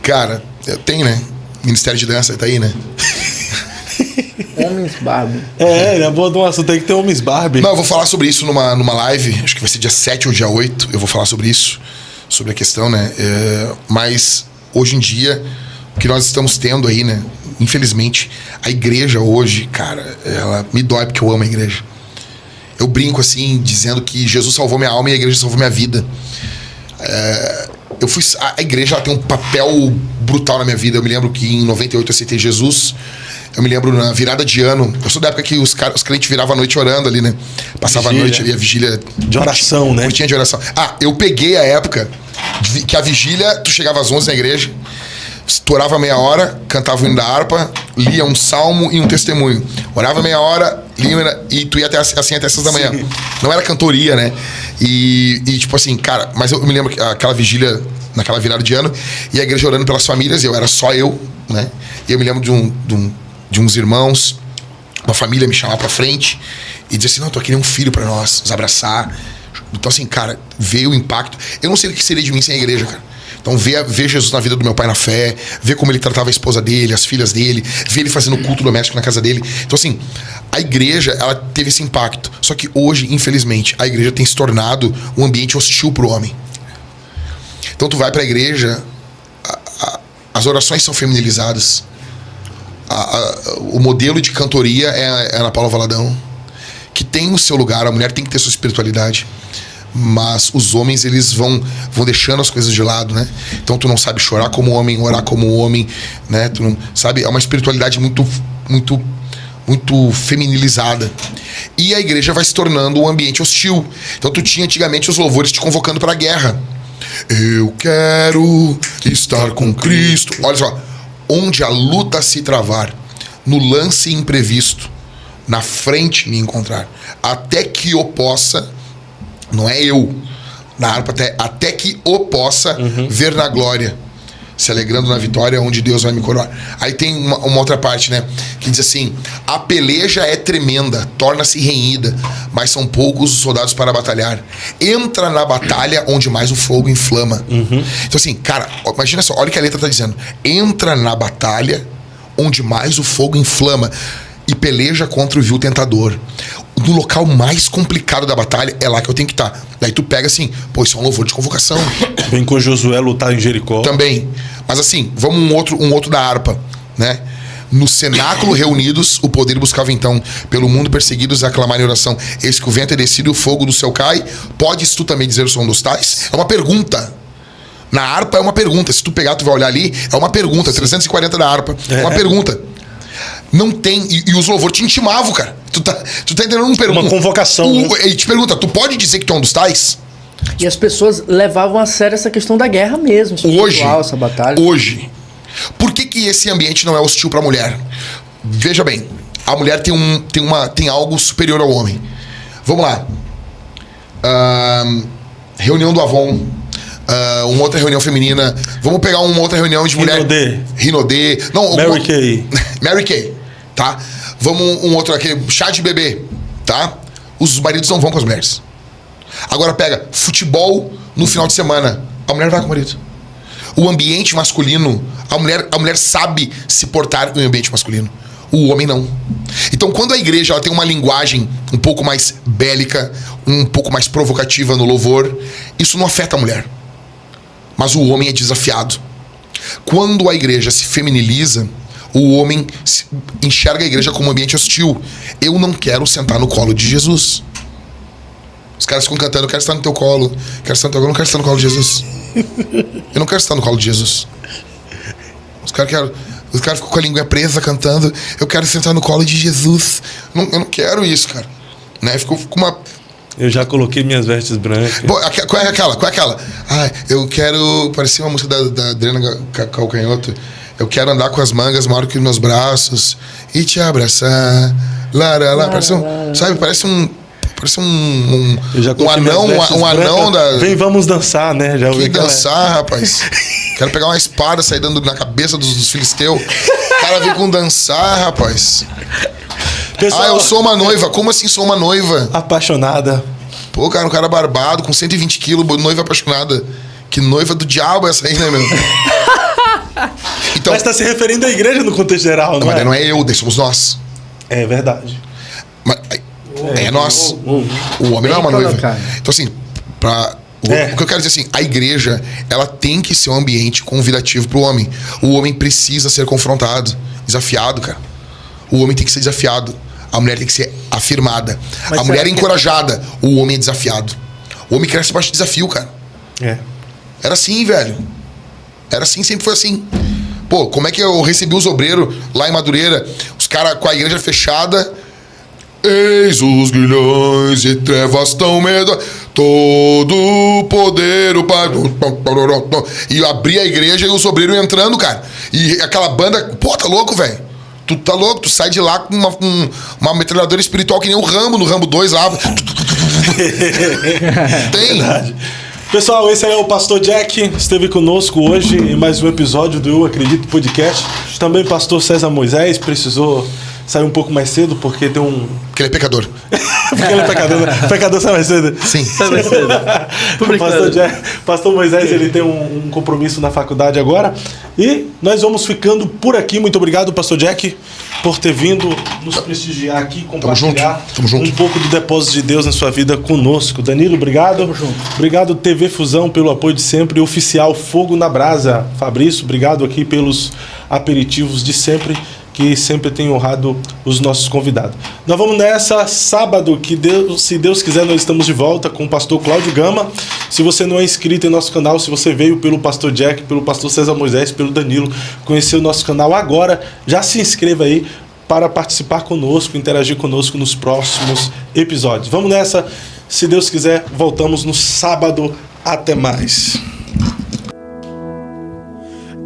Cara, tem, né? Ministério de Dança tá aí, né? Homens Barbie. Ele abordou um assunto, tem que ter homens Barbie. Não, eu vou falar sobre isso numa live, acho que vai ser dia 7 ou dia 8, eu vou falar sobre isso, sobre a questão, né? Mas, hoje em dia, o que nós estamos tendo aí, né? Infelizmente, a igreja hoje, cara, ela me dói porque eu amo a igreja. Eu brinco assim, dizendo que Jesus salvou minha alma e a igreja salvou minha vida. A igreja ela tem um papel brutal na minha vida. Eu me lembro que em 98 eu aceitei Jesus. Eu me lembro na virada de ano. Eu sou da época que os crentes viravam a noite orando ali, né? Passava Vigília. a noite ali, a vigília. De oração, né? Curtinha de oração. Ah, eu peguei a época que a vigília, tu chegava às 11 na igreja, tu orava meia hora, cantava o hino da harpa, lia um salmo e um testemunho. Orava meia hora, lia, e tu ia até 6 da manhã. Não era cantoria, né? E tipo assim, cara, mas eu me lembro que aquela vigília, naquela virada de ano, e a igreja orando pelas famílias, eu era só eu, né? E eu me lembro de uns irmãos, uma família me chamar pra frente e dizer assim, não, tô aqui nem um filho pra nós, nos abraçar. Então assim, cara, veio o impacto. Eu não sei o que seria de mim sem a igreja, cara. Então ver Jesus na vida do meu pai na fé, ver como ele tratava a esposa dele, as filhas dele, ver ele fazendo culto doméstico na casa dele. Então assim, a igreja, ela teve esse impacto. Só que hoje, infelizmente, a igreja tem se tornado um ambiente hostil pro homem. Então tu vai pra igreja, as orações são feminilizadas. O modelo de cantoria é a Ana Paula Valadão, que tem o seu lugar, a mulher tem que ter sua espiritualidade. Mas os homens, eles vão deixando as coisas de lado, né? Então tu não sabe chorar como homem, orar como homem, né? Tu não sabe, é uma espiritualidade muito feminilizada. E a igreja vai se tornando um ambiente hostil. Então tu tinha antigamente os louvores te convocando para a guerra. Eu quero estar com Cristo. Olha só, onde a luta se travar, no lance imprevisto, na frente me encontrar, até que eu possa, não é eu, na harpa, até que o possa ver na glória, se alegrando na vitória onde Deus vai me coroar. Aí tem uma outra parte, né, que diz assim: a peleja é tremenda, torna-se renhida, mas são poucos os soldados para batalhar. Entra na batalha onde mais o fogo inflama. Então assim, cara, imagina só, olha o que a letra tá dizendo. Entra na batalha onde mais o fogo inflama e peleja contra o vil tentador. No local mais complicado da batalha, é lá que eu tenho que estar. Daí tu pega assim, pô, isso é um louvor de convocação. Vem com Josué lutar em Jericó. Também. Mas assim, vamos um outro da harpa, né? No cenáculo reunidos, o poder buscava então, pelo mundo perseguidos, aclamar em oração. Eis que o vento é descido e o fogo do céu cai. Podes tu também dizer o som dos tais? É uma pergunta. Na harpa é uma pergunta. Se tu pegar, tu vai olhar ali, é uma pergunta. 340 da harpa. É uma pergunta. Não tem. E os louvores te intimavam, cara. Tu tá entendendo? Uma convocação. Ele te pergunta, tu pode dizer que tu é um dos tais? E as pessoas levavam a sério essa questão da guerra mesmo. Hoje. Essa batalha. Hoje. Por que esse ambiente não é hostil pra mulher? Veja bem, a mulher tem algo superior ao homem. Vamos lá. Reunião do Avon. Uma outra reunião feminina. Vamos pegar uma outra reunião de mulher. Rinodê. Não, Mary Kay. Mary Kay, tá? Vamos um outro aqui, chá de bebê, tá? Os maridos não vão com as mulheres. Agora pega futebol no final de semana. A mulher vai com o marido. O ambiente masculino, a mulher sabe se portar em um ambiente masculino. O homem não. Então, quando a igreja ela tem uma linguagem um pouco mais bélica, um pouco mais provocativa no louvor, isso não afeta a mulher. Mas o homem é desafiado. Quando a igreja se feminiliza, o homem enxerga a igreja como um ambiente hostil. Eu não quero sentar no colo de Jesus. Os caras ficam cantando, eu quero estar no teu colo, eu não quero estar no colo de Jesus. Eu não quero estar no colo de Jesus. Os caras ficam com a língua presa cantando, eu quero sentar no colo de Jesus. Eu não quero isso, cara. Né? Ficou com uma... Eu já coloquei minhas vestes brancas. Pô, qual é aquela? Ah, eu quero... Parecia uma música da Adriana Calcanhoto. Eu quero andar com as mangas maior que os meus braços e te abraçar. Parece um... Sabe, parece um anão da... Vem, vamos dançar, né? Já ouvi que dançar, rapaz. Quero pegar uma espada, sair dando na cabeça dos filisteus. O cara vem com dançar, rapaz. Pessoal, eu sou uma noiva. Como assim sou uma noiva? Apaixonada. Pô, cara, um cara barbado, com 120 quilos, noiva apaixonada. Que noiva do diabo é essa aí, né, meu? Então, mas tá se referindo à igreja no contexto geral, não é? Mas não é eu, somos nós. É verdade. Mas, é nós. O homem não é uma noiva. Então, assim, o que eu quero dizer assim, a igreja, ela tem que ser um ambiente convidativo pro homem. O homem precisa ser confrontado, desafiado, cara. O homem tem que ser desafiado. A mulher tem que ser afirmada. Mas a mulher é encorajada. O homem é desafiado. O homem cresce debaixo de desafio, cara. Era assim, velho. Era assim, sempre foi assim. Pô, como é que eu recebi os obreiros lá em Madureira? caras com a igreja fechada. Eis os grilhões e trevas tão medo, todo poder o Pai. E abri a igreja e os obreiros entrando, cara. E aquela banda, pô, tá louco, velho? Tu tá louco, tu sai de lá com uma metralhadora espiritual que nem o Rambo, no Rambo 2 lá. Tem. Verdade. Pessoal, esse aí é o Pastor Jack, esteve conosco hoje em mais um episódio do Eu Acredito Podcast. Também pastor César Moisés precisou sair um pouco mais cedo porque tem um... Porque ele é pecador. Porque ele é pecador, né? Pecador sai mais cedo. Sim. Sai mais cedo. Pastor Moisés, ele tem um compromisso na faculdade agora. E nós vamos ficando por aqui. Muito obrigado, Pastor Jack, por ter vindo nos prestigiar aqui, compartilhar Tamo junto. um pouco do depósito de Deus na sua vida conosco. Danilo, obrigado. Tamo junto. Obrigado, TV Fusão, pelo apoio de sempre. Oficial Fogo na Brasa. Fabrício, obrigado aqui pelos aperitivos de sempre, que sempre tem honrado os nossos convidados. Nós vamos nessa sábado, se Deus quiser, nós estamos de volta com o pastor Cláudio Gama. Se você não é inscrito em nosso canal, se você veio pelo pastor Jack, pelo pastor César Moisés, pelo Danilo, conhecer o nosso canal agora, já se inscreva aí para participar conosco, interagir conosco nos próximos episódios. Vamos nessa, se Deus quiser, voltamos no sábado. Até mais.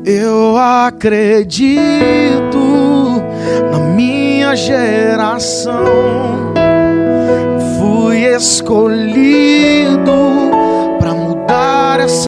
Eu acredito na minha geração, fui escolhido